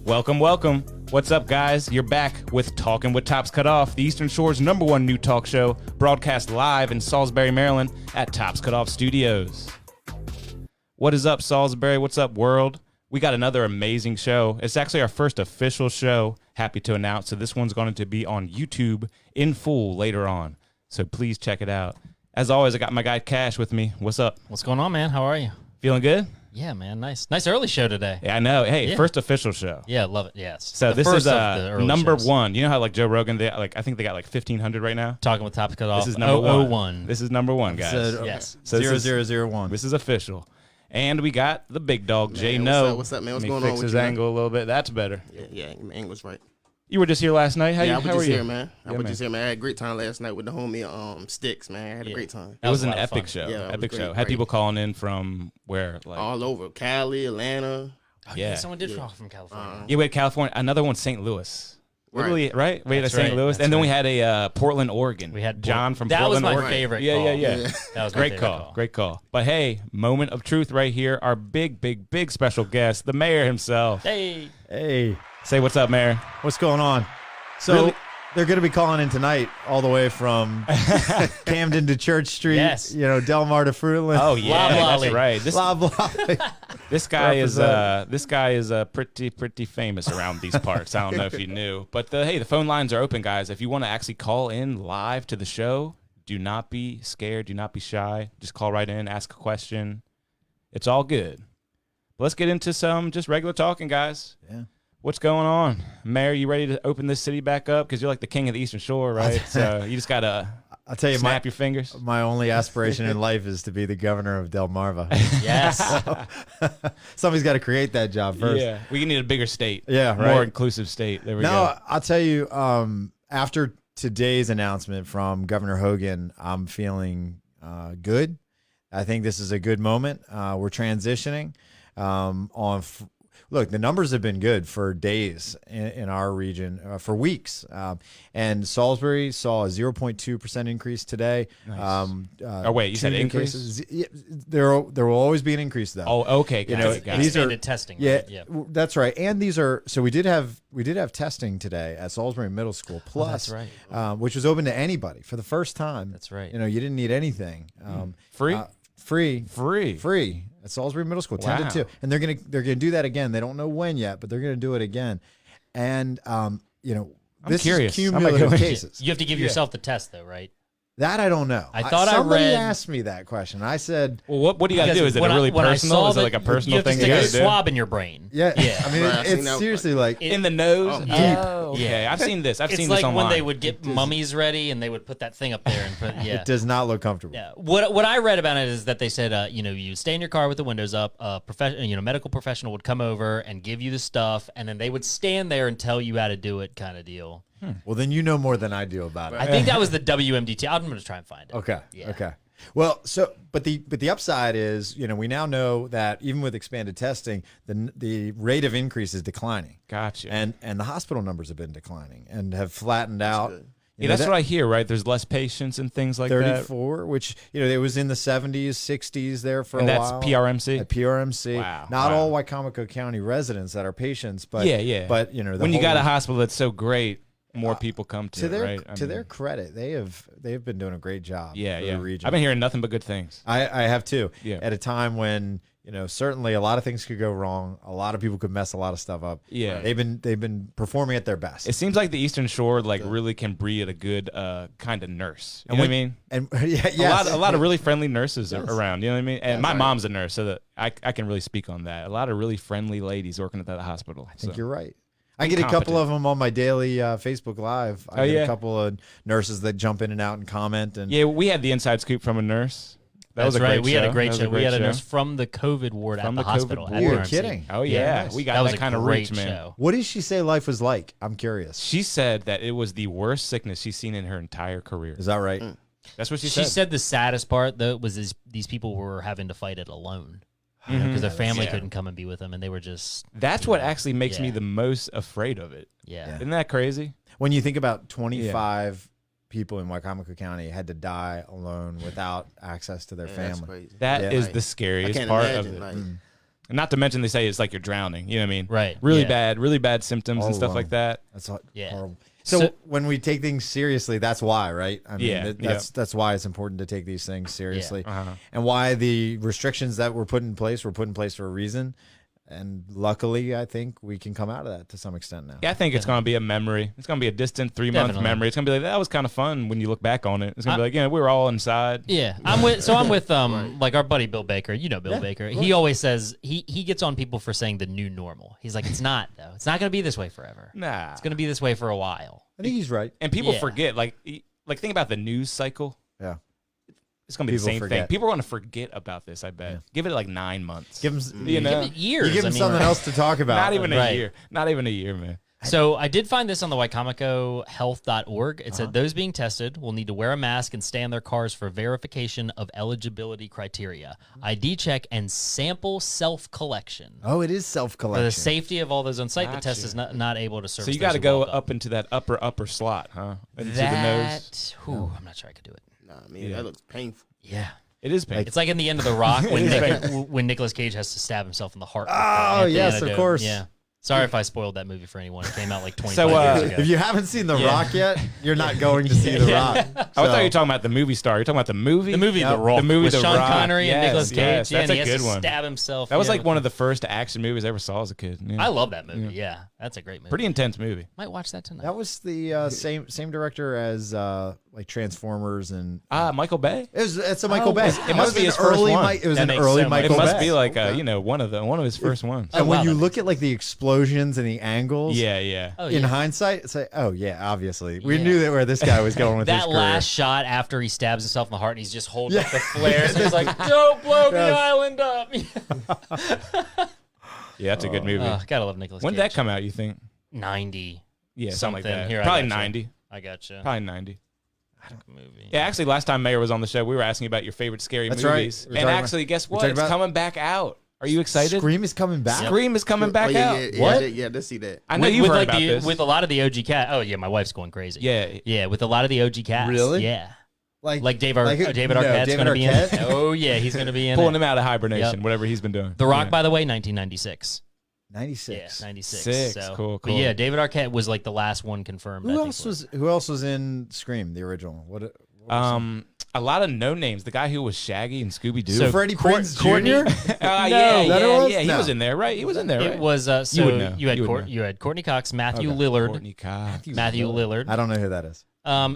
Welcome, welcome. What's up, guys? You're back with Talking with Tops Cut Off, the Eastern Shore's #1 new talk show, broadcast live in Salisbury, Maryland at Tops Cut Off Studios. What is up, Salisbury? What's up, world? We got another amazing show. It's actually our first official show, happy to announce. So this one's going to be on YouTube in full later on. So please check it out. As always, I got my guy Cash with me. What's up? What's going on, man? How are you? Feeling good? Yeah, man. Nice early show today. Yeah, I know. Hey, Yeah. First official show. Yeah, love it. Yes. So The this first is of the early number shows. one. You know how like Joe Rogan, I think they got like 1,500 right now. Talking with Tops Cut Off. This is number one. 001. This is number one, guys. Yes. So this is- 0001. This is official. And we got the big dog, Jay Man, No. what's up, man? What's Let me going fix on with his you, man? angle a little bit. That's better. Yeah, my angle's right. You were just here last night. How I was were just you? here, man. I Yeah, was man. just here, man. I had a great time last night with the homie Sticks, man. I had a great time. It was a an lot of epic fun. show. Yeah, it was Epic great, show. Had great. people calling in from where? Like, All over. Cali, Atlanta. yeah. Someone did call from California. Yeah, we had California. Another one, St. Louis. Literally, right? We had a That's St. right, Louis. that's And then we right. had a Portland, Oregon. We had John from that Portland, was my Oregon. favorite Yeah, call. yeah. Yeah. That was my Great favorite call. Great call. But hey, moment of truth right here. Our big special guest, the mayor himself. Hey. Hey, Say what's up, mayor. what's going on? So Really? they're going to be calling in tonight all the way from Camden to Church Street. Yes. You know, Delmar to Fruitland. Oh yeah, that's Loblolly. right. Blah, blah. This guy is pretty famous around these parts. I don't know if you knew, but the phone lines are open, guys. If you want to actually call in live to the show, do not be scared. Do not be shy. Just call right in, ask a question. It's all good. But let's get into some just regular talking, guys. Yeah. What's going on, Mayor? You ready to open this city back up? Because you're like the king of the Eastern Shore, right? So you just gotta I'll tell you, snap your fingers. my only aspiration in life is to be the governor of Delmarva. Yes. Somebody's got to create that job first. Yeah, we need a bigger state. Yeah, more right. inclusive state. There we No, go. I'll tell you, after today's announcement from Governor Hogan, I'm feeling good. I think this is a good moment. We're transitioning look, the numbers have been good for days in our region, for weeks. And Salisbury saw a 0.2% increase today. Nice. Oh, wait, you said two new increase? cases. Yeah, there will always be an increase, though. Oh, okay. You Got know, it, got it. these are Expanded testing. Yeah, Right? Yeah. that's right. And these are so we did have testing today at Salisbury Middle School Plus, that's which was open to anybody for the first time. That's right. You know, you didn't need anything. Free? Free at Salisbury Middle School, 10 Wow. to 2, and they're gonna do that again. They don't know when yet, but they're gonna do it again. And you know, this curious. is I might go cumulative in. cases. You have to give yourself the test, though, right? That I don't know. I thought I somebody read- asked me that question. I said, Well, what do you got to Because do? Is it when really when I personal? saw Is it that like a personal you have thing to you stick got a to do? swab in your brain. yeah. Yeah. I mean, Right, I've seen it's that. seriously like In the nose? deep. Oh, okay. Yeah. I've seen this. I've It's seen like this online. when they would get mummies ready and they would put that thing up there and put, yeah. it does not look comfortable. Yeah. What I read about it is that they said, you stay in your car with the windows up. Medical professional would come over and give you the stuff, and then they would stand there and tell you how to do it, kind of deal. Well, then you know more than I do about it. I think that was the WMDT. I'm going to try and find it. Okay. Yeah. Okay. Well, but the upside is, you know, we now know that even with expanded testing, the rate of increase is declining, Gotcha. and the hospital numbers have been declining and have flattened out. good. Yeah, that's what I hear, right? There's less patients and things like that. 34, which it was in the 70s, 60s there for And a that's while. PRMC? At PRMC. Wow, Not wow. all Wycomico County residents that are patients, but Yeah. But you know, When you got a hospital that's so great, more people come to it, their right? I to mean, their credit, they've been doing a great job. yeah, for yeah. the region. I've been hearing nothing but good things. I have too. Yeah. At a time when, you know, certainly a lot of things could go wrong. A lot of people could mess a lot of stuff up. Yeah. They've been performing at their best. It seems like the Eastern Shore really can breed a good kind of nurse. You know what I mean? And yeah, yes. A lot of really friendly nurses are around. You know what I mean? And my right. mom's a nurse, so that I can really speak on that. A lot of really friendly ladies working at that hospital. I think you're right. I get a couple of them on my daily Facebook Live. I get a couple of nurses that jump in and out and comment. And Yeah, we had the inside scoop from a nurse. That That's was a right. great We show. had a great That was show. We had a show. nurse from the COVID ward From at the the COVID hospital. ward. at You're PRMC. kidding. Oh yeah, nice. we got That was that a kind of great reach, man. show. what did she say life was like? I'm curious. She said that it was the worst sickness she's seen in her entire career. Is that right? That's what she She said. said the saddest part though was these people were having to fight it alone because their family Yeah. couldn't come and be with them, and they were just That's what actually makes me Yeah. the most afraid of it. yeah. Isn't that crazy? When you think about 25 people in Wycomico County had to die alone without access to their Yeah, that's family. crazy. That Yeah. is Like, the I scariest can't part imagine. of it. Like, Not to mention they say it's like you're drowning. You know what I mean? Right. Really Yeah. bad symptoms All and stuff alone. like that. That's Yeah. horrible. So when we take things seriously, that's why, right? I mean, Yeah, that's why it's important to take these things seriously, Uh-huh. and why the restrictions that were put in place for a reason. And luckily, I think we can come out of that to some extent now. Yeah, I think it's going to be a memory. It's going to be a distant 3-month Definitely. memory. It's going to be like, that was kind of fun when you look back on it. It's going to be like, yeah, we were all inside. Yeah, I'm with like our buddy Bill Baker. You know Bill Baker. He always says he gets on people for saying the new normal. He's like, it's not though. It's not going to be this way forever. Nah. It's going to be this way for a while. I think he's right. And people Yeah. forget, like think about the news cycle. Yeah. It's going to be the People same thing. forget. People are going to forget about this, I bet. Yeah. Give it like 9 months. Give him, You know? Give it years. you give him I mean, something else to talk about. Not even a Right. year. Not even a year, man. So I did find this on the Waicomicohealth.org. It said those being tested will need to wear a mask and stay in their cars for verification of eligibility criteria, ID check, and sample self-collection. Oh, it is For self-collection. the safety of all those on site, the test Gotcha. is not able to service. So you got to those who go walk up into that upper slot, huh? Into the nose. Ooh, I'm not sure I could do it. Nah, man, that looks painful. Yeah. It is painful. It's like in the end of The Rock when Nicolas Cage has to stab himself in the heart. with the Oh, yes, of antidote. course. Yeah. Sorry if I spoiled that movie for anyone. It came out like 25 So, years ago. If you haven't seen The Yeah. Rock yet, you're not going to see The Rock. I thought you were talking about the movie star. You're talking about the movie? The movie Yep. The Rock The movie with The Sean Rock. Connery and Yes, Nicolas Cage. yes, Yeah, that's and a he has good to one. stab himself. That was yeah, like with one of the first action movies I ever saw as a kid. Yeah. I love that movie. Yeah. That's a great movie. Pretty intense movie. Might watch that tonight. That was the same director as like Transformers and Michael Bay? it's a Michael Bay. it must be his first early one. it was That an makes early so much Michael It must Bay. be like one of his first ones. And Oh, when wow, you that look at like the explosions and the angles, Yeah. Oh, in yeah. hindsight, it's like, oh yeah, obviously we Yeah. knew that where this guy was going with his That career. last shot after he stabs himself in the heart and he's just holding Yeah. up the flares and he's like, don't blow the Yes. island up. Yeah, that's a good movie. Gotta love Nicolas When Cage. did that come out, you think? 90. Yeah, something like that. Here, I Probably gotcha. 90. I gotcha. Probably 90. Movie. Yeah, actually, last time Mayor was on the show, we were asking about your favorite scary That's right. movies. We're And talking actually, guess what? talking It's about- coming back out. Are you excited? Scream is coming back. Scream is coming back yeah, out. Yeah, What? Yeah, let's see that. I know you've heard about this. with a lot of the OG cat. Oh yeah, my wife's going crazy. Yeah. yeah, with a lot of the OG cats. Really? Yeah, like David who- David no, Arquette's David going to be in it. Arquette? Oh yeah, he's going to be in Pulling it. him out of hibernation, Yep. whatever he's been doing. The Rock, Yeah. by the way, 1996. 96. Yeah, 96. Six. So. Cool, But cool. yeah, David Arquette was like the last one confirmed. I Who think, else for it. was in Scream, the original? What was A lot of no names. The guy who was Shaggy and Scooby Doo. So Freddie Prinze Courtney- Jr.? yeah, that it was? He No. was in there, right? He was in there, right? It was so You would know. you had You would know. you had Courtney Cox, Matthew Okay. Lillard. Courtney Cox. Matthew Lillard. I don't know who that is.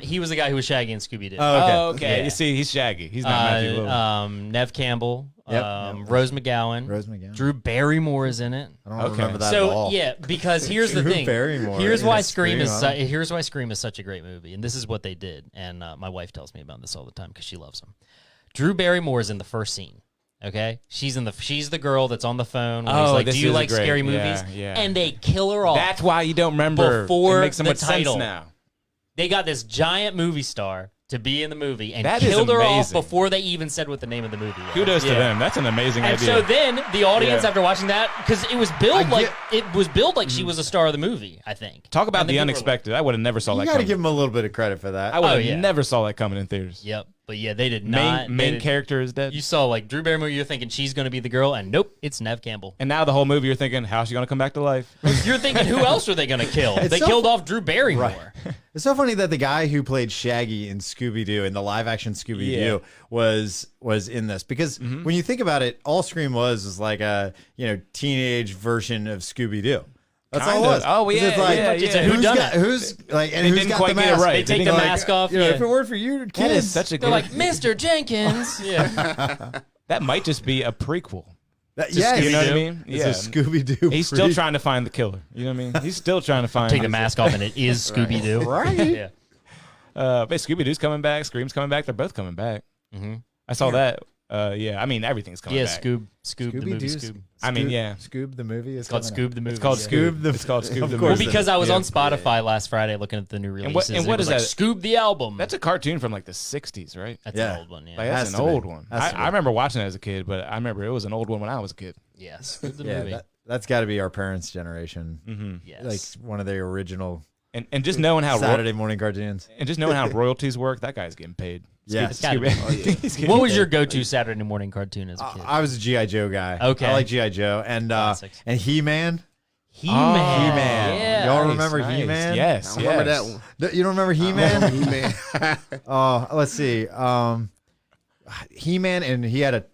He was the guy who was Shaggy and Scooby Doo. Oh, okay. Oh, okay. Yeah. You see, he's Shaggy. He's not Matthew Lillard. Nev Campbell, Yep. Rose McGowan, Rose McGowan. Drew Barrymore is in it. I don't Okay. remember that at So all. yeah, because here's the Drew thing. Barrymore Here's in why a Scream is Scream, huh? here's why Scream is such a great movie, and this is what they did. And my wife tells me about this all the time because she loves them. Drew Barrymore is in the first scene. Okay, she's the girl that's on the phone. When he's Oh, like, this "Do you is like great. scary Yeah, movies?" yeah. And they kill her off. That's why you don't remember. Before it makes so the much title. sense now. They got this giant movie star to be in the movie and That is killed her off amazing. before they even said what the name of the movie was. Kudos to Yeah. them. That's an amazing And idea. so then the audience, Yeah. after watching that, because it was billed like she was a star of the movie. I think. Talk about And then the people were unexpected. I would have never saw You that got to coming. give him a little bit of credit for that. I would have yeah. never saw that coming in theaters. Like, yep, but yeah, they did not. Main they did- character is dead. You saw like Drew Barrymore. You're thinking she's going to be the girl, and nope, it's Nev Campbell. And now the whole movie, you're thinking, how's she going to come back to life? You're thinking, who else are they going to kill? They so killed off Drew Barrymore. It's so funny that the guy who played Shaggy in Scooby Doo in the live action Scooby Doo was in this because when you think about it, all Scream was like a teenage version of Scooby Doo. That's all it Kinda. was. Oh, 'Cause yeah, it's like, yeah, It's a yeah. whodunit. Who's like and They who's didn't got quite the get it mask? right. They take They the didn't mask off. If Yeah. it weren't for you kids, That is such a They're good. like Mr. Jenkins. Yeah. That might just be a prequel. yeah, You know what I Scooby-Doo. mean? It's a Scooby Doo. He's still trying to find the killer. You know what I mean? He's still trying to find. Take the mask off, and it is Scooby Doo. Right. Yeah. But Scooby Doo's coming back. Scream's coming back. They're both coming back. I saw that. Yeah, I mean everything's coming Yeah, back. Scoob the movie. Scooby-Doo's- Scoob. I mean, yeah. Scoob the movie is It's called coming out. Scoob the movie. It's called yeah. Scoob. It's called Scoob the Of movie. Well, course. because I was Yeah. on Spotify last Friday looking at the new releases. And what it was is like, that? Scoob the album. That's a cartoon from like the '60s, right? That's Yeah. an old one. Yeah. Like that's Has an to be. old one. Has to be. I remember watching it as a kid, but I remember it was an old one when I was a kid. Yeah, Scoob the Yeah, movie. that's got to be our parents' generation. Yes. Like one of the original And just knowing how Saturday morning cartoons. and just knowing how royalties work, that guy's getting paid. Yeah. It's gotta be. Scooby. What was your go-to Saturday morning cartoon as a kid? I was a G.I. Joe guy. Okay. I like G.I. Joe. Classics. And He-Man. He-Man. He-Man. Yeah. Y'all Nice, remember nice. He-Man? Yes. I remember yes. that one. You don't remember He-Man? He-Man. Oh, let's see. He-Man, and he had a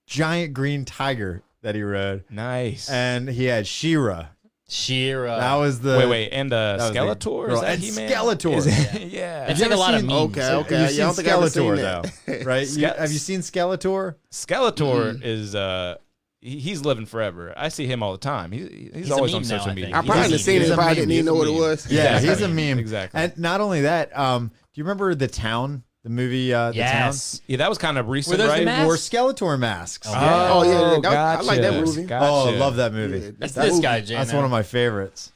giant green tiger that he rode. Nice. And he had She-Ra. She-Ra. That was the... wait, and that was the Skeletor? girl. Is that And He-Man? Skeletor. Is it- yeah. It's you like a ever lot of seen- memes. Okay, okay. Have you Yeah, I don't seen think I've ever seen Skeletor, that. though? Right? Have you seen Skeletor? Skeletor is he's living forever. I see him all the time. He's a always meme on now, social I media. think. I probably He's hadn't seen it a if I meme. didn't He's even a know what it meme. was. Yeah, Exactly. he's a meme. Exactly. And not only that, do you remember The Town? The movie The Yes. Yeah, that was kind of recent, those the right? masks? Town? Wore Skeletor masks. Oh, yeah, I like that gotcha. movie. Gotcha. Oh, I love that movie. Yeah, That's that this movie. guy, Jay. That's one of my favorites.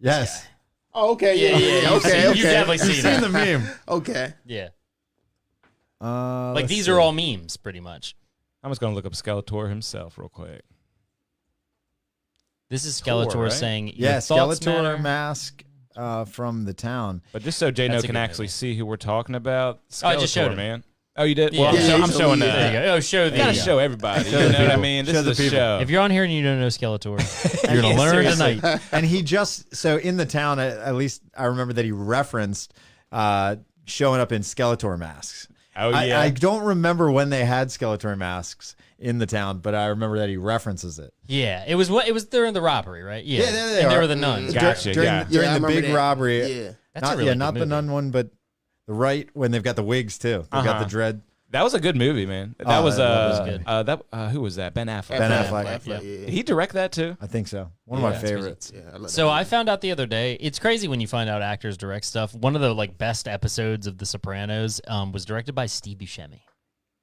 Yes. Oh, okay, Yeah, yeah. okay, You've okay. definitely You've seen seen it. the meme. Okay. Yeah. Like Like these are all memes, pretty much. I'm just gonna look up Skeletor himself real quick. This is Tor, Skeletor right? saying, Yeah, your thoughts Skeletor matter. mask from The Town. But just so J-No That's a can good actually movie. see who we're talking about, Skeletor, Oh, I just showed him. man. Oh, you did? Yeah. Well, Yeah, I'm showing There that. you go. Oh, show the. Gotta show everybody. Show You the know what I people. mean? This Show is the a people. show. If you're on here and you don't know Skeletor, you're gonna Yeah, learn seriously. tonight. And he just, so in The Town, at least I remember that he referenced showing up in Skeletor masks. Oh, yeah. I don't remember when they had Skeletor masks in The Town, but I remember that he references it. Yeah, it was during the robbery, right? Yeah, Yeah, there they and they are. were the nuns. Gotcha. During, yeah. during Yeah, I the remember big that. robbery. Yeah. That's not, a really not good the movie. nun one, but the right when they've got the wigs too. They've got the dread. That was a good movie, man. That Oh, was that was good. Who was that? Ben Affleck. Ben Affleck. Yeah. Did he direct that too? I think so. One Yeah, of my that's crazy. favorites. Yeah, I love So that. I found out the other day. It's crazy when you find out actors direct stuff. One of the best episodes of The Sopranos was directed by Steve Buscemi.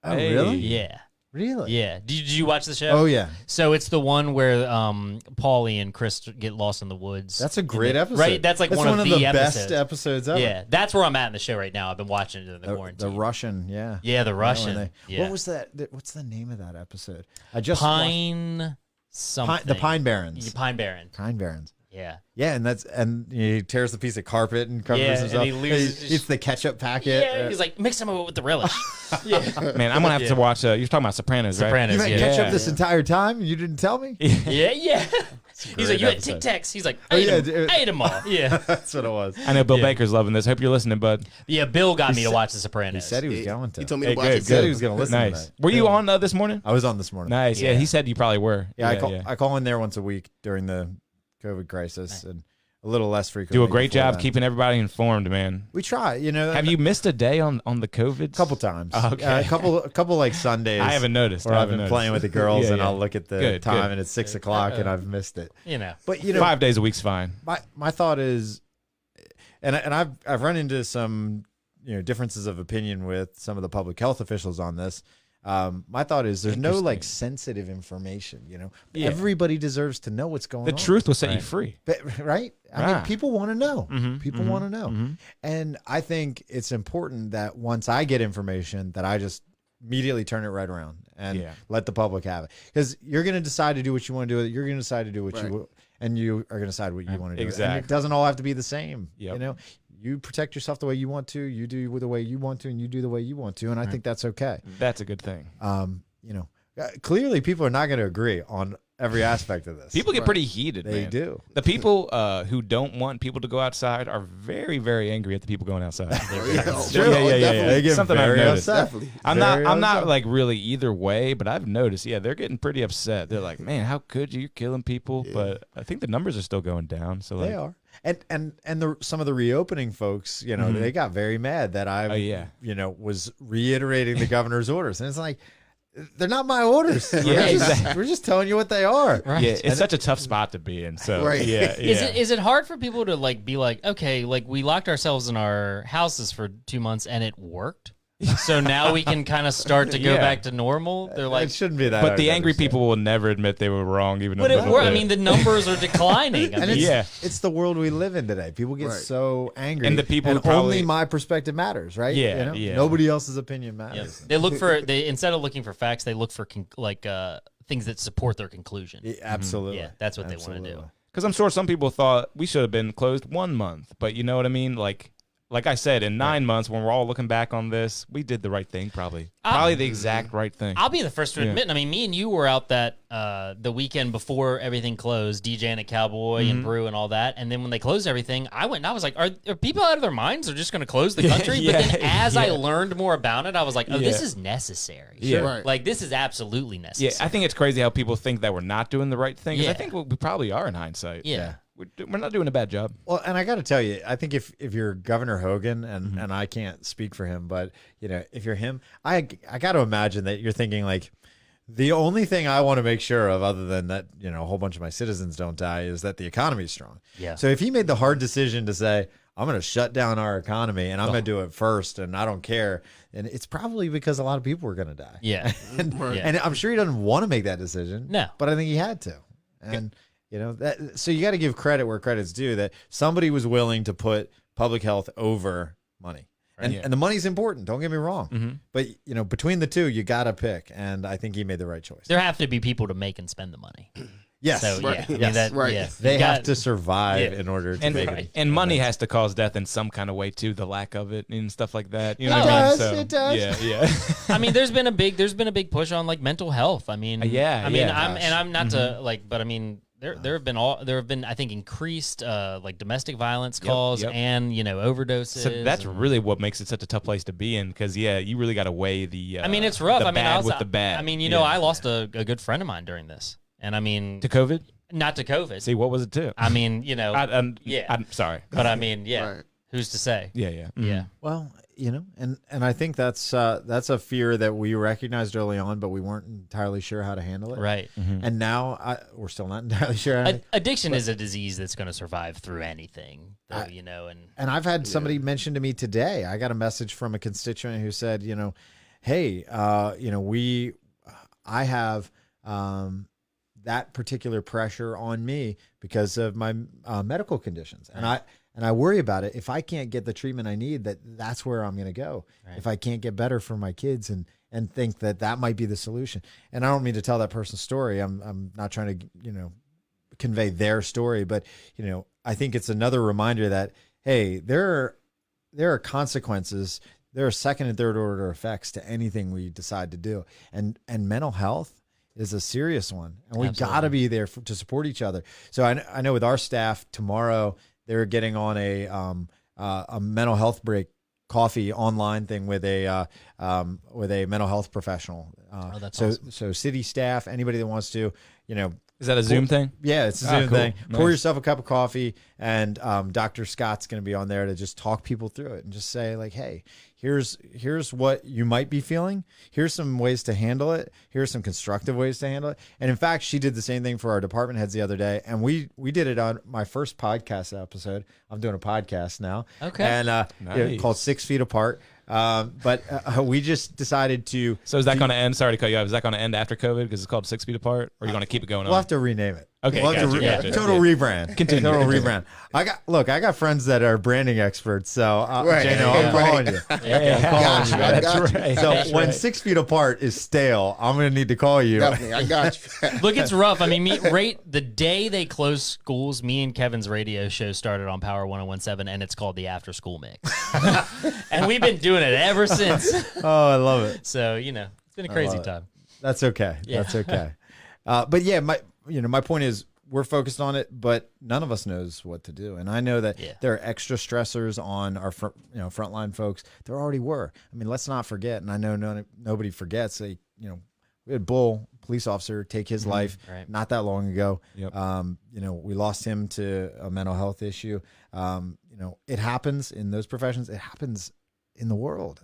Oh, Hey. really? Yeah, Really? yeah. Did you watch the show? Oh, yeah. So it's the one where Paulie and Chris get lost in the woods. That's a great episode. Right? That's like one of the best episodes. episodes ever. Yeah, that's where I'm at in the show right now. I've been watching it in the The quarantine. Russian, yeah. Yeah, the When Russian. Yeah. What was that? What's the name of that episode? I just watched Pine something. The Pine Barrens. Pine Barren. Pine Barrens. Yeah. Yeah, and he tears the piece of carpet and covers Yeah, and himself. he loses He eats the ketchup packet. Yeah, he's like, mix some of it with the relish. yeah. Man, I'm gonna have to watch. You're talking about Sopranos, right? Sopranos. You've had Yeah. ketchup this entire time? You didn't tell me? Yeah, yeah. He's like, you had episode. Tic Tacs. He's like, Oh, I yeah, ate them. I ate them all. Yeah. That's what it was. I know Bill Yeah. Baker's loving this. Hope you're listening, bud. Yeah, Bill got me to said- watch The Sopranos. He said he was going to. He told me Hey, to watch good, it. He said good. he was going to listen Nice. to that. Were you on this morning? I was on this morning. Nice. Yeah. Yeah. He said you probably were. Yeah, I call in there once a week during the COVID crisis and a little less frequently. Do a great before job that. keeping everybody informed, man. We try, Have you missed a day on the COVID? A couple times. Okay. A couple like Sundays. I haven't noticed. Where I I've haven't been noticed. playing with the girls Yeah, and yeah. I'll look at the Good, time good. and it's 6 o'clock and I've missed it. You know. But you know, 5 days a week's fine. my thought is, and I've run into some differences of opinion with some of the public health officials on this. My thought is there's no like sensitive information. Yeah. Everybody deserves to know what's going The on. truth will set you free. But, right? I mean, Right. people want to know. Mhm, People mhm, want to know. mhm. And I think it's important that once I get information that I just immediately turn it right around and Yeah. let the public have it. Because you're going to decide to do what you want to do with it. You're going to decide to do what Right. you and you are going to decide what you want to do. And Exactly. it doesn't all have to be the same. Yep. You protect yourself the way you want to, you do the way you want to, and you do the way you want to. And I think that's okay. That's a good thing. Clearly people are not going to agree on every aspect of this. People get pretty heated, They man. do. The people who don't want people to go outside are very, very angry at the people going outside. Yeah, Sure. definitely. They get Something I've very noticed. upset. Definitely. I'm Very not upset. like really either way, but I've noticed, they're getting pretty upset. They're like, man, how could you? You're killing people. Yeah. But I think the numbers are still going down. So like, They are. And some of the reopening folks, Mhm. they got very mad that I, Oh, yeah. was reiterating the governor's orders. And it's like, they're not my orders. Yeah, We're just telling you what they are. Right. yeah, it's such a tough spot to be in. So Right. yeah, yeah. Is it hard for people to be like, okay, like we locked ourselves in our houses for 2 months and it worked? So now we can kind of start to go Yeah. back to normal. They're like, It shouldn't be that. But hard the to angry understand. people will never admit they were wrong, even but though it worked. I mean, the numbers are declining. I And mean, it's, Yeah. it's the world we live in today. People get Right. so angry, And the people and who probably- only my perspective matters, right? Yeah, yeah. Nobody else's opinion yeah. matters. They look for instead of looking for facts, they look for things that support their conclusion. Yeah, absolutely. Yeah, that's what they wanna do. Absolutely. because I'm sure some people thought we should have been closed 1 month, but you know what I mean? Like, like I said, in 9 months, when we're all looking back on this, we did the right thing, probably the exact right thing. I'll be the first to admit. I mean, me and you were out that the weekend before everything closed, DJing at Cowboy and Brew and all that. And then when they closed everything, I went and I was like, are people out of their minds? They're just going to close the country? But then as I learned more about it, I was like, oh, this is necessary. Yeah. Right. Like, this is absolutely necessary. Yeah, I think it's crazy how people think that we're not doing the right thing. 'Cause Yeah. I think we probably are in hindsight. Yeah. We're not doing a bad job. Well, and I got to tell you, I think if you're Governor Hogan, and I can't speak for him, but if you're him, I got to imagine that you're thinking like, the only thing I want to make sure of, other than that, a whole bunch of my citizens don't die, is that the economy is strong. Yeah. So if he made the hard decision to say, I'm going to shut down our economy and I'm going to do it first, and I don't care, and it's probably because a lot of people were going to die. Yeah. And I'm sure he doesn't want to make that decision. No. But I think he had to. And so you got to give credit where credit's due, that somebody was willing to put public health over money. And the money's important, don't get me wrong. But between the two, you got to pick, and I think he made the right choice. There have to be people to make and spend the money. Yes. So, Right. yeah. I mean, Yes. that, Right. yeah. They You have got- to survive in order to make it. And money has to cause death in some kind of way too, the lack of it and stuff like that. You know It what I mean? does, So, it does. Yeah. I mean, there's been a big push on like mental health. I mean, I'm not to like, but I mean, there have been I think increased like domestic violence calls and overdoses. So that's really what makes it such a tough place to be in, because you really got to weigh the. I mean, it's rough. The I mean, bad with the bad. I mean, I lost a good friend of mine during this, and I mean, to COVID. not to COVID. See, what was it to? I mean, I'm sorry, but I mean, Right. who's to say? yeah. Yeah. Well, and I think that's a fear that we recognized early on, but we weren't entirely sure how to handle it. Right. And now we're still not entirely sure. Addiction is a disease that's going to survive through anything, though, And I've had somebody mention to me today, I got a message from a constituent who said, hey, I have that particular pressure on me because of my medical conditions. And I worry about it. If I can't get the treatment I need, that's where I'm going to go. Right. If I can't get better for my kids and think that might be the solution. And I don't mean to tell that person's story. I'm not trying to, convey their story, but, I think it's another reminder that, hey, there are consequences. There are second and third order effects to anything we decide to do. And mental health is a serious one. And we got to be there to support each other. So I know with our staff tomorrow, they're getting on a mental health break coffee online thing with a mental health professional. That's awesome. So city staff, anybody that wants to, Is that a Zoom thing? yeah, it's a Zoom cool. thing. Nice. Pour yourself a cup of coffee, and Dr. Scott's going to be on there to just talk people through it and just say like, hey, here's what you might be feeling. Here's some ways to handle it. Here's some constructive ways to handle it. And in fact, she did the same thing for our department heads the other day, and we did it on my first podcast episode. I'm doing a podcast now, Okay. and Nice. called 6 Feet Apart. But we just decided to. So is that going to end? Sorry to cut you off. Is that going to end after COVID because it's called 6 Feet Apart, or are you going to keep it going on? We'll have to rename it. Okay, we'll have gotcha. total rebrand. Continue. Total rebrand. I got friends that are branding experts, so Right. Jano, I'm calling you. Got you. I got you. So when 6 Feet Apart is stale, I'm gonna need to call you. Definitely, I got you. Look, it's rough. I mean, the day they closed schools, me and Kevin's radio show started on Power 1017, and it's called the After School Mix. And we've been doing it ever since. Oh, I love it. So, it's been a crazy time. That's okay. Yeah. That's okay. But yeah, my point is we're focused on it, but none of us knows what to do. And I know that there are extra stressors on our frontline folks. There already were. I mean, let's not forget, and I know nobody forgets. We had Bull, police officer, take his life not that long ago. Yep. We lost him to a mental health issue. It happens in those professions. It happens in the world,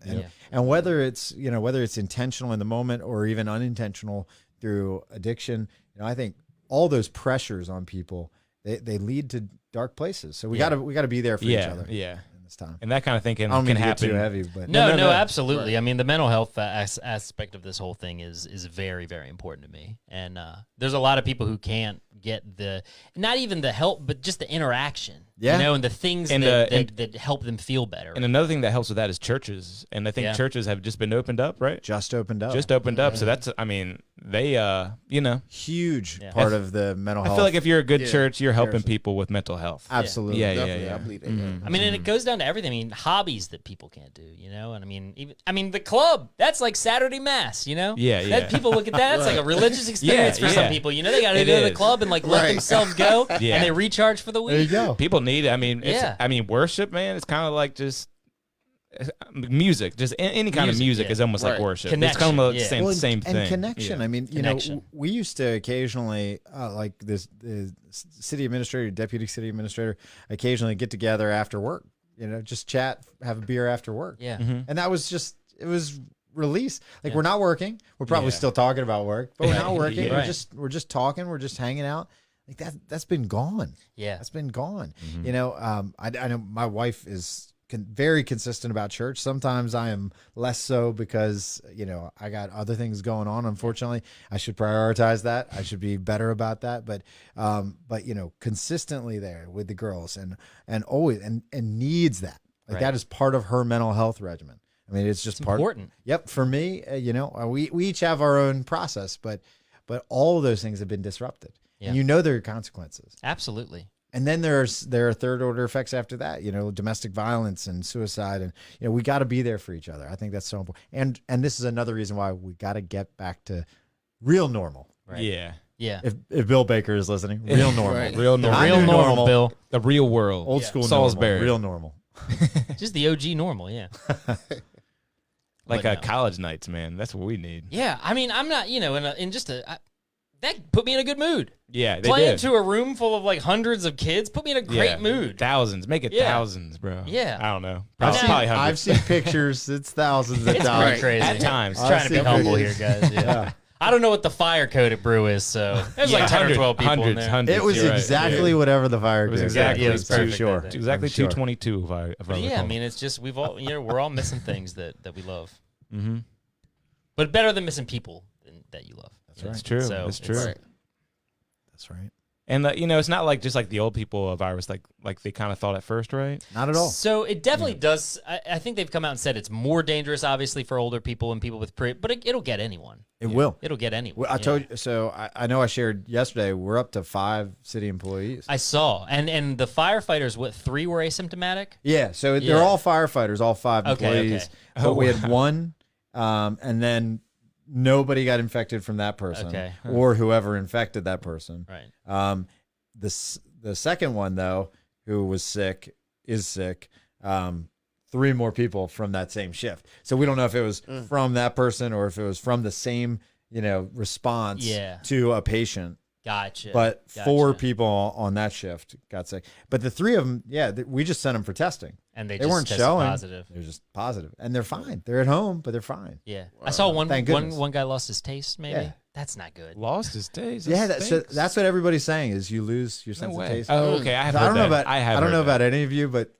and whether it's intentional in the moment or even unintentional through addiction, I think all those pressures on people they lead to dark places. So we gotta be there for each other. Yeah. In this time. And that kind of thinking I don't mean can to get happen. too heavy, but No, absolutely. I mean, the mental health aspect of this whole thing is very, very important to me. And there's a lot of people who can't get not even the help, but just the interaction. Yeah. And the things And that help them feel better. And another thing that helps with that is churches. And I think churches have just been opened up, right? just opened up. Just opened up. So that's, I mean, they, you know, huge part of the mental health. I feel like if you're a good Yeah. church, you're helping people with mental health. Absolutely. Yeah, Definitely, yeah. I believe that. I mean, and it goes down to everything. I mean, hobbies that people can't do, you know? And I mean, the club, that's like Saturday Mass, you know? Yeah, yeah. That people look at that, it's like a religious experience for some yeah. people. You know, they got to It go to the is. club and like let Right. themselves go Yeah. and they recharge for the week. There you go. People need it. I mean, Yeah. I mean, worship, man, it's kind of like just music. Just any kind of Music, music yeah. is almost like Right. worship. It's Connection, kind of the yeah. same, Well, same and thing. connection. Yeah. I mean, you Connection. know, we used to occasionally, like the city administrator, deputy city administrator, occasionally get together after work. You know, just chat, have a beer after work. Yeah. And that was just, it was release. Like we're not working. We're probably Yeah. still talking about work, but we're not Right. working. Yeah. We're just talking. We're just hanging out. Like that's been gone. Yeah. That's been gone. You know, I know my wife is very consistent about church. Sometimes I am less so because, you know, I got other things going on. Unfortunately, I should prioritize that. I should be better about that. But you know, consistently there with the girls and always and needs that. Like Right. that is part of her mental health regimen. I mean, it's just It's part. important. Yep. For me, you know, we each have our own process, but all of those things have been disrupted, Yeah. and you know there are consequences. Absolutely. And then there are third order effects after that, you know, domestic violence and suicide. And, you know, we got to be there for each other. I think that's so important. And this is another reason why we got to get back to real normal. Right. Yeah. Yeah. If Bill Baker is listening, real normal. Right. Real The normal. real new normal, normal. Bill. The real world. Old school Salisbury. normal. Real normal. Just the OG normal, yeah. Like But no. college nights, man. That's what we need. Yeah. I mean, I'm not, you know, that put me in a good mood. Yeah, they Playing did. to a room full of like hundreds of kids put me in a great Yeah. mood. Thousands. Make it Yeah. thousands, bro. Yeah. I don't know. I've Probably seen, hundreds. I've seen pictures. It's thousands of It's times. pretty crazy. At times. I've Trying to be seen humble here, pictures. guys. Yeah. I don't know what the fire code at Brew is, so there's like 10 or 12 people in there. Hundreds. It was You're right. exactly whatever the fire It was code exactly Yeah, it was I'm perfect sure. that day. Exactly I'm sure. 222 if I But yeah, I recall. mean, it's just we're all missing things that we love, Mm-hmm. but better than missing people that you love. That's That's true. So That's true. Right. That's right. And you know, it's not like just like the old people virus, like they kind of thought at first, right? Not at all. So it definitely does. I think they've come out and said it's more dangerous, obviously, for older people and people with but it'll get anyone. It will. It'll get anyone. Well, I told you. So I know I shared yesterday. We're up to 5 city employees. I saw, and the firefighters, 3 were asymptomatic. Yeah. So Yeah. they're all firefighters, all 5 Okay, employees. okay. But Oh, we had one, and then nobody got infected from that person, Okay. or whoever infected that person. Right. The second one though, who was sick, is sick. 3 more people from that same shift. So we don't know if it was from that person or if it was from the same, you know, response Yeah. to a patient. Gotcha. But 4 Gotcha. people on that shift got sick. But the 3 of them, yeah, we just sent them for testing. and they They just weren't tested showing. positive. They're just positive, and they're fine. They're at home, but they're fine. Yeah, I saw one Thank goodness. one guy lost his taste. Maybe Yeah. that's not good. Lost his days. Yeah, that's what everybody's saying is you lose your no sense of way. taste. Oh, okay. I have I heard don't know that. about I don't know heard that. about any of you, but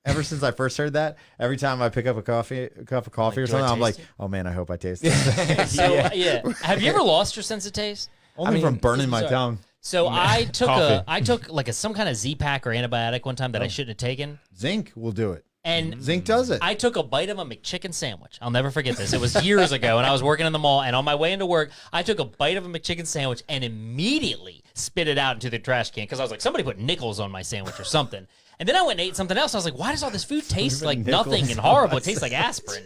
ever since I first heard that, every time I pick up a cup of coffee or do I something, I'm like, taste it? oh man, I hope I taste it. So yeah, have you ever lost your sense of taste? Only mean, from burning my sorry. tongue. So I took Coffee. like some kind of Z-Pack or antibiotic one time that I Oh. shouldn't have taken, Zinc will do it. and Zinc does it. I took a bite of a McChicken sandwich. I'll never forget this. It was years ago, and I was working in the mall, and on my way into work, I took a bite of a McChicken sandwich and immediately spit it out into the trash can because I was like, somebody put nickels on my sandwich or something. And then I went and ate something else. I was like, why does all this food taste like nickels nothing and horrible? It tastes like aspirin.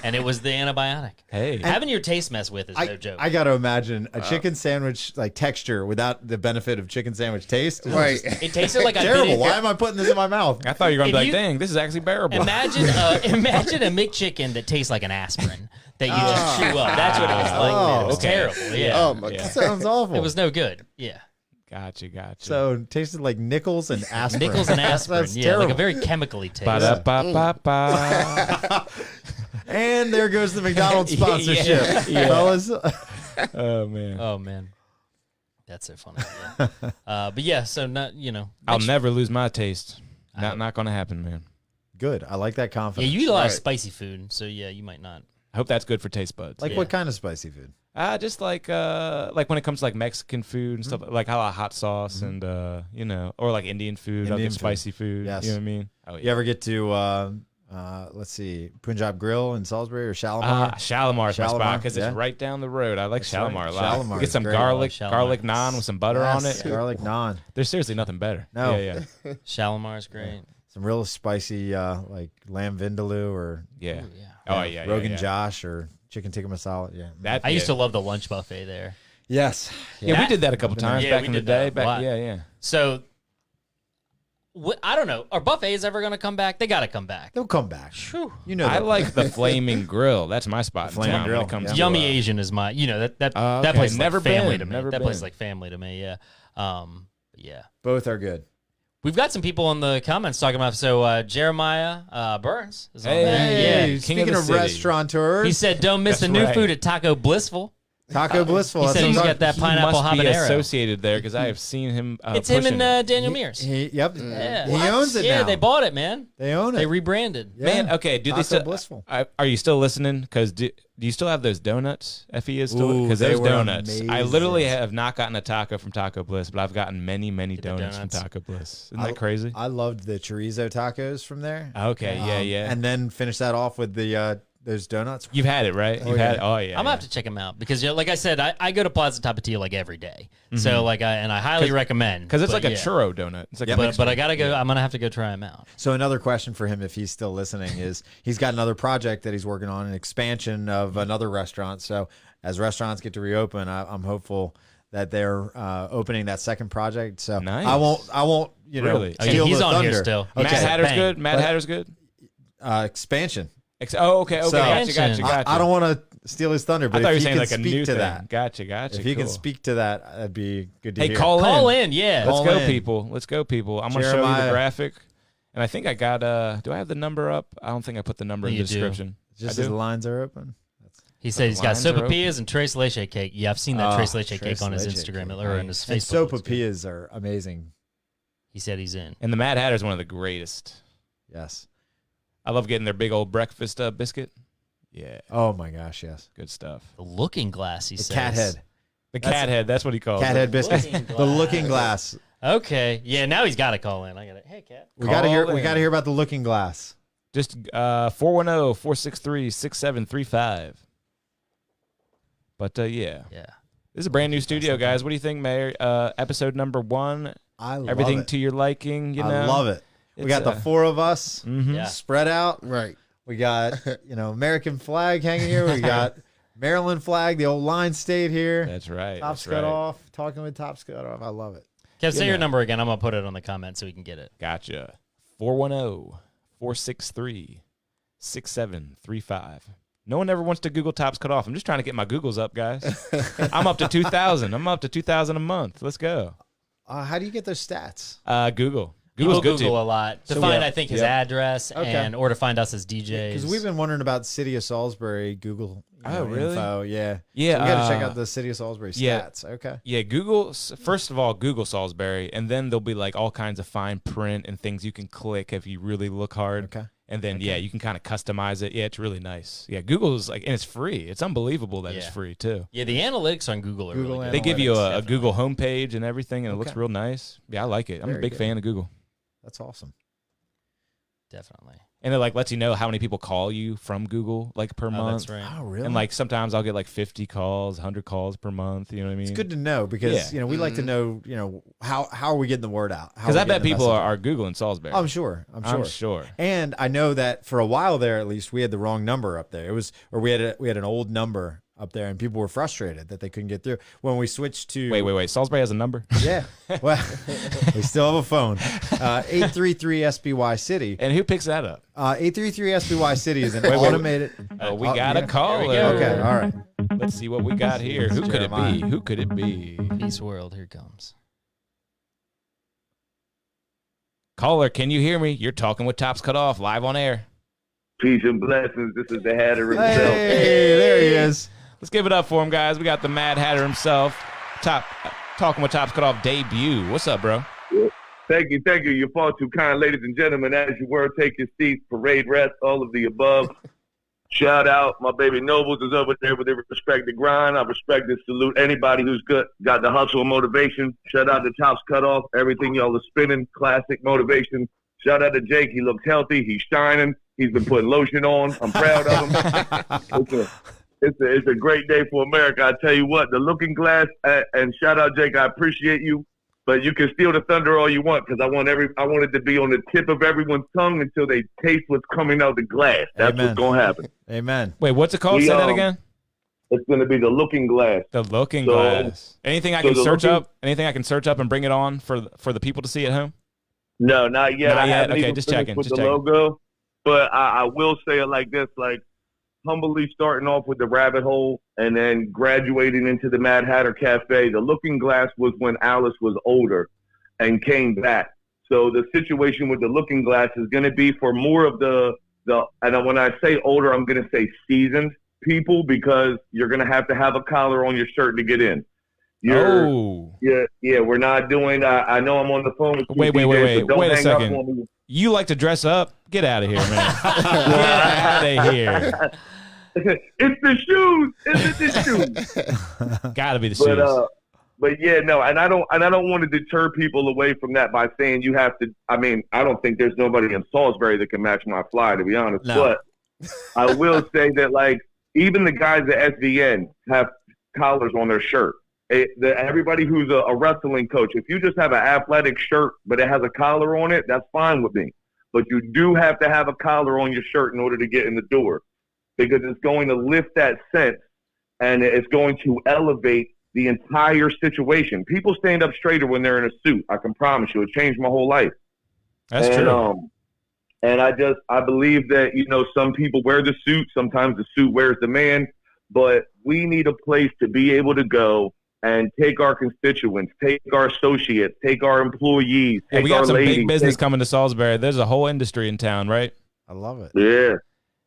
And it was the antibiotic. Hey. Having your taste messed with is no joke. I got to imagine a chicken sandwich like texture without the benefit of chicken sandwich taste. Is Right. It tasted like I bit terrible. it. Why am I putting this in my mouth? I thought you were gonna If be like, you- dang, this is actually bearable. Imagine a McChicken that tastes like an aspirin that you just chew up. That's what it was like. man. It was okay. terrible. Yeah. Oh my Yeah. god. Sounds awful. It was no good. Yeah. Gotcha. so it tasted like nickels and aspirin. Nickels and aspirin. That's yeah, terrible. like a very chemically taste. Ba-da-ba-ba-ba. And there goes the McDonald's sponsorship, Yeah. fellas. Oh man. Oh man, that's so funny. Yeah. But yeah, so not I'll never lose my taste. Not gonna happen, man. Good. I like that Yeah, confidence. you eat a lot of Right. spicy food, so yeah, you might not. I hope that's good for taste buds. Like Yeah. what kind of spicy food? Just like when it comes to like Mexican food and stuff, like how hot sauce and or like Indian food. I'll Indian get food. spicy food. Yes. You know what I mean? Oh yeah. You ever get to Let's see, Punjab Grill in Salisbury or Shalimar. Shalimar's my spot Shalimar, because yeah. it's right down the road. I like Shalimar a lot. Shalimar Get is some great. garlic Shalimar. naan with some butter on Yes, it. garlic naan. There's seriously nothing better. No. Yeah, Shalimar's great. Some real spicy like lamb vindaloo or yeah. Ooh, yeah. Oh yeah. Rogan yeah. Josh or chicken tikka masala. Yeah. That I used to love the lunch buffet there. Yes. Yeah, we did that a couple times Yeah, back we in the did that day. a Back, lot. yeah. So, I don't know. Are buffets ever going to come back? They got to come back. They'll come back. Phew. You know. I that. like the Flaming Grill. That's my spot. Flaming in town Grill, When it comes yeah. to, Yummy Asian is my, that okay. place is Never like family been, to me. never That place is been. like family to me. Yeah. Yeah. Both are good. We've got some people in the comments talking about. So Jeremiah Burns is on Hey. there. Hey, Yeah. speaking the of city. restaurateurs, He said, "Don't miss That's the new right. food at Taco Blissful." Taco Blissful. he that's said what he's I'm got that He pineapple must be habanero. associated there because I have seen him. It's him pushing and it. Daniel Mears. Yep. Yeah. He owns it Yeah, now. they bought it, man. They own it. They rebranded. Yeah. Man, okay. Do Taco they still? Blissful. Are you still listening? Because do you still have those donuts? Fe is still Ooh, because they those were donuts. I amazing. literally have not gotten a taco from Taco Bliss, but I've gotten many the donuts from donuts. Taco Bliss. Isn't that crazy? I loved the chorizo tacos from there. Okay, yeah. And then finish that off with the those donuts. You've had it, right? You've had it. Oh yeah. I'm gonna have to check them out because, like I said, I go to Plaza Tapatio like every day. So like I highly recommend because it's but like a yeah. churro donut. It's like a But mixed I one. gotta go. I'm gonna have to go try them out. So another question for him, if he's still listening, is he's got another project that he's working on, an expansion of another restaurant. So as restaurants get to reopen, I'm hopeful that they're opening that second project. So Nice. I won't Really? Oh, yeah, steal he's the on thunder. here still. Okay. Matt Hatter's Bang. good. Matt Hatter's good. Expansion. Okay. So- Gotcha. I don't want to steal his thunder, I but thought you if were he saying can like a speak new to thing. that, Gotcha. if he can cool. speak to that, that'd be good to Hey, hear. Call in, yeah. Let's Call go, in. people. Let's go, people. I'm gonna show you the Jeremiah. graphic, and I think I got. Do I have the number up? I don't think I put the number in the You do. description. Just I as do? the lines are open. He said he's got lines are open. sopapillas and tres leche cake. Yeah, I've seen that tres leche cake Tres on his leche Instagram cake. or in his And Facebook. It's good. sopapillas are amazing. He said he's in. And the Mad Hatter's one of the greatest. Yes. I love getting their big old breakfast biscuit. Yeah, Oh my gosh, yes. good stuff. The Looking Glass. He The says. cat head. The That's- cat head. That's what he calls Cat it. head biscuit. Looking The looking glass. Okay. Yeah. Now he's got to call in. I got it. Hey, cat. We gotta hear. Call We in. gotta hear about the looking glass. Just 410-463-6735. But yeah, Yeah. this is a brand new studio, guys. What do you think, Mayor? Episode number 1. I love Everything it. to your liking. You know, I love it. We It's, got the 4 of us Mhm. Yeah. spread out. Right. We got American flag hanging here. We got Maryland flag. The old line stayed here. That's right. Tops that's cut right. off. Talking with tops cut off. I love it. Kev, say You your know. number again. I'm gonna put it on the comment so we can get it. Gotcha. 410-463-6735. No one ever wants to Google Tops Cut Off. I'm just trying to get my Googles up, guys. I'm up to 2,000. I'm up to 2,000 a month. Let's go. How do you get those stats? Google. People Google's good Google too. a lot to So find, yeah. I think, his Yep. address Okay. or to find us as DJs. Because we've been wondering about City of Salisbury Google. Really? Info. Yeah. Yeah, So we got to check out the City of Salisbury yeah. stats. Okay. Yeah, Google. First of all, Google Salisbury, and then there'll be like all kinds of fine print and things you can click if you really look hard. Okay. And then yeah, you can kind of customize it. Yeah, it's really nice. Yeah, Google's like, and it's free. It's unbelievable that it's Yeah. free too. Yeah, the analytics on Google are Google really They good. give you a Definitely. Google homepage and everything, and it looks Okay. real nice. Yeah, I like it. I'm a Very big good. fan of Google. That's awesome. Definitely. And it like lets you know how many people call you from Google like per Oh, month. that's right. Oh, really? And like sometimes I'll get like 50 calls, 100 calls per month. You know what I mean? It's good to know because Yeah. we like to know how are we getting the word out? How Because are I we bet getting the people message are Googling Salisbury. out? I'm sure. I'm sure. And I know that for a while there, at least, we had the wrong number up there. It was, or we had an old number up there, and people were frustrated that they couldn't get through. When we switched to Wait. Salisbury has a number? yeah, well, we still have a phone. 833 SBY City. And who picks that up? 833 SBY City is an wait. automated. Oh, we Oh, got a yeah. caller. There we go. Okay, all right. Let's see what we got here. Who could it Jeremiah. be? Who could it be? Peace world, here it comes. Caller, can you hear me? You're talking with Tops Cut Off live on air. Peace and blessings. This is the Hatter himself. Hey, there he is. Let's give it up for him, guys. We got the Mad Hatter himself. Talking with Tops Cut Off debut. What's up, bro? Thank you. You're far too kind, ladies and gentlemen. As you were, take your seats, parade rest, all of the above. Shout out, my baby Nobles is over there with their respect the grind. I respect and salute anybody who's got the hustle and motivation. Shout out to Tops Cut Off. Everything y'all are spinning, classic motivation. Shout out to Jake. He looks healthy. He's shining. He's been putting lotion on. I'm proud of him. It's a great day for America. I tell you what, the Looking Glass, and shout out Jake. I appreciate you, but you can steal the thunder all you want because I want it to be on the tip of everyone's tongue until they taste what's coming out the glass. That's Amen. what's gonna happen. Amen. Wait, what's it called? Say that again. It's gonna be the Looking Glass. The Looking Glass. Anything I can the search Looking- up? Anything I can search up and bring it on for the people to see at home? No, not yet. Not I yet? haven't Okay, even just finished checking, with just the checking. logo, but I will say it like this: like humbly starting off with the rabbit hole and then graduating into the Mad Hatter Cafe. The Looking Glass was when Alice was older and came back. So the situation with the Looking Glass is going to be for more of the and when I say older, I'm going to say seasoned people because you're going to have a collar on your shirt to get in. Yeah, we're not doing. I know I'm on the phone with you. Wait. DJs, but don't Wait a hang up second. on me. You like to dress up? Get out of here, man. Get out of here. It's the shoes. It's the shoes. Gotta be the shoes. But yeah, no, and I don't want to deter people away from that by saying you have to. I mean, I don't think there's nobody in Salisbury that can match my fly, to be honest. No. But I will say that like even the guys at SVN have collars on their shirt. Everybody who's a wrestling coach, if you just have an athletic shirt but it has a collar on it, that's fine with me. But you do have to have a collar on your shirt in order to get in the door because it's going to lift that sense and it's going to elevate the entire situation. People stand up straighter when they're in a suit. I can promise you. It changed my whole life. That's true. And I believe that, some people wear the suit. Sometimes the suit wears the man. But we need a place to be able to go and take our constituents, take our associates, take our employees, Yeah, take we got our some ladies. big business coming to Salisbury. There's a whole industry in town, right? I love it. Yeah.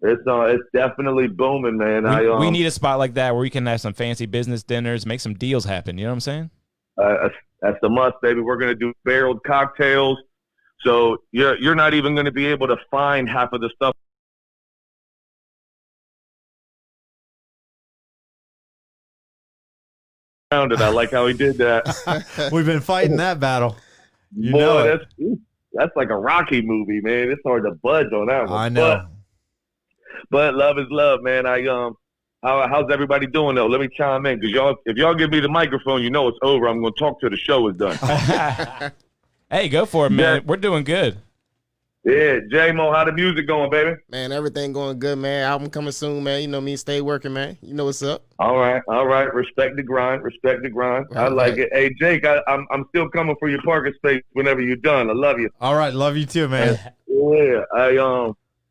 It's definitely booming, man. We need a spot like that where we can have some fancy business dinners, make some deals happen. You know what I'm saying? That's the must, baby. We're going to do barreled cocktails. So you're not even going to be able to find half of the stuff. Around it. I like how he did that. We've been fighting that battle. You Boy, know it. that's like a Rocky movie, man. It's hard to budge on that one. I know. But love is love, man. How's everybody doing though? Let me chime in because if y'all give me the microphone, you know it's over. I'm going to talk till the show is done. Hey, go for it, man. Yeah. We're doing good. Yeah, J-Mo, how the music going, baby? Man, everything going good, man. Album coming soon, man. You know me, stay working, man. You know what's up. All right. Respect the grind. I like it. Hey, Jake, I'm still coming for your parking space whenever you're done. I love you. All right, love you too, man. Yeah,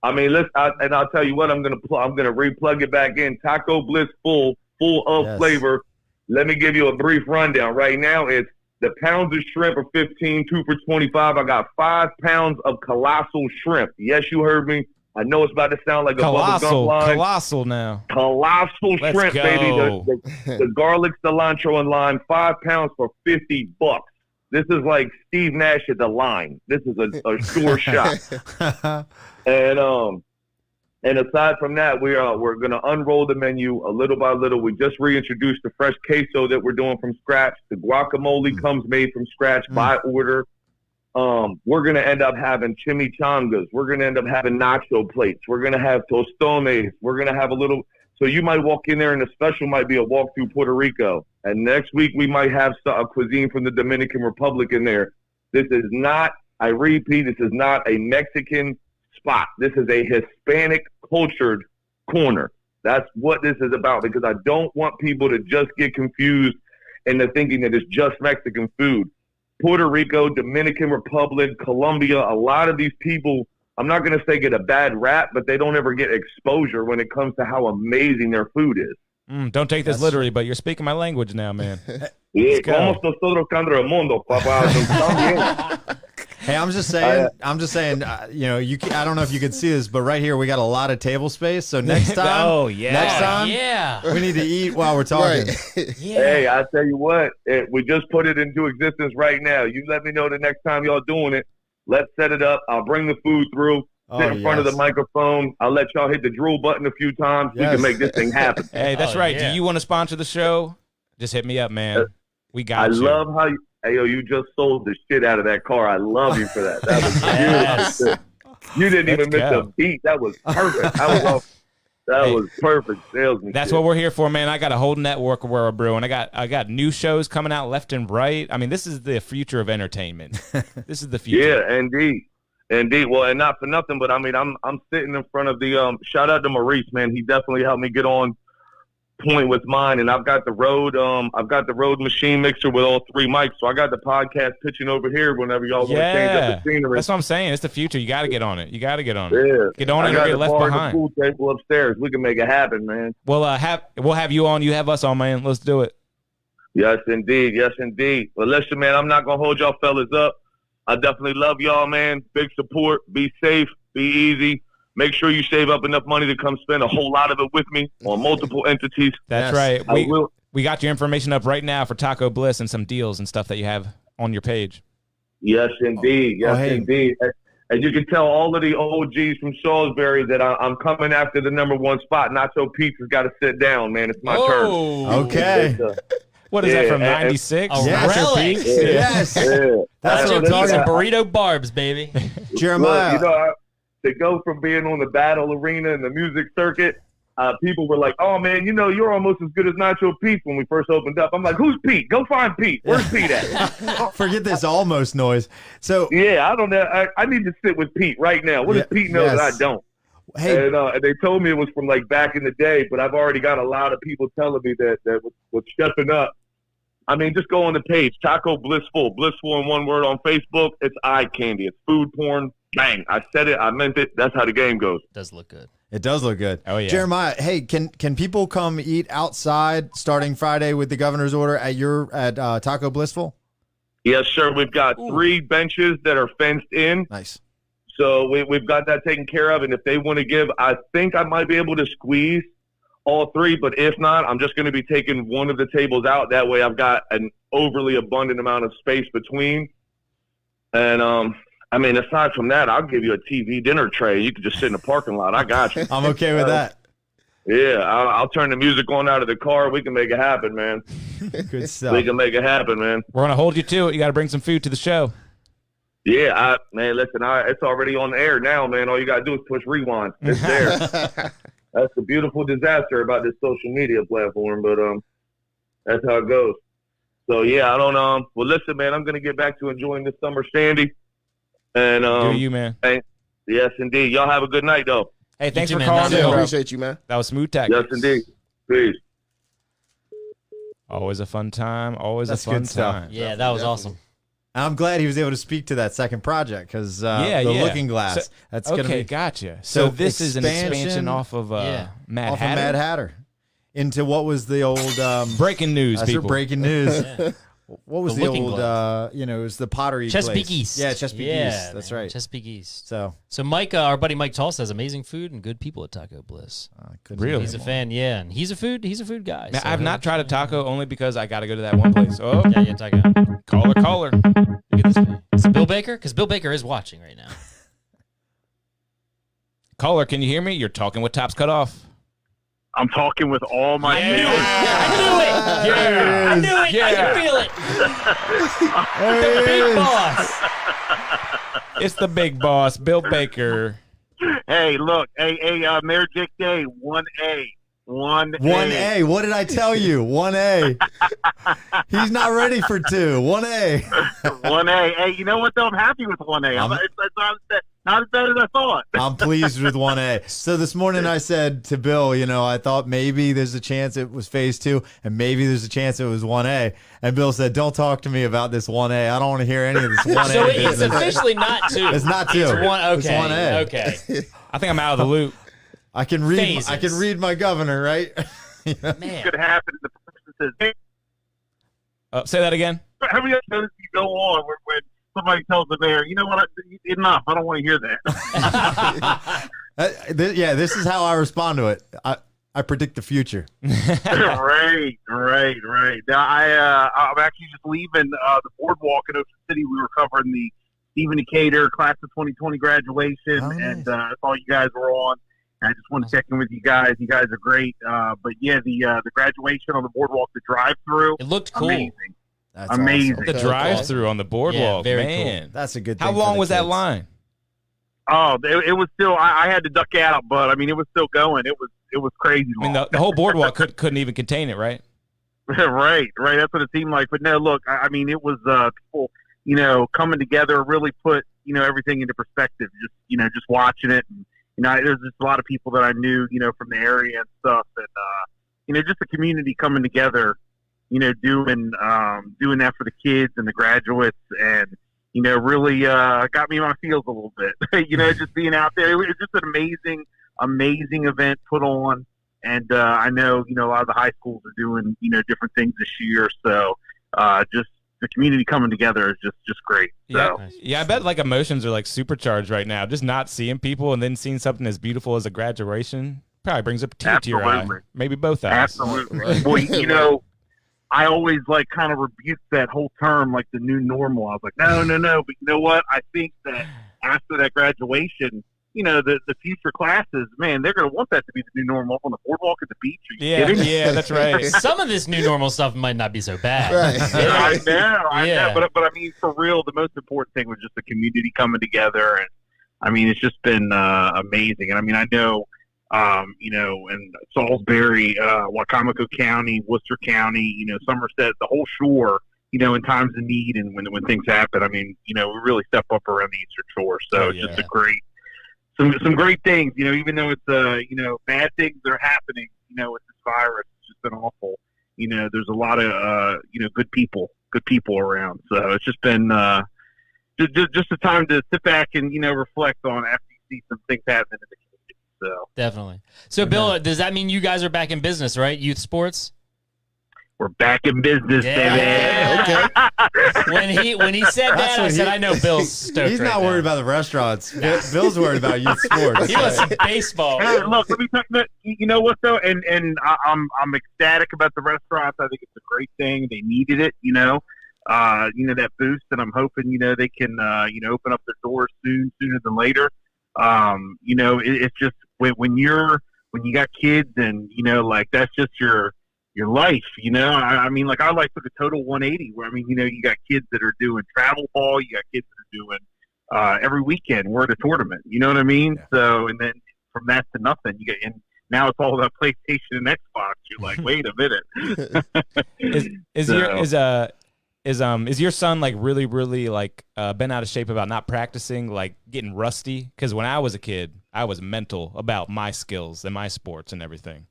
I mean, listen, and I'll tell you what, I'm gonna replug it back in. Taco Bliss full of Yes. flavor. Let me give you a brief rundown. Right now, it's the pounds of shrimp are 15, 2 for 25. I got 5 pounds of colossal shrimp. Yes, you heard me. I know it's about to sound like a bubblegum line. Colossal now. Colossal Let's shrimp, go. baby. The garlic, cilantro, and lime, 5 pounds for $50. This is like Steve Nash at the line. This is a sure shot. And aside from that, we're going to unroll the menu a little by little. We just reintroduced the fresh queso that we're doing from scratch. The guacamole comes made from scratch by order. We're going to end up having chimichangas. We're going to end up having nacho plates. We're going to have tostones. We're going to have a little. So you might walk in there and the special might be a walk through Puerto Rico. And next week we might have a cuisine from the Dominican Republic in there. This is not, I repeat, this is not a Mexican spot. This is a Hispanic cultured corner. That's what this is about because I don't want people to just get confused into thinking that it's just Mexican food. Puerto Rico, Dominican Republic, Colombia, a lot of these people, I'm not going to say get a bad rap, but they don't ever get exposure when it comes to how amazing their food is. Don't take this literally, but you're speaking my language now, man. Yeah, go. como nosotros contra el mundo, papá. Hey, I'm just saying, I don't know if you can see this, but right here we got a lot of table space. So next time, Oh, yeah. next time, Yeah. we need to eat while we're talking. Right. Hey, I tell you what, we just put it into existence right now. You let me know the next time y'all doing it. Let's set it up. I'll bring the food through. Sit in front of the microphone. I'll let y'all hit the drool button a few times. We Yes. can make this thing happen. Hey, that's Oh, right. yeah. Do you want to sponsor the show? Just hit me up, man. We got I you. love Hey, yo, you just sold the shit out of that car. I love you for that. That was Yes. beautiful. You didn't even miss go. a beat. That was perfect. That was perfect salesmanship. That's what we're here for, man. I got a whole network where we're brewing. I got new shows coming out left and right. I mean, this is the future of entertainment. This is the future. Yeah, indeed. Well, and not for nothing, but I mean, I'm sitting in front of the shout out to Maurice, man. He definitely helped me get on point with mine, and I've got the Rode machine mixer with all 3 mics, so I got the podcast pitching over here whenever y'all want to change up the scenery. That's what I'm saying. It's the future. You got to get on it. Yeah, Get on it or get left behind. Pool table upstairs. We can make it happen, man. We'll have you on. You have us on, man. Let's do it. Yes, indeed. Well, listen, man, I'm not gonna hold y'all fellas up. I definitely love y'all, man. Big support. Be safe. Be easy. Make sure you save up enough money to come spend a whole lot of it with me on multiple entities. That's right. We got your information up right now for Taco Bliss and some deals and stuff that you have on your page. Yes, indeed. Indeed. As you can tell, all of the OGs from Salisbury that I'm coming after the #1 spot. Nacho Pete's has got to sit down, man. It's my turn. Okay. What is that from '96? A relic. Yes. Yeah. That's what I'm Nacho talking Pete's and about. burrito barbs, baby. Jeremiah. Look, to go from being on the battle arena and the music circuit, people were like, "Oh man, you're almost as good as Nacho Pete." When we first opened up, I'm like, "Who's Pete? Go find Pete. Where's Pete at?" Forget this almost noise. So Yeah, I don't know. I need to sit with Pete right now. What does Pete know that I don't? hey, And they told me it was from like back in the day, but I've already got a lot of people telling me that was stepping up. I mean, just go on the page, Taco Blissful in one word on Facebook. It's eye candy. It's food porn. Bang! I said it. I meant it. That's how the game goes. Does look good. it does look good. Oh, yeah. Jeremiah, hey, can people come eat outside starting Friday with the governor's order at Taco Blissful? Yes, sir. We've got 3 benches that are fenced in. Nice. So we've got that taken care of. And if they want to give, I think I might be able to squeeze all 3. But if not, I'm just going to be taking one of the tables out. That way I've got an overly abundant amount of space between. And, I mean, aside from that, I'll give you a TV dinner tray. You can just sit in the parking lot. I got you. I'm okay with that. Yeah, I'll turn the music on out of the car. We can make it happen, man. Good stuff. We can make it happen, man. We're gonna hold you to it. You got to bring some food to the show. Yeah, man, listen, it's already on the air now, man. All you got to do is push rewind. It's there. That's the beautiful disaster about this social media platform, but that's how it goes. So, yeah, I don't well, listen, man, I'm going to get back to enjoying this summer Sandy. And Do you, man? Hey, yes, indeed. Y'all have a good night, though. Hey, thanks You for too, man. calling That's in, it. bro. Appreciate you, man. That was Smooth Tactics. Yes, indeed. Peace. Always a fun time. Always That's a fun good stuff. time. Yeah, that was awesome. I'm glad he was able to speak to that second project because Yeah, the yeah. Looking Glass. So- that's gonna Okay, be gotcha. So So this is an expansion expansion off of Mad off Hatter. of Mad Hatter into what was the old Breaking news, that's people. breaking news. Yeah. What was The the Looking old? It was the pottery. Chesapeake place. East. Yeah, Chesapeake Yeah, East. That's man. right. Chesapeake East. So So Mike, our buddy Mike Tall says amazing food and good people at Taco Bliss. couldn't Really? agree He's a more. fan, yeah, and he's a food guy. Now, so I've he'll- not tried a taco only because I got to go to that one place. Oh, Yeah, Taco. caller. Look at this guy. Is it Bill Baker? Because Bill Baker is watching right now. Caller, can you hear me? You're talking with Tops Cut Off. I'm talking with all my I knew it. Yeah. I knew it. I Yeah. can feel it. There The he big is. boss. It's the big boss, Bill Baker. Hey, look, Mayor Dick Day, 1A. 1A. 1A. What did I tell you? 1A. He's not ready for 2. 1A. 1A. Hey, you know what, though? I'm happy with 1A. It's not as bad as I thought. I'm pleased with 1A. So this morning I said to Bill, I thought maybe there's a chance it was phase 2 and maybe there's a chance it was 1A. And Bill said, don't talk to me about this 1A. I don't want to hear any of this 1A So it's business. officially not 2. It's not 2. It's 1. It's Okay. 1A. Okay. I think I'm out of the loop. I can read. Phases. I can read my governor, right? Man. Could happen. The person says, hey, Say that again. how many episodes do you go on when somebody tells the mayor, you know what, enough, I don't want to hear that. This is how I respond to it. I predict the future. Right. Now, I'm actually just leaving the boardwalk in Ocean City. We were covering the Stephen Decatur class of 2020 graduation, Oh, nice. and I saw you guys were on. And I just want to check in with you guys. You guys are great. But yeah, the graduation on the boardwalk, the drive-through, It looked cool. amazing. That's Amazing. awesome. The drive-through on the boardwalk, Yeah, very man. That's a good thing. How for long the was that kids. line? Oh, it was still. I had to duck out, but I mean, it was still going. It was crazy. I mean, the whole boardwalk couldn't even contain it, right? right. That's what it seemed like. But no, look, I mean, it was people, coming together, really put everything into perspective. Just watching it, and there's just a lot of people that I knew, from the area and stuff, and just the community coming together, doing that for the kids and the graduates, and really got me in my feels a little bit. Just being out there, it was just an amazing event put on. And I know, a lot of the high schools are doing, different things this year. So just the community coming together is just great. Yeah, So. yeah. I bet like emotions are like supercharged right now. Just not seeing people and then seeing something as beautiful as a graduation probably brings a tear to your eye. Absolutely. Maybe both eyes. Absolutely. Well, I always kind of rebuked that whole term, like the new normal. I was like, no. But you know what? I think that after that graduation, the future classes, man, they're going to want that to be the new normal up on the boardwalk at the beach. Are you kidding? Yeah, that's right. Some of this new normal stuff might not be so bad. Right. I know. But I mean, for real, the most important thing was just the community coming together. And I mean, it's just been amazing. And I mean, I know, in Salisbury, Wacomico County, Worcester County, Somerset, the whole shore, in times of need and when things happen, I mean, we really step up around the Eastern Shore. So it's just a great, some great things, even though it's, bad things that are happening, with this virus. It's just been awful. There's a lot of, good people around. So it's just been just a time to sit back and, reflect on after you see some things happening in the community. So Definitely. So, Bill, does that mean you guys are back in business, right? Youth sports? we're back in business, Yeah. baby. When he said that, I said, I know Bill's stoked. He's right not now. worried about the restaurants. Bill's worried about youth sports. He wants some baseball. Hey, look, let me tell you, you know what though, and I'm ecstatic about the restaurants. I think it's a great thing. They needed it, that boost, and I'm hoping they can open up their doors sooner than later. It's just when you got kids and that's just your life, I mean, I like took a total 180 where, you got kids that are doing travel ball, you got kids that are doing every weekend we're at a tournament, you know what I mean? Yeah. So, and then from that to nothing, and now it's all about PlayStation and Xbox. You're like, wait a minute. Is your son really been out of shape about not practicing, getting rusty? Because when I was a kid, I was mental about my skills and my sports and everything.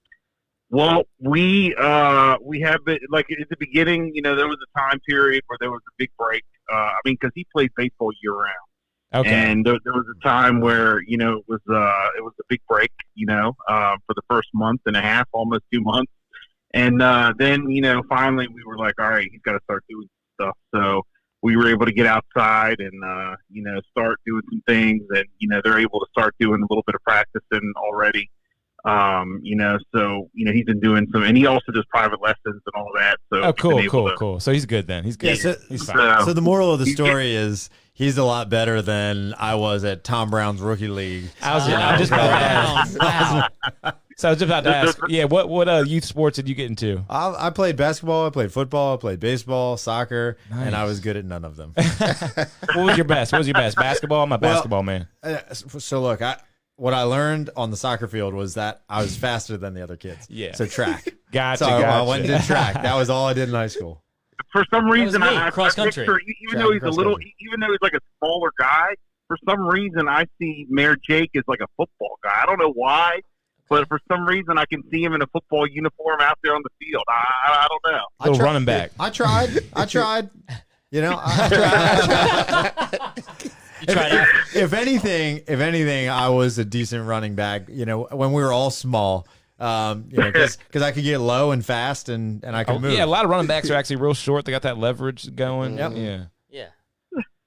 Well, we have been, at the beginning, there was a time period where there was a big break. Because he played baseball year round. Okay. And there was a time where, it was a big break, for the first month and a half, almost 2 months. And then, finally we were like, all right, he's got to start doing stuff. So we were able to get outside and, start doing some things. And, they're able to start doing a little bit of practicing already. So he's been doing some, and he also does private lessons and all that. So cool. So he's good then. He's good. Yeah, he's fine. So the moral of the story is he's a lot better than I was at Tom Brown's rookie league. I was just about to ask. Wow. So I was just about to ask. Yeah, what youth sports did you get into? I played basketball, I played football, I played baseball, soccer, and I was good at none of them. What was your best? Basketball? I'm a basketball man. So look, what I learned on the soccer field was that I was faster than the other kids. Yeah. So track. Gotcha. So I went and did track. That was all I did in high school. For some reason, I cross country. Even though he's even though he's a smaller guy, for some reason I see Mayor Jake as a football guy. I don't know why, but for some reason I can see him in a football uniform out there on the field. I don't know. Little running back. I tried. I tried. I tried. If anything, I was a decent running back. When we were all small, because I could get low and fast and I could move. Yeah, a lot of running backs are actually real short. They got that leverage going. Yep. Yeah.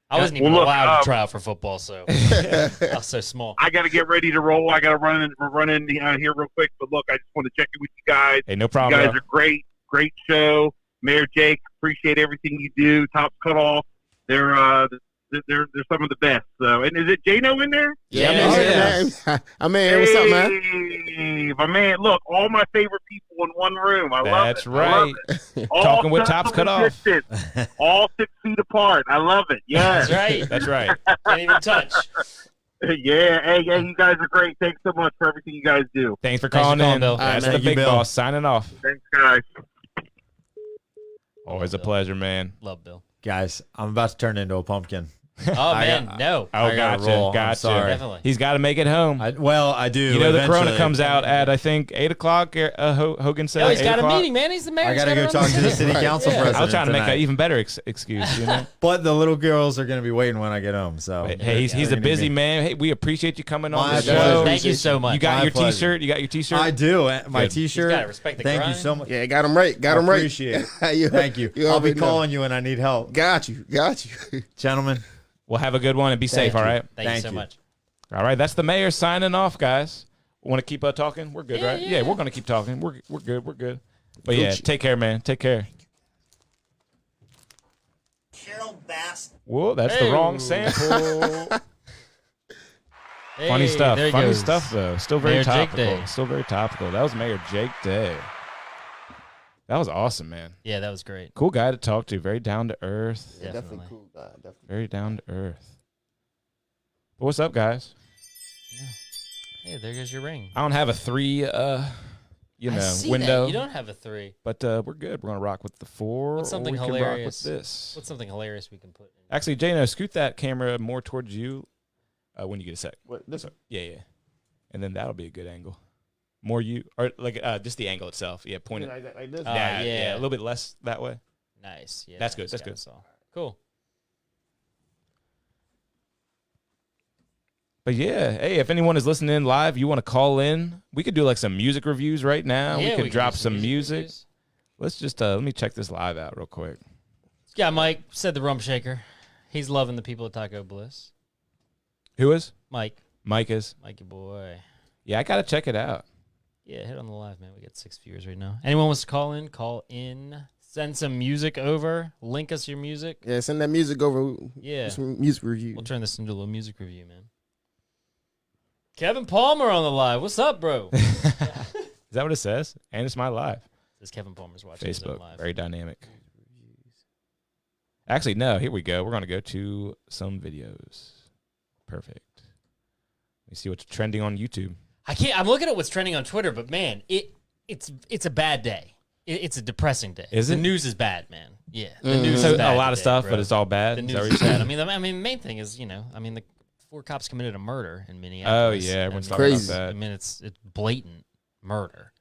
I wasn't even allowed to try out for football, so I was so small. I got to get ready to roll. I got to run in here real quick. But look, I just want to check in with you guys. Hey, no problem. You guys are great show. Mayor Jake, appreciate everything you do. Top Cutoff. They're They're some of the best. So, and is it Jano in there? Yeah, Yeah, I'm in yeah. here, man. I'm in here. What's up, man? Hey, my man, look, all my favorite people in one room. I love That's it. I love right. it. All Talking with tops socially cut off. distanced, all 6 feet apart. I love it. Yeah. That's right. That's right. Can't even touch. Yeah. Hey, you guys are great. Thanks so much for everything you guys do. Thanks for Thanks for calling calling, in. Bill. That's All right, the thank you, big Bill. boss signing off. Thanks, guys. Always a Bill. pleasure, man. Love Bill. Guys, I'm about to turn into a pumpkin. Oh, I man, got- no. Oh, I gotta gotcha. roll. I'm Gotcha. sorry. Definitely. He's got to make it home. I do. You know, the Corona eventually. comes out at, I think, 8 o'clock. Hogan said Oh, he's 8 got a o'clock. meeting, man. He's the mayor. I He's gotta go gotta run talk to the city. city council Yeah. president. I was trying to make tonight. an even better excuse, you know? But the little girls are gonna be waiting when I get home. So Hey, he's a They're gonna busy be- man. Hey, we appreciate you coming on My the pleasure. show. Thank you so much. You got My your pleasure. T-shirt? You got your T-shirt? I do. My Good. T-shirt. He's gotta respect the Thank you grind. so much. Yeah, got him right. Got him I right. appreciate it. Thank you. I'll be already know. calling you when I need help, Got you. Got you. gentlemen. Well, have a good one and be safe, all right? Thank you Thank so you. much. All right, that's the mayor signing off, guys. Want to keep talking? We're good, Yeah, right? yeah. We're going to keep talking. We're good. We're good. But yeah, Gucci. take care, man. Take care. Carol Bass. Whoa, that's Hey. the wrong sample. Funny Hey, stuff. there he Funny goes. stuff, though. Still very Mayor Jake topical. Day. Still very topical. That was Mayor Jake Day. That was awesome, man. Yeah, that was great. Cool guy to talk to. Very down to earth. Definitely. cool guy. Definitely. Very down to earth. But what's up, guys? Hey, there goes your ring. I don't have a 3, I see window. that. You don't have a 3. But we're good. We're gonna rock with the 4. What's something or we can hilarious? rock with this. What's something hilarious we can put in? Actually, Jano, scoot that camera more towards you when you get a sec. What, this one? Yeah. And then that'll be a good angle. More you, or like just the angle itself. Yeah, point it. Like this? Yeah, a little bit less that way. Nice. Yeah, That's good, nice, that's guys. good. Cool. But yeah, hey, if anyone is listening in live, you want to call in, we could do like some music reviews right now. Yeah, we could can drop do some music. reviews. Let's just let me check this live out real quick. Yeah, Mike said the Rump Shaker. He's loving the people at Taco Bliss. Who is? Mike, Mike is. Mikey boy. Yeah, I gotta check it out. Yeah, hit on the live, man. We got 6 viewers right now. Anyone wants to call in? Call in. Send some music over. Link us your music. Yeah, send that music over. Yeah. Some music review. We'll turn this into a little music review, man. Kevin Palmer on the live. What's up, bro? Is that what it says? And it's my live. This Kevin Palmer's watching his own Facebook. live. Very dynamic. Actually, no, here we go. We're going to go to some videos. Perfect. Let me see what's trending on YouTube. I'm looking at what's trending on Twitter, but man, it's a bad day. It's a depressing day. Is The it? news is bad, man. Yeah, the news So is bad. a lot of today, stuff, bro. but it's all bad. The Is news that what is you're bad. saying? I mean, the main thing is, the 4 cops committed a murder in Oh, Minneapolis. yeah. Everyone's I talking mean, about Crazy. that. I mean, it's blatant murder.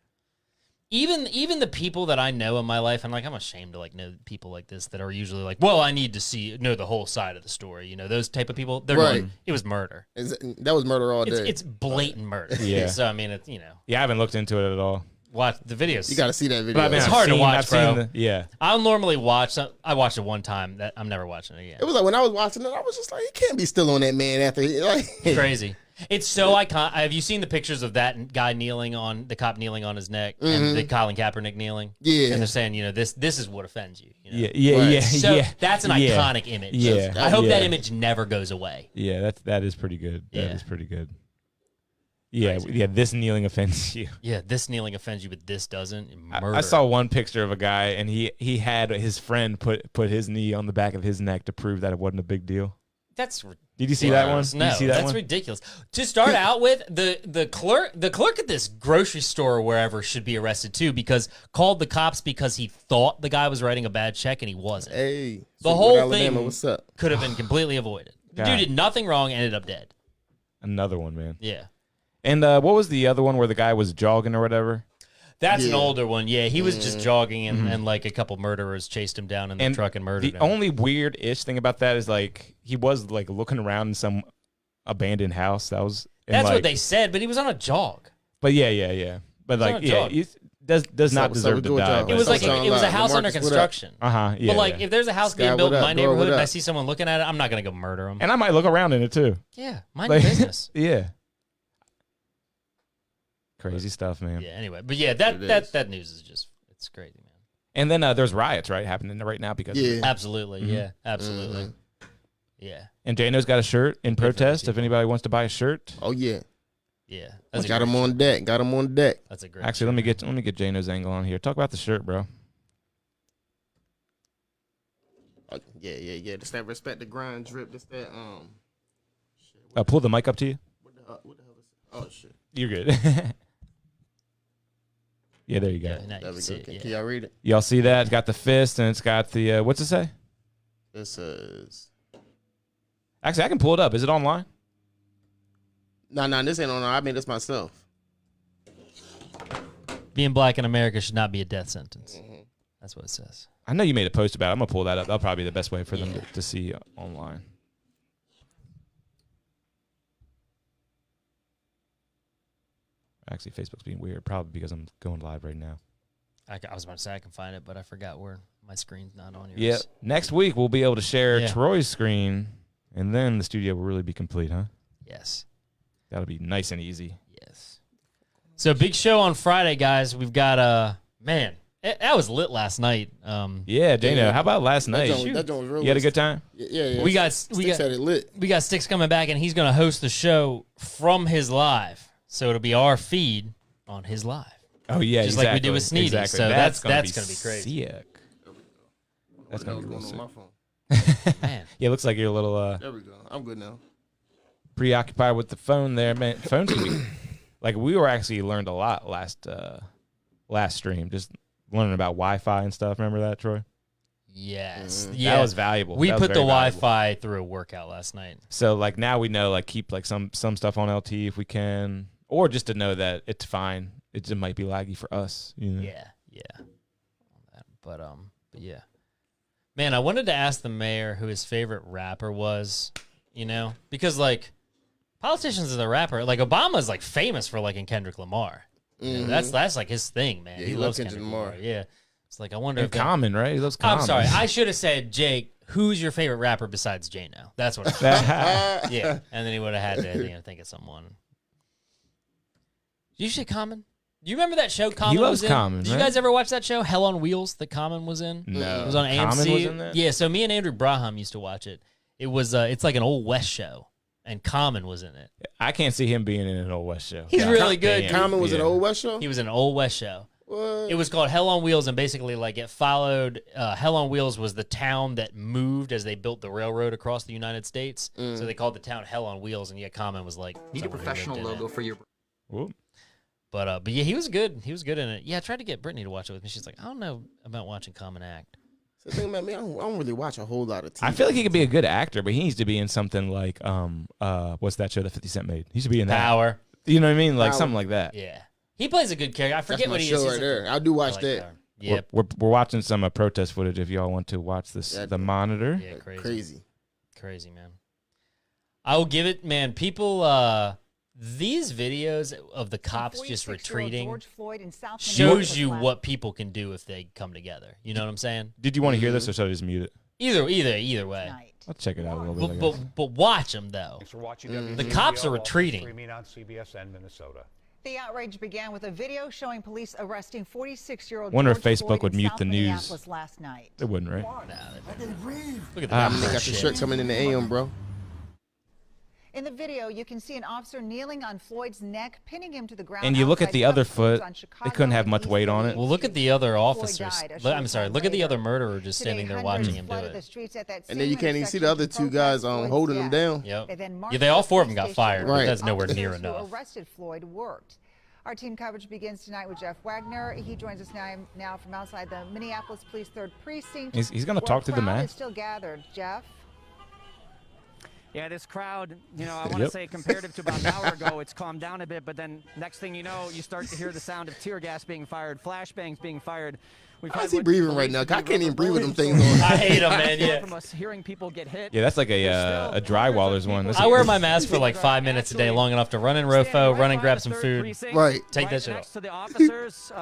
Even the people that I know in my life, and like I'm ashamed to like know people like this that are usually like, well, I need to know the whole side of the story. You know, those type of people. They're Right. going, it was murder. That was murder all day. It's blatant murder. Yeah. So I mean, it's Yeah, I haven't looked into it at all. watch the videos. You got to see that video. But I mean, It's I've hard to seen- watch, I've seen bro. yeah. I'll normally watch. I watched it one time. That I'm never watching it again. It was like when I was watching it, I was just like, he can't be still on that man after. Like, Crazy. It's so iconic. Have you seen the pictures of that guy the cop kneeling on his neck, and the Colin Kaepernick kneeling? Yeah. And they're saying, this is what offends you. You know? Yeah, Right. yeah, So yeah. that's an Yeah. iconic image. Yeah. I hope that Yeah. image never goes away. Yeah, that is pretty good. That Yeah. is pretty good. Yeah, Crazy. yeah. This kneeling offends you. Yeah, this kneeling offends you, but this doesn't. I Murder. saw one picture of a guy, and he had his friend put his knee on the back of his neck to prove that it wasn't a big deal. That's Did you see that one? ridiculous. Did No, you see that that's one? ridiculous. To start out with, the clerk at this grocery store or wherever should be arrested too, because called the cops because he thought the guy was writing a bad check and he wasn't. hey, The Sweetwood, whole Alabama, thing what's up? could have been completely avoided. The God. dude did nothing wrong, ended up dead. Another one, man. Yeah. And what was the other one where the guy was jogging or whatever? That's an Yeah. older one. Yeah, he was just jogging and like a couple murderers chased him down in the And truck and murdered The him. only weird-ish thing about that is like he was like looking around in some abandoned house. That was and, That's like, what they said, but he was on a jog. But yeah. But It's like not a yeah, job. he does not What's up? deserve We to do a die. job. but It was like Sound it was a like house under Marcus, what up? construction. yeah. But like yeah. if there's a house Sky, being built what in up? my Bro, what neighborhood and I up? see someone looking at it, I'm not gonna go murder them. And I might look around in it too. Yeah, mind Like, your business. yeah. Crazy stuff, man. Yeah. Anyway, but yeah, It that news is just it's crazy, man. And then there's riots, right, happening right now because of Yeah. it. Absolutely. Mhm. Yeah. Absolutely. Yeah. And Dano's got a shirt in protest. If anybody wants to buy a shirt, Oh yeah, Yeah. That's a got great him on shirt. deck. Got him on deck. That's a great actually, shirt. let me get Jano's angle on here. Talk about the shirt, bro. Yeah. Just that respect the grind drip. Just that Pull the mic up to you. What the hell is it? Oh shit. You're good. Yeah, there you go. Yeah, now you There can we see go. it, Can yeah. y'all read it? Y'all see that? It's got the fist and it's got the what's it say? It says. Actually, I can pull it up. Is it online? No, this ain't on. I made this myself. Being black in America should not be a death sentence. Mm-hmm. That's what it says. I know you made a post about it. I'm gonna pull that up. That'll probably be the best way for them to see online. Actually, Facebook's being weird, probably because I'm going live right now. I was about to say I can find it, but I forgot where my screen's not on yours. Yeah. Next week we'll be able to share Yeah. Troy's screen, and then the studio will really be complete, huh? Yes. That'll be nice and easy. Yes. So big show on Friday, guys. We've got man, that was lit last night. Yeah, Dana. Yeah. How about last That night? joint was real. You had a good time? Yeah. We got Sticks had it lit. we got Sticks coming back, and he's going to host the show from his live. So it'll be our feed on his live. Oh yeah, Just exactly. like we did with Sneadi. Exactly. So that's gonna gonna be crazy. Sick. That's gonna be real sick. on my phone. Man. Yeah, it looks like you're a little There we go. I'm good now. preoccupied with the phone there, man. Phones can be like we were actually learned a lot last stream, just learning about Wi-Fi and stuff. Remember that, Troy? Yes. Mm-hmm. Yeah. That was valuable. We That was put the very valuable. Wi-Fi through a workout last night. So like now we know like keep like some stuff on LT if we can, or just to know that it's fine. It just might be laggy for us. You know? Yeah. But yeah. Man, I wanted to ask the mayor who his favorite rapper was, because like politicians are a rapper. Like Obama's like famous for liking Kendrick Lamar. You know, that's like his thing, man. Yeah, he he loves loves Kendrick Kendrick Lamar. Lamar. Yeah. It's like I wonder And if that- Common, right? He loves Common. I'm sorry. I should have said, Jake, who's your favorite rapper besides J-No? That's what yeah. And then he would have had to think of someone. Did you say Common? Do you remember that show Common loves was in? Common, Did you right? guys ever watch that show, Hell on Wheels, that Common was in? No. It was on AMC. Common was in that? Yeah, so me and Andrew Braham used to watch it. It was it's like an old West show, and Common was in it. I can't see him being in an old West show. He's really good. damn. Common was an Yeah. old West show. He was in an old West show. What? It was called Hell on Wheels, and basically, like, it followed. Hell on Wheels was the town that moved as they built the railroad across the United States. So they called the town Hell on Wheels, and Common was like Need a someone who professional lived in logo it. for your. Whoop. But yeah, he was good. He was good in it. Yeah, I tried to get Brittany to watch it with me. She's like, I don't know about watching Common act. So the thing about me, I don't really watch a whole lot of TV. I feel like he could be a good actor, but he needs to be in something like what's that show that 50 Cent made? He should be in that. Power. You know what I mean? Like Power. something like that. Yeah, he plays a good character. I That's forget my what he show is. right He's there. a- I do I watch like that. Power. Yeah, We're watching some protest footage if y'all want to watch this. Yeah, The Monitor. yeah, crazy, man. I will give it, man. People, these videos of the cops just 46-year-old retreating George Floyd in South shows Minneapolis you last what people can do if they come together. You know what I'm saying? Did you want to hear this or should I just mute it? Either way. night. I'll check it out a little bit. I guess. But watch them though. Thanks for watching The cops are retreating. Streaming on CBS and Minnesota. The outrage began with a video showing police arresting 46-year-old Wonder if George Facebook Floyd would in mute South the news. Minneapolis last night. It wouldn't, right? Look at Ah, that. They got the shirt coming in the AM, bro. In the video, you can see an officer kneeling on Floyd's neck, pinning him to the ground. And you look at outside the other French Foods foot, on they Chicago couldn't have and much East weight on it. Well, look at the other Floyd officers. died a I'm short sorry. time Look at the later. other murderer just Today, standing there hundreds watching him do flooded it. the streets at that And then same you can't even see the intersection other to two guys protest Floyd's holding them death. down. Yep. They then Yeah, marched they all to the four of them police got station fired, where but that's nowhere officers near who enough. arrested Floyd worked. Our team coverage begins tonight with Jeff Wagner. He joins us now from outside the Minneapolis Police 3rd Precinct. He's gonna where talk a to the crowd man. is still gathered. Jeff? Yeah, this crowd, I want Yep. to say comparative to about an hour ago, it's calmed down a bit, but then next thing you know, you start to hear the sound of tear gas being fired, flashbangs being fired. We've How's had he what breathing police right now? I believe can't even breathe with them rubber things bullets. on. I hate them, man. Yeah. From us hearing people get hit. Yeah, that's like a Drywallers one. That's I a- wear my mask for like 5 minutes a day, long enough to run in Rofo, run and grab some food. Right. Take that shit next off. to the officers.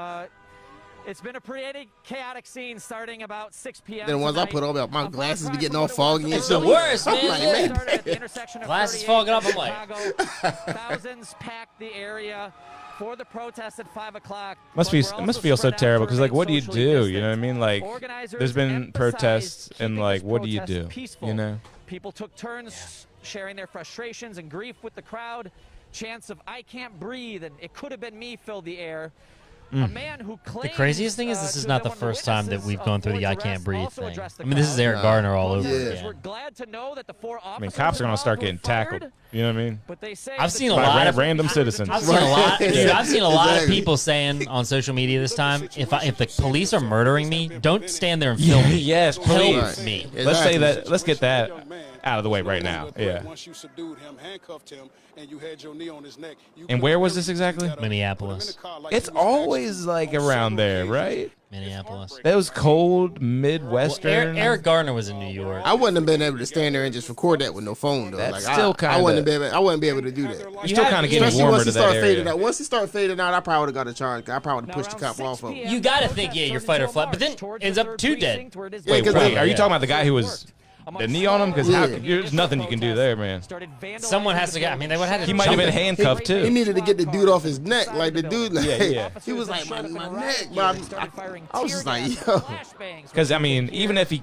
It's been a pretty chaotic scene starting about 6 p.m. Then the ones I tonight. put on, my I'm glasses be back getting from all what it was foggy and It's the shit. worst, I'm man. like, Yeah. Started at the intersection of Glasses 38 fogging up, and I'm like- Chicago. Thousands packed the area. for the protest at 5 o'clock. It must feel so terrible because, like, what do you do? You know what I mean? Like, there's been protests, and like, what do you do? You know? People took turns sharing their frustrations and grief with the crowd. Chants of "I can't breathe" and "It could have been me" filled the air. A man who claims, the craziest thing is this is not the first time that we've gone through the "I can't breathe" thing. I mean, this is Eric Garner all over again. We're glad to know that the 4 officers I mean, cops are gonna start getting tackled. You know what I mean? But they say I've seen a By lot of random citizens. I've seen a lot. Dude, I've seen a lot of people saying on social media this time, if the police are murdering me, don't stand there and film me. Yes, please. Help me. Let's say that. Let's get that out of the way right now. Yeah. Once you subdued him, handcuffed him, and you had your knee on his neck. And where was this exactly? Minneapolis. It's always like around there, right? Minneapolis. Those cold Midwestern. Eric Garner was in New York. I wouldn't have been able to stand there and just record that with no phone though. That's like, still I kinda- wouldn't be able to do that. You're still kind of getting Especially warmer once to it that start area. fading out. Once it started fading out, I probably would have got a charge. I probably would have pushed the cop off of him. You got to think, yeah, you're fight or flight, but then ends up 2 dead. Wait, are you talking about the guy who was the knee on him? Because there's nothing you can do there, man. Someone has to get. I mean, they would have had to. He might have been handcuffed He too. needed to get the dude off his neck. Like the dude, like, Yeah. he was like my neck. But I was just like, yo. Because I mean, even if he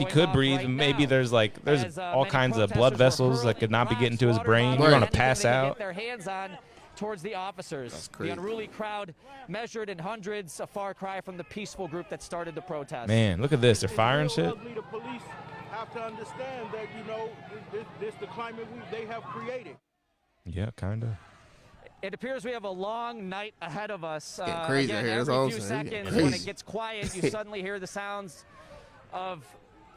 could breathe, maybe there's all kinds of blood vessels that could not be getting to his brain. You're gonna pass out. Their hands on towards the officers. The unruly crowd measured in hundreds, a far cry from the peaceful group that started the protest. Man, look at this. They're firing shit. The police have to understand that, you know, this the climate they have created. Yeah, kind of. It appears we have a long night ahead of us. Getting crazy again, here. That's every all I'm few saying. seconds, Crazy. when it gets quiet, you suddenly hear the sounds of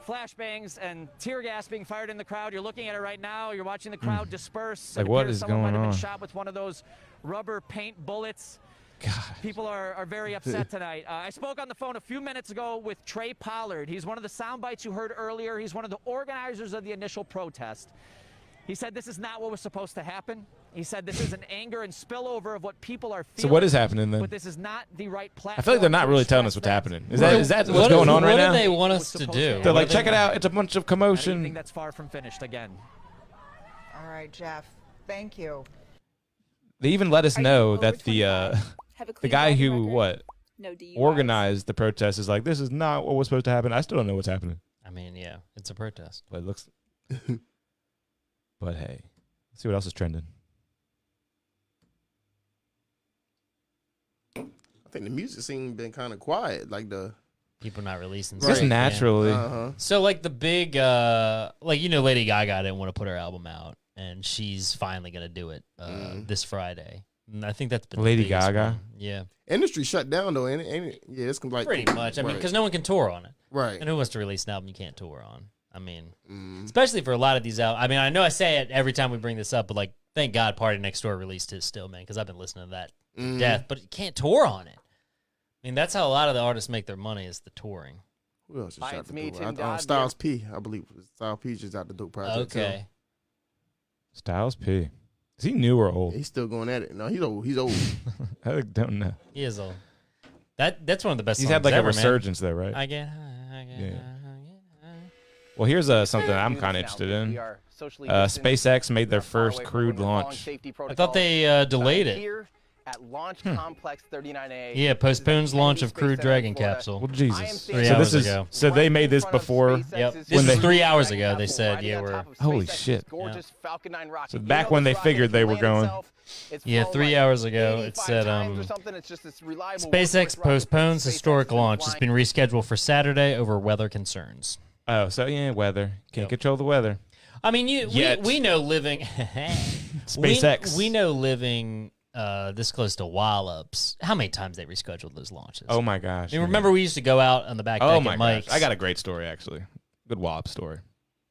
flashbangs and tear gas being fired in the crowd. You're looking at it right now. You're watching the crowd disperse. Like, It what appears is someone going might have on? been shot with one of those rubber paint bullets. God. People are very upset tonight. I spoke on the phone a few minutes ago with Trey Pollard. He's one of the sound bites you heard earlier. He's one of the organizers of the initial protest. He said this is not what was supposed to happen. He said this is an anger and spillover of what people are feeling. So what is happening then? But this is not the right platform. I feel like they're not really telling us what's happening. Is that what's going on right now? What do they want us to do? They're like, check it out. It's a bunch of Anything commotion. that's far from finished again. All right, Jeff. Thank you. They even let us know that the guy who No DUIs. organized the protest is like, this is not what was supposed to happen. I still don't know what's happening. I mean, yeah, it's a protest. But it looks. But hey, let's see what else is trending. I think the music scene been kind of quiet. Like the People not releasing Just stuff, naturally. Uh-huh. So like the big Lady Gaga didn't want to put her album out, and she's finally gonna do it this Friday. And I think that's been the Lady biggest Gaga? one. Yeah, industry shut down though, ain't it? Yeah, it's like pretty much. I mean, because no one can tour on it. Right. And who wants to release an album you can't tour on? I mean, especially for a lot of these albums. I mean, I know I say it every time we bring this up, but like, thank God Party Next Door released his still, man, because I've been listening to that to death. But you can't tour on it. I mean, that's how a lot of the artists make their money, is the touring. Who else just Hi, shot it's the me, door? Tim Dodd. Styles P, I believe. Styles P just out the dope project. Okay. Styles P. Is he new or old? He's still going at it. No, he's old. He's old. I don't know. He is old. That's one of the best He's songs had like ever, a resurgence though, right? I get high, I get Yeah. high, I get high. Well, here's something I'm kind of interested in. SpaceX made their first crewed launch. I thought they delayed it. Here at Launch Complex 39A. Yeah, postpones launch of Crew Dragon capsule. Well, Jesus. 3 So hours this is ago. so they made this before. Yep. When This they is 3 hours ago. They said, yeah, we're. Holy shit. Gorgeous Falcon 9 rocket. So back when they figured they were going. Yeah, 3 hours ago it said SpaceX postpones historic launch. It's been rescheduled for Saturday over weather concerns. Oh, so yeah, weather. Can't control the weather. I mean, we know living SpaceX. We know living this close to Wallops. How many times they rescheduled those launches? Oh my gosh. I mean, remember we used to go out on the back deck Oh at my Mike's. gosh. I got a great story actually. Good Wallop story.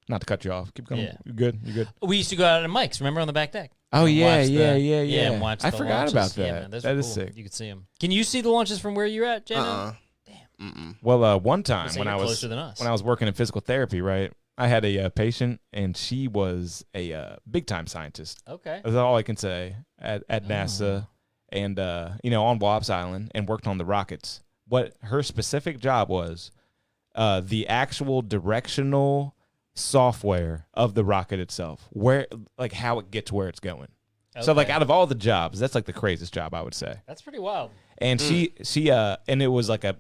Not to cut you off. Keep going. Yeah. You good? You good? We used to go out at Mike's. Remember on the back deck? Oh And yeah, watch yeah, the- yeah. and watch I the forgot launches. about that. Yeah, man, those That were is cool. sick. You could see them. Can you see the launches from where you're at, J-Man? Well, one time Say when you're I was closer than us. when I was working in physical therapy, right? I had a patient, and she was a big time scientist. Okay. That's all I can say at NASA, and on Wallops Island, and worked on the rockets. What her specific job was, the actual directional software of the rocket itself, how it gets where it's going. So like out of all the jobs, that's like the craziest job I would say. That's pretty wild. And she and it was like a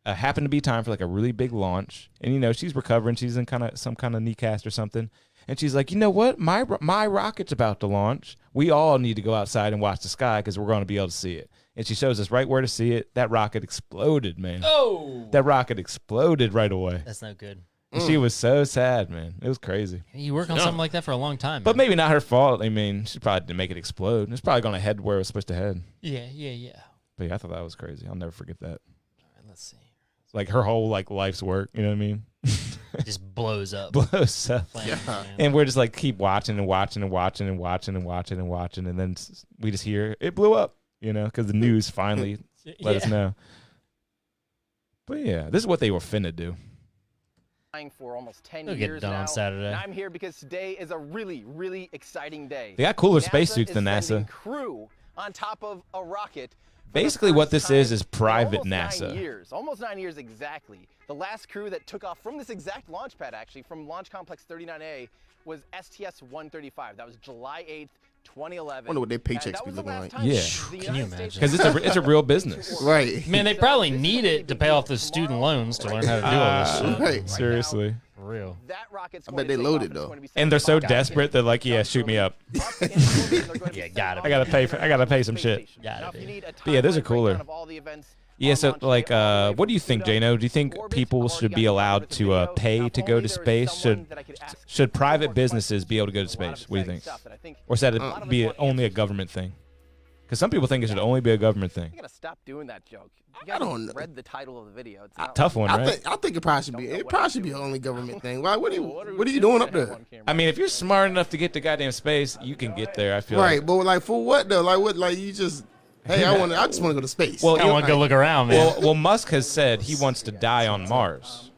happened to be time for like a really big launch, and you know she's recovering, she's in some kind of knee cast or something, and she's like, you know what, my rocket's about to launch. We all need to go outside and watch the sky because we're going to be able to see it. And she shows us right where to see it. That rocket exploded, man. Oh, that rocket exploded right away. That's no good. And she was so sad, man. It was crazy. You work on something like that for a long time, but maybe not her fault. I mean, she probably didn't make it explode. It's probably going to head where it was supposed to head. Yeah. But yeah, I thought that was crazy. I'll never forget that. All right, let's see. Like her whole like life's work, you know what I mean? Just blows up. Yeah. And we're just like keep watching and watching and watching and watching and watching and watching, and then we just hear it blew up, you know, because the news finally let us know. But yeah, this is what they were finna do. For almost 10 They'll years get done now. on Saturday. And I'm here because today is a really, really exciting day. They got cooler NASA spacesuits than is sending NASA. Crew on top of a rocket. Basically, what this is private almost NASA. 9 years, almost 9 years exactly. The last crew that took off from this exact launch pad, actually, from Launch Complex 39A, was STS-135. That was July 8th, 2011. I wonder what their paychecks be looking like. Yeah. Can you imagine? Because it's a real business. Right. Man, they probably need it to pay off the student loans to learn how to do all this shit. Right. Seriously. For real. That rocket's I bet they loaded though. And they're so desperate, they're like, yeah, shoot me up. Yeah, got it. I gotta pay some shit. Got it. But yeah, those are cooler. Yeah, so like, what do you think, Jano? Do you think people should be allowed to pay to go to space? Should private businesses be able to go to space? What do you think? Or should it be only a government thing? Because some people think it should only be a government thing. You gotta stop doing that joke. I don't know. Read the title of the video. It's not Tough one, right? I think it probably should be. It probably should be an only government thing. Why? What are you doing up there? I mean, if you're smart enough to get to goddamn space, you can get there. I feel Right, like. but like for what though? Like what? Like you just. Hey, I just want to go to space. Well, I want to go look around, man. Well, Musk has said he wants to die on Mars,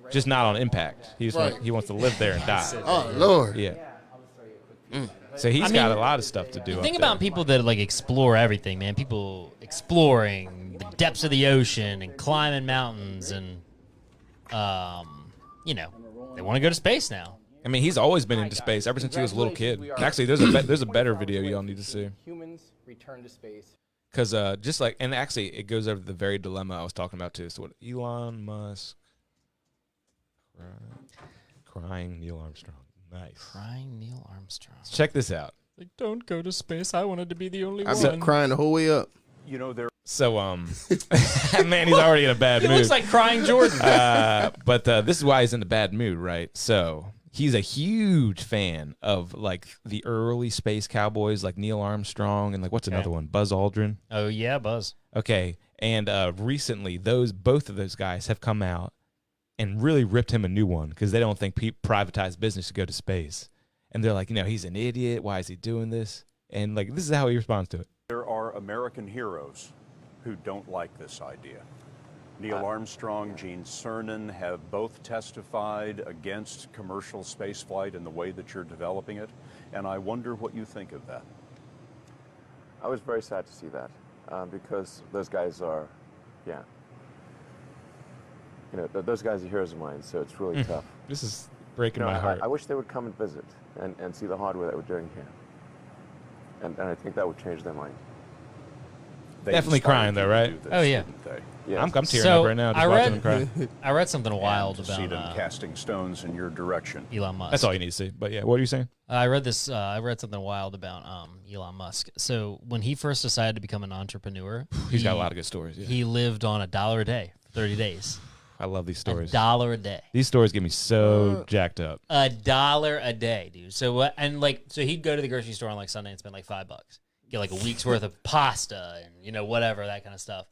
just not on impact. He wants to live there and die. Oh Lord. Yeah. So he's got a lot of stuff to do. Think up about there. people that like explore everything, man. People exploring the depths of the ocean and climbing mountains, and you know, they want to go to space now. I mean, he's always been into space ever since he was a little kid. Actually, there's a better video y'all need to see. Humans return to space. Because just like, and actually, it goes over the very dilemma I was talking about too. So what Elon Musk crying Neil Armstrong. Nice. Crying Neil Armstrong. Check this out. Like, don't go to space. I wanted to be the only I've one. been crying the whole way up. You know, there. So man, he's already in a bad He mood. looks like crying Jordan. But this is why he's in a bad mood, right? So he's a huge fan of like the early space cowboys, like Neil Armstrong and like what's another one? Buzz Aldrin. Oh yeah, Buzz. Okay, and recently both of those guys have come out and really ripped him a new one because they don't think privatized business should go to space, and they're like, you know, he's an idiot. Why is he doing this? And like this is how he responds to it. There are American heroes who don't like this idea. Neil Armstrong, Gene Cernan have both testified against commercial spaceflight in the way that you're developing it, and I wonder what you think of that. I was very sad to see that because those guys are, you know, those guys are heroes of mine, so it's really tough. This is breaking my heart. I wish they would come and visit and see the hardware that we're doing here. And I think that would change their mind. They Definitely inspired crying you though, to right? do this, Oh, yeah. didn't they? Yes. I'm tearing So, up right now just I watching him cry. I read something wild To see them about casting stones in your direction. Elon Musk. That's all you need to see. But yeah, what are you saying? I read this. I read something wild about Elon Musk. So when he first decided to become an entrepreneur, He's got a lot of good stories. Yeah. He lived on $1 a day for 30 days. I love these stories. $1 a day. These stories get me so jacked up. $1 a day, dude. So so he'd go to the grocery store on like Sunday and spend like $5, get like a week's worth of pasta and you know whatever that kind of stuff,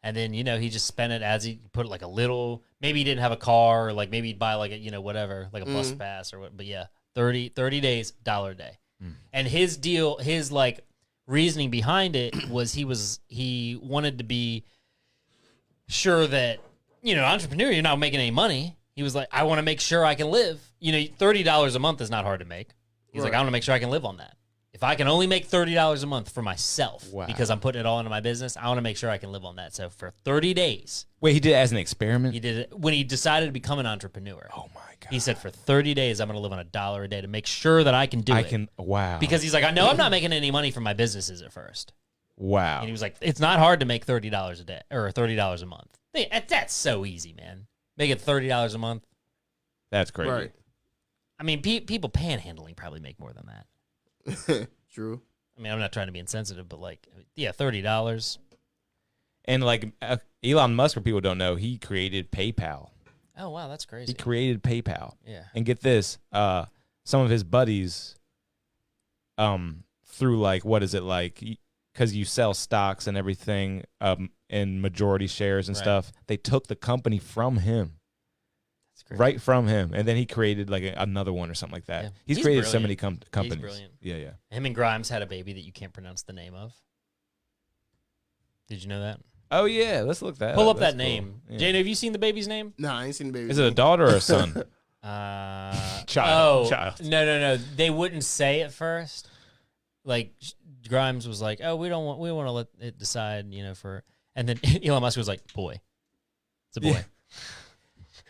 and then you know he just spent it as he put like a little. Maybe he didn't have a car, or like maybe he'd buy like a whatever, like a bus pass or what. But yeah, 30 days, $1 a day. And his deal, his like reasoning behind it was he wanted to be sure that, you know, entrepreneur, you're not making any money. He was like, I want to make sure I can live. You know, $30 a month is not hard to make. He's like, I want to make sure I can live on that. if I can only make $30 a month for myself because I'm putting it all into my business, I want to make sure I can live on that. So for 30 days. Wait, he did it as an experiment? He did it when he decided to become an entrepreneur. Oh, my God. He said, for 30 days, I'm going to live on $1 a day to make sure that I can do it. Wow. Because he's like, I know I'm not making any money from my businesses at first. Wow. And he was like, it's not hard to make $30 a day or $30 a month. That's so easy, man. Making $30 a month. That's crazy. Right. I mean, people panhandling probably make more than that. True. I mean, I'm not trying to be insensitive, but like, yeah, $30. And like Elon Musk, for people who don't know, he created PayPal. Oh, wow, that's crazy. He created PayPal. Yeah. And get this, some of his buddies, through like, what is it like? Because you sell stocks and everything, in majority shares and stuff. They took the company from him. That's crazy. Right from him. And then he created like another one or something like that. Yeah. He's created so many companies. He's brilliant. Yeah. Him and Grimes had a baby that you can't pronounce the name of. Did you know that? Oh, yeah. Let's look that Pull up. up that name. Yeah. Jane, have you seen the baby's name? No, I ain't seen the baby. Is it a daughter or a son? Child. Child. No. They wouldn't say at first. Like Grimes was like, "Oh, we want to let it decide, for." And then Elon Musk was like, "Boy, it's a boy." Yeah.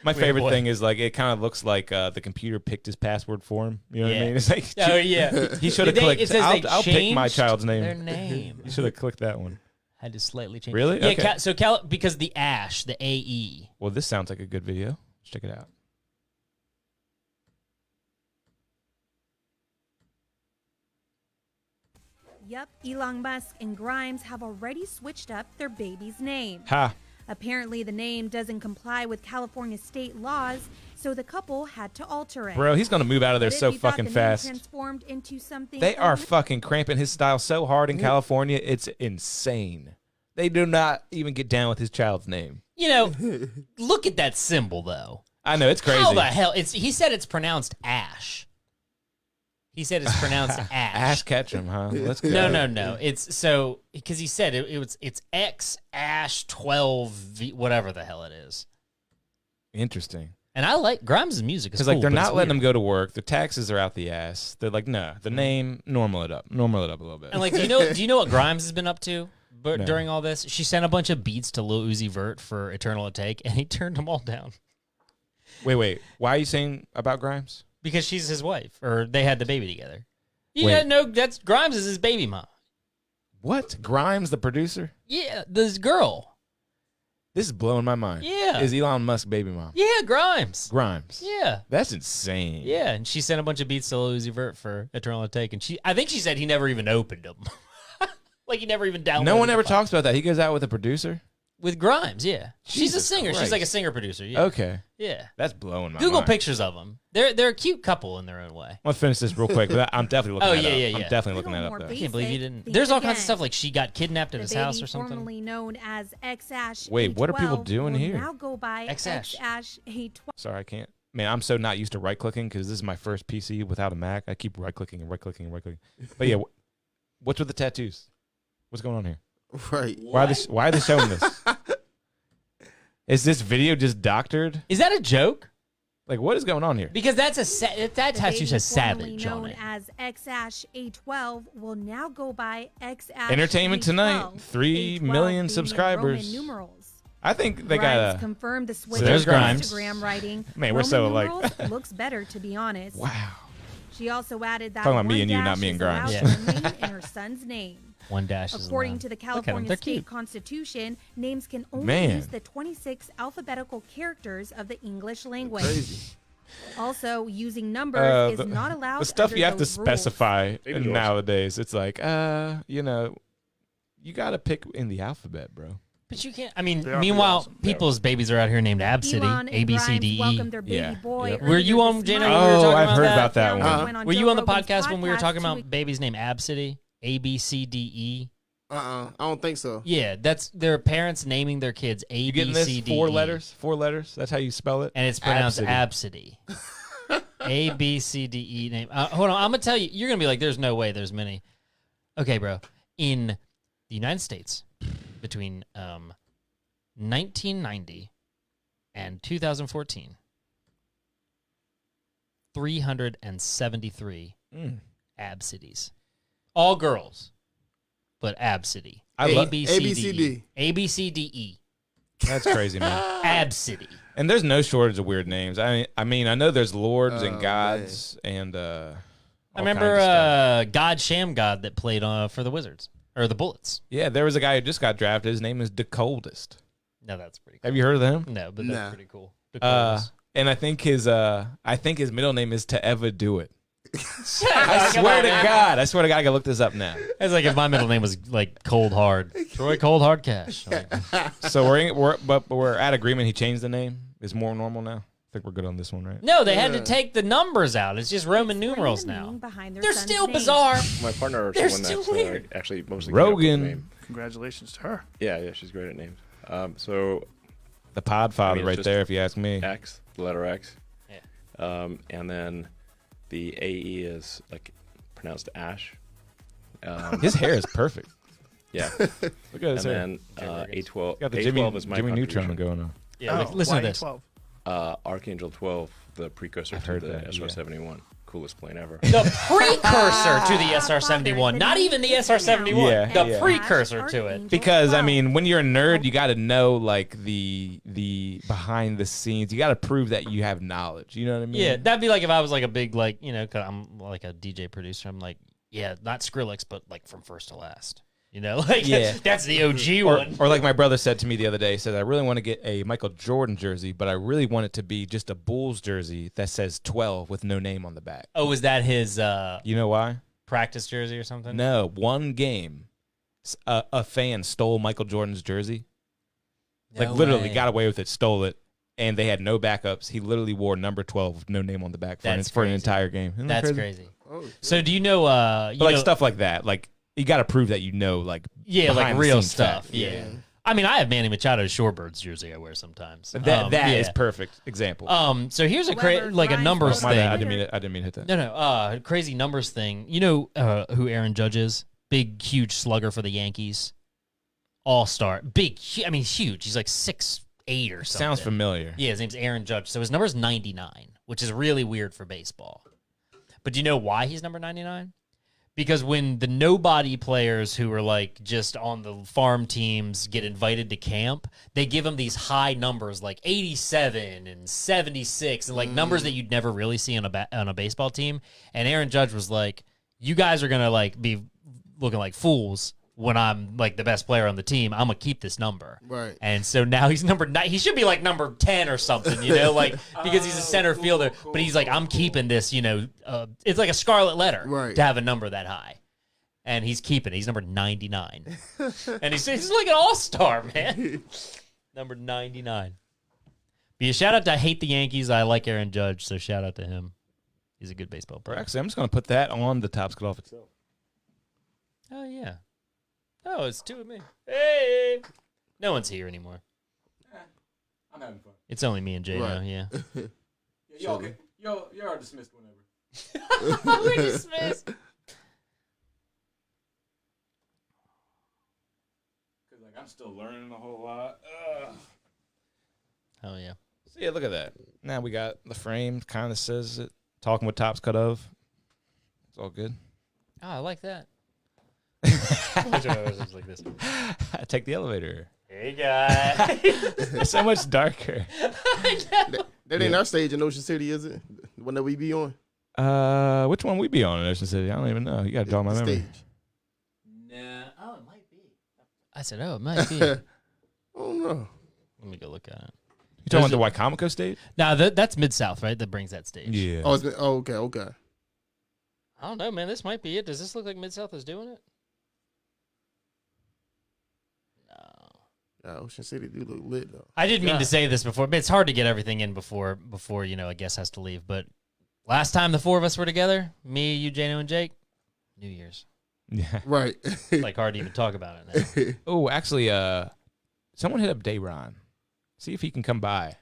My favorite thing is like it kind of looks like the computer picked his password for him. You know what I mean? It's like, oh yeah, he should have clicked. It says I'll pick my child's name. Their name. You should have clicked that one. Had to slightly change. Really? Yeah. Okay. Because the ASH, the AE. Well, this sounds like a good video. Let's check it out. Yep, Elon Musk and Grimes have already switched up their baby's name. Ha. Apparently, the name doesn't comply with California state laws, so the couple had to alter it. Bro, he's going to move out of there so fucking fast. Transformed into something they are fucking cramping his style so hard in California, it's insane. They do not even get down with his child's name. Look at that symbol, though. I know, it's crazy. How the hell? He said it's pronounced Ash. He said it's pronounced Ash. Ash Ketchum, huh? Let's go. No. It's so because he said it's X Ash 12 whatever the hell it is. Interesting. And I like Grimes' music because like they're not letting them go to work. Their taxes are out the ass. They're like, no, the name, normal it up a little bit. And like, do you know what Grimes has been up to? But during all this, she sent a bunch of beats to Lil Uzi Vert for Eternal Atake, and he turned them all down. Wait. Why are you saying about Grimes? Because she's his wife, or they had the baby together. You didn't know that's Grimes is his baby mom. What? Grimes, the producer? Yeah, this girl. This is blowing my mind. Yeah. Is Elon Musk baby mom? Yeah, Grimes. Yeah. That's insane. Yeah, and she sent a bunch of beats to Lil Uzi Vert for Eternal Atake, and I think she said he never even opened them. Like he never even downloaded. No one ever talks about that. He goes out with a producer? With Grimes, yeah. She's a singer. Christ. She's like a singer-producer. Yeah. Okay. Yeah. That's blowing my Google mind. pictures of them. They're a cute couple in their own way. Let's finish this real quick. But I'm definitely looking that up. Yeah. I'm definitely looking that up, though. I can't believe you didn't. There's all kinds of stuff like she got kidnapped at his house or something. Formerly known as X-Ash. Wait, what are people doing here? Now go by X-Ash. A12. Sorry, I can't. Man, I'm so not used to right-clicking because this is my first PC without a Mac. I keep right-clicking and right-clicking and right-clicking. But yeah, what's with the tattoos? What's going on here? Right. Why are they showing this? Is this video just doctored? Is that a joke? Like, what is going on here? Because that tattoo says Savage on known it. as X-Ash A12 will now go by X-Ash Entertainment A12, Tonight, 3 A12 million being subscribers. Roman numerals. I think they Grimes got confirmed the switch So there's on Grimes. Instagram writing. Man, we're Roman so alike. numerals looks better, to be honest. Wow. She also added that Talking about me one and you, not dash me and is Grimes. allowed to remain in her son's name. One dash is According allowed. to the Look at 'em, California they're state cute. constitution, names can only Man. use the 26 alphabetical characters of the English language. Crazy. Also, using numbers is not allowed. The stuff under you have to those rules. specify Yours. nowadays, it's like, you got to pick in the alphabet, bro. But you can't. I mean, They are meanwhile, awesome. people's babies are out here named Absidy, Elon and A B C D Grimes E. welcomed their baby boy Yep. Were earlier you on, this Jana? month. When we were talking I've about heard that? about that Founder one. went on Were Joe you on the Rogan's podcast when we were talking podcast about babies named Absidy? A B C D E. I don't think so. Yeah, that's their parents naming their kids A You B getting this? C D E. 4 letters? 4 letters? That's how you spell it? And it's pronounced Absidy. Absidy. A B C D E name. Hold on, I'm gonna tell you. You're gonna be like, "There's no way. There's many." Okay, bro. In the United States, between 1990 and 2014, 373 Absidies. All girls, but Ab City. I love ABCD. ABCDE. That's crazy, man. Ab City. And there's no shortage of weird names. I mean, I know there's lords and gods and. I remember God Sham God that played for the Wizards or the Bullets. Yeah, there was a guy who just got drafted. His name is The Coldest. No, that's pretty cool. Have you heard of him? No, but that's pretty cool. The Coldest. And I think his middle name is To Ever Do It. I swear to God, I gotta look this up now. It's like if my middle name was like Cold Hard, Troy Cold Hard Cash. So we're at agreement. He changed the name. It's more normal now. I think we're good on this one, right? No, they had to take the numbers out. It's just Roman numerals now. They're still bizarre. My partner They're won still that, weird. so I actually mostly Rogan. Congratulations to her. Yeah, she's great at names. So the Podfather it's right just there, if you ask me. X, the letter X. Yeah. And then the AE is like pronounced Ash. His hair is perfect. Yeah. Look at his hair. And then A12. Got the A12 is my Jimmy Neutron contribution. going on. Yeah, listen to this. Archangel 12, the precursor I've to heard the that, SR-71. Coolest plane ever. The precursor to the SR-71. Not even the SR-71. Yeah, the yeah. precursor to it. Because I mean, when you're a nerd, you got to know like the behind the scenes. You got to prove that you have knowledge. You know what I mean? Yeah, that'd be like if I was like a big like, you know, cause I'm like a DJ producer. I'm like, yeah, not Skrillex, but like from first to last. You know, like that's the OG one. Or like my brother said to me the other day, he said, I really want to get a Michael Jordan jersey, but I really want it to be just a Bulls jersey that says 12 with no name on the back. Oh, was that his you know why? Practice jersey or something? No, one game, a fan stole Michael Jordan's jersey. No like literally way. got away with it, stole it, and they had no backups. He literally wore number 12 with no name on the back for an entire game. Isn't that That's crazy. So do you know like stuff like that, like you got to prove that you know, like like real behind-the-scenes stuff. fact. Yeah. I mean, I have Manny Machado's Shorebirds jersey I wear sometimes. That is perfect example. So here's a numbers My thing. bad, I didn't mean to hit that. No, crazy numbers thing. You know who Aaron Judge is? Big, huge slugger for the Yankees. All-star. Big, huge. He's like 6'8" or something. Sounds familiar. Yeah, his name's Aaron Judge. So his number's 99, which is really weird for baseball. But do you know why he's number 99? Because when the nobody players who are like just on the farm teams get invited to camp, they give them these high numbers like 87 and 76 and like numbers that you'd never really see on a baseball team. And Aaron Judge was like, "You guys are gonna like be looking like fools when I'm like the best player on the team. I'm gonna keep this number." Right. And so now he's number 9. He should be like number 10 or something, you know, like because he's a center fielder. But he's like, I'm keeping this, you know. It's like a scarlet letter to have a number that high, and he's keeping it. He's number 99, and he's like an all-star, man. Number 99. But yeah, shout out to I hate the Yankees. I like Aaron Judge, so shout out to him. He's a good baseball player. Actually, I'm just gonna put that on the Topps Cut Off itself. Oh yeah. Oh, it's two of me. Hey, no one's here anymore. I'm having fun. It's only me and Jay now. Yeah. Y'all are dismissed whenever. We're dismissed. Because like I'm still learning a whole lot. Oh yeah. So yeah, look at that. Now we got the frame. Kind of says it. Talking with Topps Cut Off. It's all good. Oh, I like that. Like this. I take the elevator. Hey guys. It's so much darker. That ain't our stage in Ocean City, is it? The one that we be on? Which one we be on in Ocean City? I don't even know. You got to draw my memory. Stage. Nah. Oh, it might be. I said, oh, it might be. Oh no. Let me go look at it. You talking about the Wicomico stage? Nah, that's Mid-South, right? That brings that stage. Yeah. Oh, okay. I don't know, man. This might be it. Does this look like Mid-South is doing it? Ocean City do look lit though. I didn't mean to say this before, but it's hard to get everything in before you know a guest has to leave. But last time the four of us were together, me, you, Jano, and Jake, New Year's. Yeah. Right. It's like hard to even talk about it now. Oh, actually, someone hit up Dairon. See if he can come by.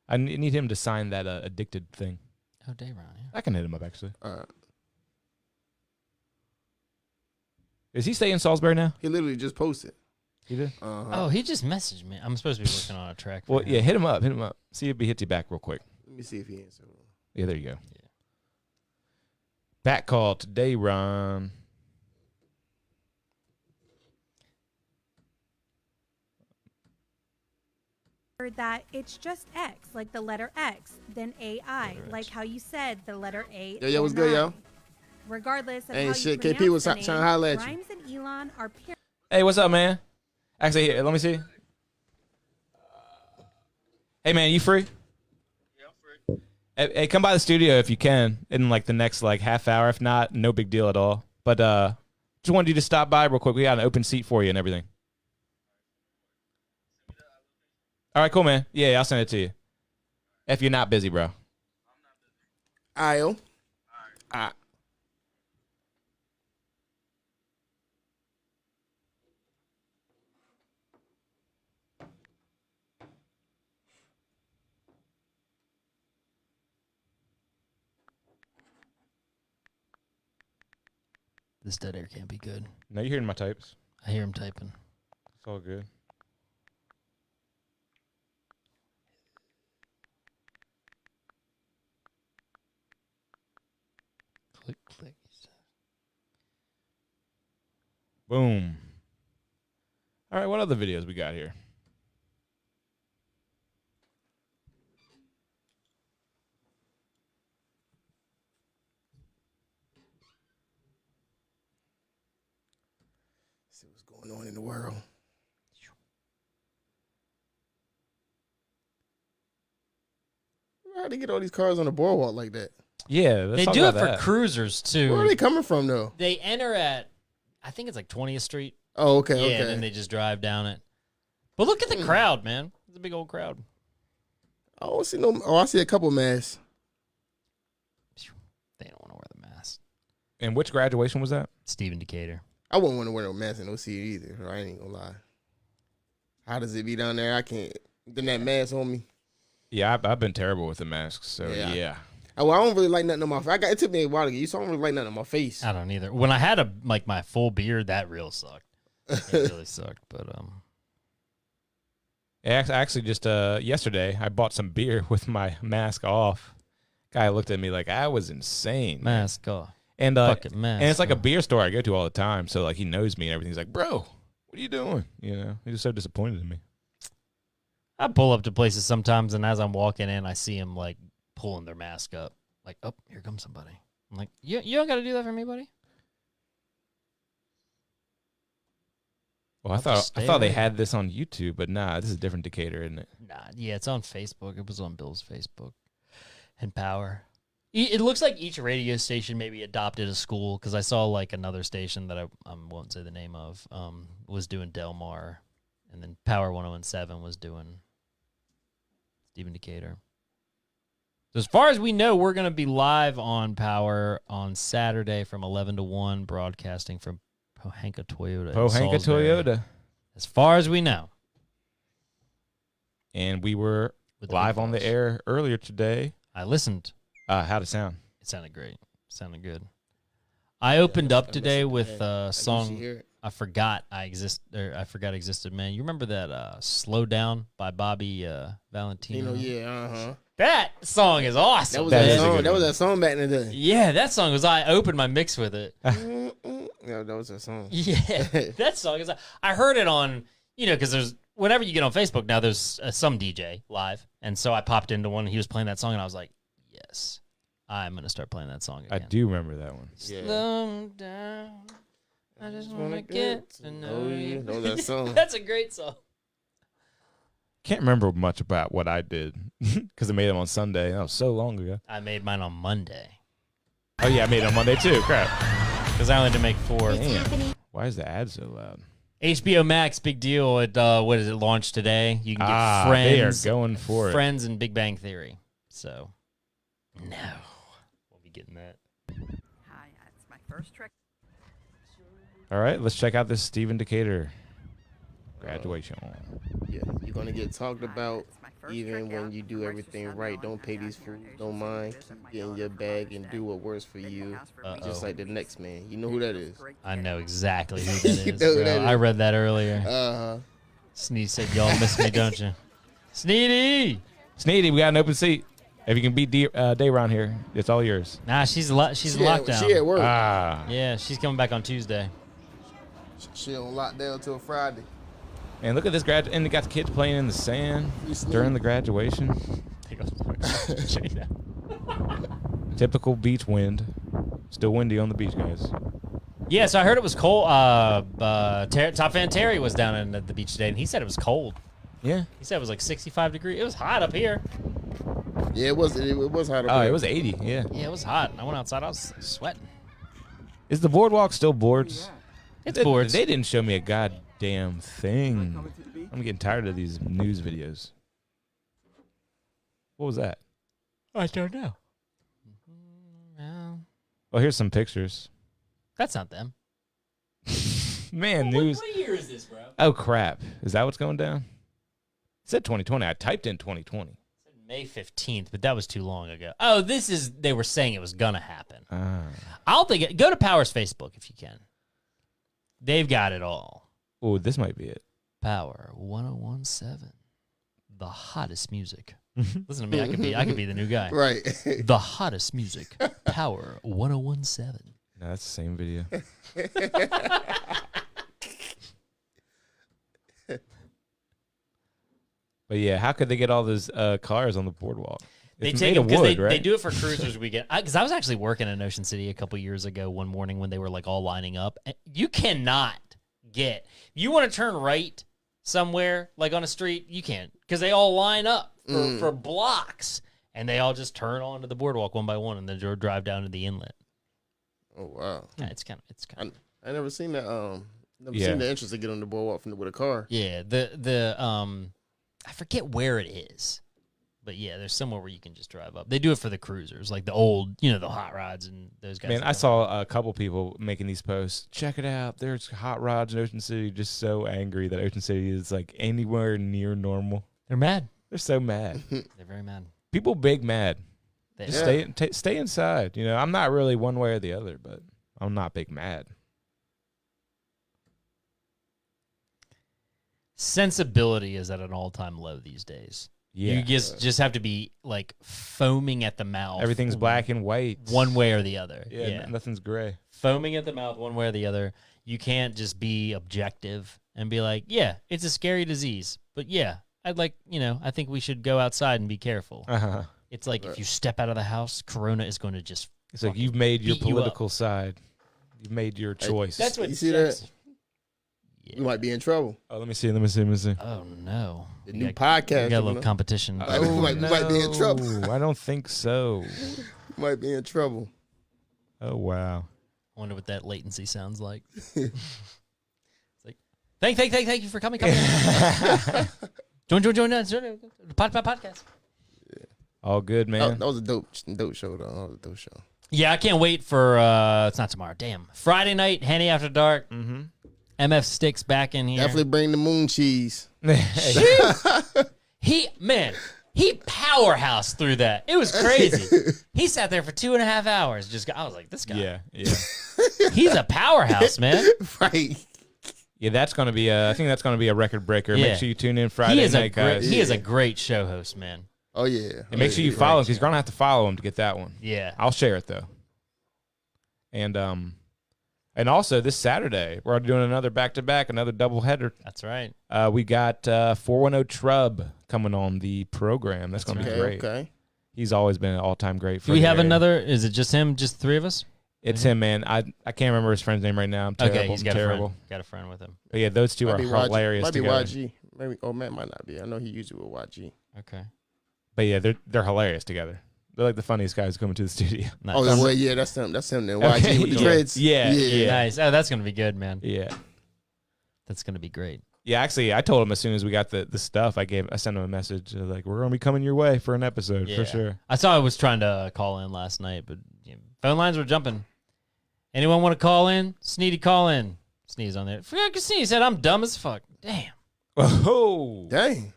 I need him to sign that addicted thing. Oh, Dairon. Yeah. I can hit him up actually. Is he staying in Salisbury now? He literally just posted. He did? Oh, he just messaged me. I'm supposed to be working on a track. Well, yeah, hit him up. See if he hits you back real quick. Let me see if he answers. Yeah, there you go. Yeah. Back call today, Ron. that it's just X, like the letter X, then AI, like how you said the letter A. Yo, what's good, yo? Regardless of Ain't how shit. you KP was pronounce trying the to holler name, at you. Grimes and Elon are Hey, what's up, man? Actually, here, let me see. Hey, man, you free? Yeah, I'm free. Hey, come by the studio if you can in like the next like half hour. If not, no big deal at all. But just wanted you to stop by real quick. We got an open seat for you and everything. All right, cool, man. Yeah, I'll send it to you. If you're not busy, bro. All right. This dead air can't be good. No, you're hearing my types. I hear him typing. It's all good. Click, click. Boom. All right, what other videos we got here? See what's going on in the world. How'd they get all these cars on the boardwalk like that? Yeah, they do it for cruisers too. Where are they coming from though? They enter at, I think it's like 20th Street. Oh, okay, yeah, okay. and then they just drive down it. But look at the crowd, man. It's a big old crowd. I don't see no. Oh, I see a couple masks. They don't want to wear the mask. And which graduation was that? Stephen Decatur. I wouldn't want to wear no mask in no seat either. I ain't gonna lie. How does it be down there? I can't. Then that mask on me. Yeah, I've been terrible with the masks, so yeah. Oh, well, I don't really like nothing on my face. It took me a while to get used, so I don't really like nothing on my face. I don't either. When I had my full beard, that real sucked. It really sucked. But Actually, just yesterday, I bought some beer with my mask off. Guy looked at me like I was insane. Mask off. And Fucking mask and it's like a beer store I go to all the time, so like he knows me and everything. He's like, "Bro, what are you doing?" You know, he was so disappointed in me. I pull up to places sometimes, and as I'm walking in, I see them like pulling their mask up. Like, oh, here comes somebody. I'm like, you don't got to do that for me, buddy. Well, I thought they had this on YouTube, but nah, this is a different Decatur, isn't it? Nah, yeah, it's on Facebook. It was on Bill's Facebook and Power. It looks like each radio station maybe adopted a school, because I saw like another station that I won't say the name of was doing Del Mar, and then Power 107 was doing Stephen Decatur. So as far as we know, we're going to be live on Power on Saturday from 11 to 1, broadcasting from Pohanka Toyota. in Pohanka Salisbury. Toyota. As far as we know. And we were With the live big on the boss. air earlier today. I listened. How'd it sound? It sounded great. It sounded good. I opened up today with a usually song hear it. I forgot existed, man. You remember that Slow Down by Bobby Valentino? Yeah, That song is awesome. That was man. that song. That was that song back in the day. Yeah, that song was. I opened my mix with it. Yeah, that was that song. Yeah, that song is. I heard it on, because there's whenever you get on Facebook now, there's some DJ live, and so I popped into one. And he was playing that song, and I was like, yes, I'm gonna start playing that song I again. do remember that one. Slow down. I just wanna get to know you. Know that song. That's a great song. Can't remember much about what I did because I made them on Sunday. That was so long ago. I made mine on Monday. Oh yeah, I made it on Monday too. Crap. Because I only had to make 4. Damn. Why is the ad so loud? HBO Max, big deal. It what is it? Launched today. You can get Friends. They are going for it. Friends and Big Bang Theory. So, no, we'll be getting that. Hi, it's my first trick. All right, let's check out this Stephen Decatur graduation. Yeah, you're gonna get talked about even when you do everything right. Don't pay these fools no mind. Keep getting your bag and do what works for you. Just like the next man. You know who that is? I know exactly who that You is. know who bro. that is. I read that earlier. Uh-huh. Sneady said, "Y'all miss me, don't you?" Sneady, we got an open seat. If you can beat Dairon here, it's all yours. Nah, she's locked down. She at work. Yeah, she's coming back on Tuesday. She on lockdown till Friday. And look at this and they got the kids playing in the sand during the graduation. Typical beach wind. Still windy on the beach, guys. Yeah, so I heard it was cold. Top Fan Terry was down at the beach today, and he said it was cold. Yeah. He said it was like 65 degrees. It was hot up here. Yeah, it was hot up here. It was 80, yeah. Yeah, it was hot. I went outside. I was sweating. Is the boardwalk still boards? It's boards. They didn't show me a goddamn thing. I'm getting tired of these news videos. What was that? I don't know. Well, here's some pictures. That's not them. Man, news. What year is this, bro? Oh, crap. Is that what's going down? It said 2020. I typed in 2020. May 15th, but that was too long ago. Oh, they were saying it was going to happen. I'll think it. Go to Power's Facebook if you can. They've got it all. Oh, this might be it. Power 1017. The hottest music. Listen to me. I could be the new guy. Right. The hottest music. Power 1017. No, that's the same video. But yeah, how could they get all those cars on the boardwalk? They take them because they do it for cruisers weekend. Because I was actually working in Ocean City a couple years ago one morning when they were like all lining up. You cannot get. You want to turn right somewhere like on a street, you can't because they all line up for blocks and they all just turn onto the boardwalk one by one and then drive down to the inlet. Oh wow! Yeah, it's kind of. I never seen that. Never seen the entrance to get on the boardwalk with a car. Yeah, I forget where it is, but yeah, there's somewhere where you can just drive up. They do it for the cruisers, like the old, the hot rods and those guys. Man, I saw a couple people making these posts. Check it out. There's hot rods in Ocean City. Just so angry that Ocean City is like anywhere near normal. They're mad. They're so mad. They're very mad. People big mad. Just stay inside. I'm not really one way or the other, but I'm not big mad. Sensibility is at an all-time low these days. Yeah. You just have to be like foaming at the mouth. Everything's black and white. One way or the other. Yeah. Nothing's gray. Foaming at the mouth one way or the other. You can't just be objective and be like, yeah, it's a scary disease. But yeah, I think we should go outside and be careful. Uh-huh. It's like if you step out of the house, Corona is going to just. It's like you've made your political side. You've made your choice. That's what you see that. Yeah. We might be in trouble. Oh, let me see. Oh no! The new podcast. We got a little competition. We might be in trouble. I don't think so. We might be in trouble. Oh wow! I wonder what that latency sounds like. It's like, thank you for coming. Join us. The podcast. Yeah. All good, man. That was a dope show, though. That was a dope show. Yeah, I can't wait for. It's not tomorrow. Damn, Friday night, Henny After Dark. Mm-hmm. MF Sticks back in here. Definitely bring the moon cheese. He powerhouse through that. It was crazy. He sat there for 2.5 hours. I was like, this guy. Yeah. He's a powerhouse, man. Right. Yeah, that's gonna be. I think that's gonna be a record breaker. Yeah. Make sure you tune in Friday night, guys. He is a great show host, man. Oh yeah. And make sure you follow him because you're gonna have to follow him to get that one. Yeah. I'll share it though. And also this Saturday, we're doing another back-to-back, another doubleheader. That's right. We got 410 Trub coming on the program. That's going to be great. Okay. He's always been an all-time great. Do we have another? Is it just him? Just three of us? It's him, man. I can't remember his friend's name right now. I'm terrible. Okay, he's got terrible. a friend. Got a friend with him. But yeah, those two are hilarious might be together. YG. Maybe. Oh, Matt might not be. I know he usually with YG. Okay. But yeah, they're hilarious together. They're like the funniest guys coming to the studio. Nice. Oh, well, yeah, that's him. That's him. Then YG with the dreads. Yeah. Nice. Oh, that's gonna be good, man. Yeah. That's gonna be great. Yeah, actually, I told him as soon as we got the stuff, I sent him a message like, "We're gonna be coming your way for an episode for sure." I saw I was trying to call in last night, but phone lines were jumping. Anyone want to call in? Sneadi, call in. Sneeze on there. Sneeze said I'm dumb as fuck. Damn. Oh. Dang.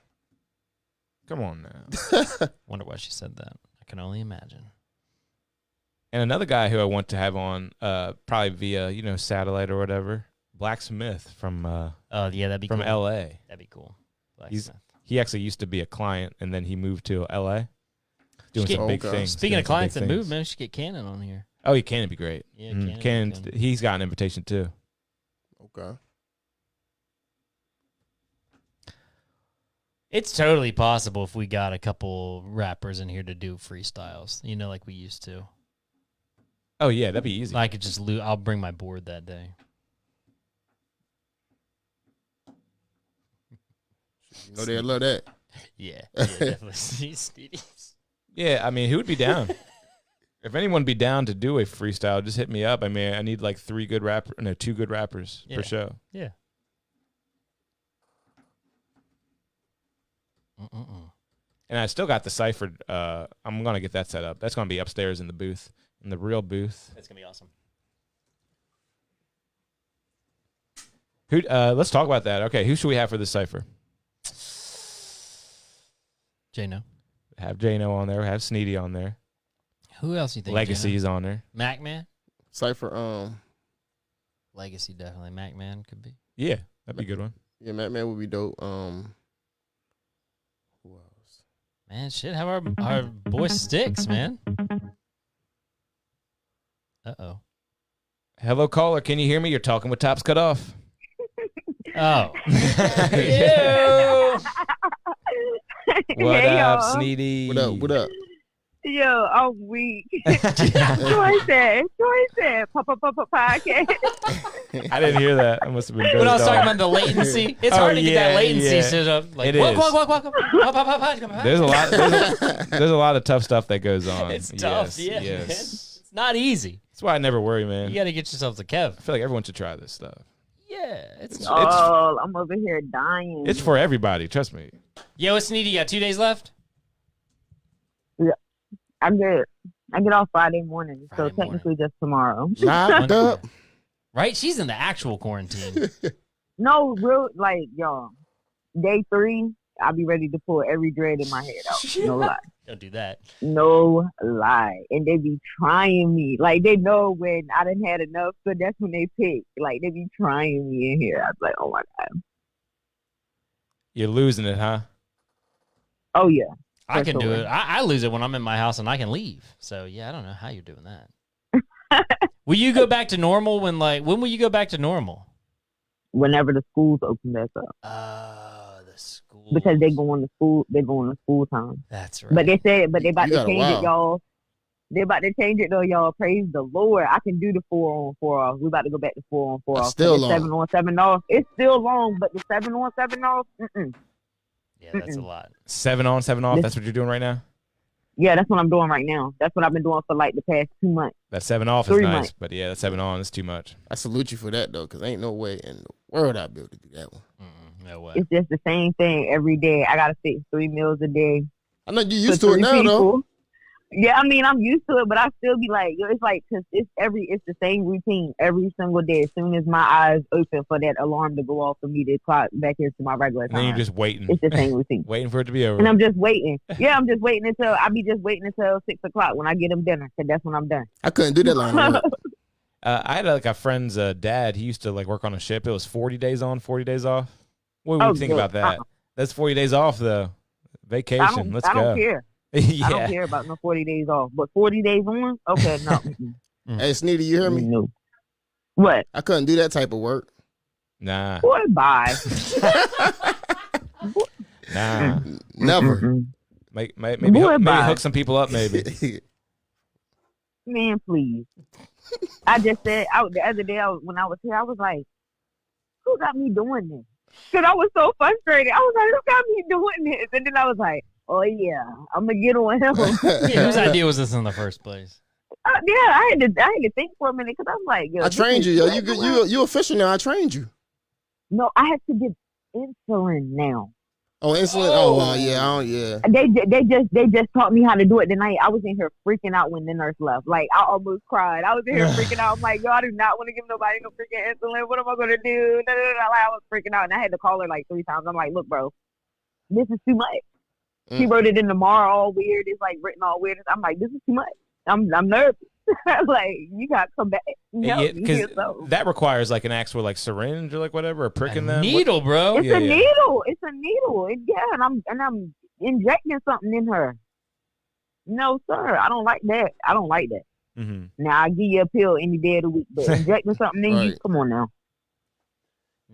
Come on now. Wonder why she said that. I can only imagine. And another guy who I want to have on, probably via satellite or whatever, Blacksmith from that'd be from cool. L.A. That'd be cool. He actually used to be a client, and then he moved to L.A. Doing some big things. Speaking of clients that move, man, we should get Cannon on here. Oh, Cannon be great. Yeah, Cannon. He's got an invitation too. Okay. It's totally possible if we got a couple rappers in here to do freestyles, like we used to. Oh, yeah, that'd be easy. I could just I'll bring my board that day. They love that. Yeah, definitely. Sneady. Yeah, I mean, who would be down? If anyone would be down to do a freestyle, just hit me up. I mean, I need like 2 good rappers per show. Yeah. And I still got the cipher. I'm going to get that set up. That's going to be upstairs in the booth, in the real booth. That's going to be awesome. Let's talk about that. Okay, who should we have for this cipher? Jano. Have Jano on there. Have Sneadi on there. Who else you think? Legacy's on there. Macman? Cypher. Legacy definitely. Macman could be. Yeah, that'd be a good one. Yeah, Macman would be dope. Who else? Man, shit, how our boy Sticks, man. Uh-oh. Hello, caller. Can you hear me? You're talking with Tops Cut Off. Oh. Ew. What Hey, up, y'all. Sneadi? What up? Yo, I'm weak. Joy said, podcast. I didn't hear that. I must have been. When I was talking about the latency, it's hard to get that latency set up. Like, it is. Walk. There's a lot of tough stuff that goes on. It's tough, Yes. man. It's not easy. That's why I never worry, man. You got to get yourself to Kev. I feel like everyone should try this stuff. Yeah, it's I'm over here dying. It's for everybody. Trust me. Yo, it's Sneady. You got 2 days left? Yeah, I'm good. I get off Friday morning, so technically just tomorrow. Knocked up. Right? She's in the actual quarantine. No, real, y'all, day 3, I'll be ready to pull every dread in my head out. No lie. Don't do that. No lie. And they be trying me. Like, they know when I done had enough, so that's when they pick. Like, they be trying me in here. I was like, oh my God. You're losing it, huh? Oh, yeah. I can do sure. it. I lose it when I'm in my house and I can leave. So, yeah, I don't know how you're doing that. Will you go back to normal when will you go back to normal? Whenever the schools open back up. The school. Because they going to school time. That's right. But they about You to got a change while. it, y'all. They about to change it though, y'all. Praise the Lord. I can do the 4 on 4 off. We about to go back to 4 on 4 That's off. still The long. 7 on 7 off. It's still long, but the 7 on 7 off, Yeah, that's a lot. 7 on, 7 off. That's what you're doing right now. Yeah, that's what I'm doing right now. That's what I've been doing for the past 2 months. That 7 off is 3 nice, months. but yeah, that 7 on is too much. I salute you for that though, because ain't no way in the world I'd be able to do that one. No way. It's just the same thing every day. I gotta fix 3 meals a day. I know you used for to it 3 now though. people. Yeah, I mean I'm used to it, but I still be like, yo, it's because it's the same routine every single day. As soon as my eyes open for that alarm to go off for me to clock back into my regular And time. then you're just waiting. It's the same routine. Waiting for it to be over. And I'm just waiting. Yeah, I'm just waiting until 6 o'clock when I get them dinner, because that's when I'm done. I couldn't do that line of work. I had a friend's work He used to work on a ship. It was 40 days on, 40 days off. What do you think good. about that? That's 40 days off though. Vacation. Let's go. I don't care. Yeah. I don't care about no 40 days off. But 40 days on? Okay, no. Hey, Sneady, you hear me? No. What? I couldn't do that type of work. Nah. Boy, bye. Nah. Never. Maybe Boy, maybe bye. hook some people up. Maybe. Man, please. I just said the other day when I was here, I was like, who got me doing this? Because I was so frustrated. I was like, who got me doing this? And then I was like, oh, yeah, I'm going to get on him. Yeah, whose idea was this in the first place? Yeah, I had to think for a minute because I was like, yo, I trained you, yo. You official now. I trained you. No, I have to get insulin now. Oh, insulin. Oh, wow, yeah. They just taught me how to do it tonight. I was in here freaking out when the nurse left. Like, I almost cried. I was in here freaking out. I'm like, yo, I do not want to give nobody no freaking insulin. What am I gonna do? Like, I was freaking out, and I had to call her 3 times. I'm like, look, bro, this is too much. She wrote it in the MAR all weird. It's written all weird. I'm like, this is too much. I'm nervous. Like, you gotta come back. Because that requires an actual syringe or whatever, or pricking them. Needle, bro. It's a needle. It's a needle. And I'm injecting something in her. No, sir. I don't like that. Mm-hmm. Now I give you a pill any day of the week, but injecting something in you, come on now.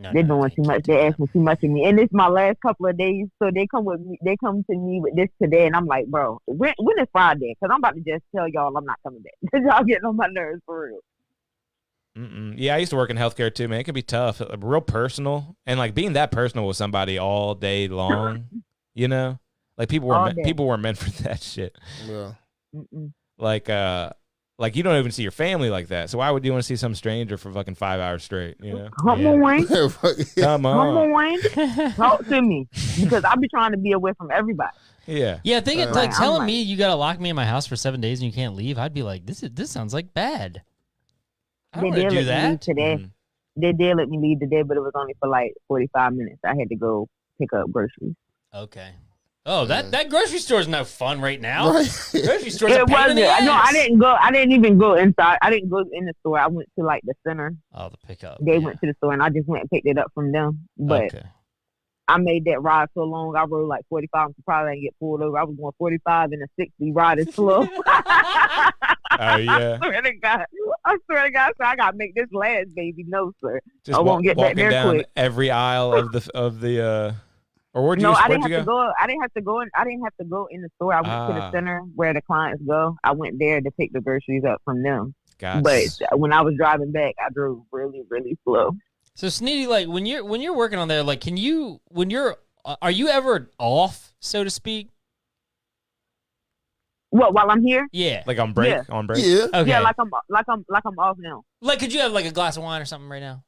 They're doing too much. They're asking too much of me, and it's my last couple of days. So they come with me. They come to me with this today, and I'm like, bro, when is Friday? Because I'm about to just tell y'all I'm not coming back. Because y'all getting on my nerves for real. Yeah, I used to work in healthcare too, man. It can be tough, real personal, and like being that personal with somebody all day long. You know, like people weren't meant for that shit. Yeah. Like you don't even see your family like that. So why would you want to see some stranger for fucking 5 hours straight? You know? Come on. Come on. Talk to me. Because I be trying to be away from everybody. Yeah. Yeah, like telling me you gotta lock me in my house for 7 days and you can't leave, I'd be like, this sounds like bad. I don't want to do that. Today. They did let me leave today, but it was only for like 45 minutes. I had to go pick up groceries. Okay. Oh, that grocery store is no fun right now. Right. Grocery store's It a pain in the wasn't. No, ass. I didn't go. I didn't even go inside. I didn't go in the store. I went to like the center. Oh, the pickup. They went to the store, and I just went and picked it up from them. But I made that ride so long. I rode like 45. I'm surprised I didn't get pulled over. I was going 45 and a 60 ride is slow. Oh yeah. I swear to God, so I gotta make this last, baby. No, sir. Just I won't get back walking there down quick. every aisle of the. Or where'd you? No, I where'd didn't you have to go. I didn't have to go. I didn't have to go in the store. I went to the center where the clients go. I went there to pick the groceries up from them. Gotcha. But when I was driving back, I drove really, really slow. So Sneady, like when you're working on there, like are you ever off, so to speak? What, while I'm here? Yeah. Like on break? Yeah. On break? Yeah. Okay. Yeah, like I'm off now. Like, could you have like a glass of wine or something right now?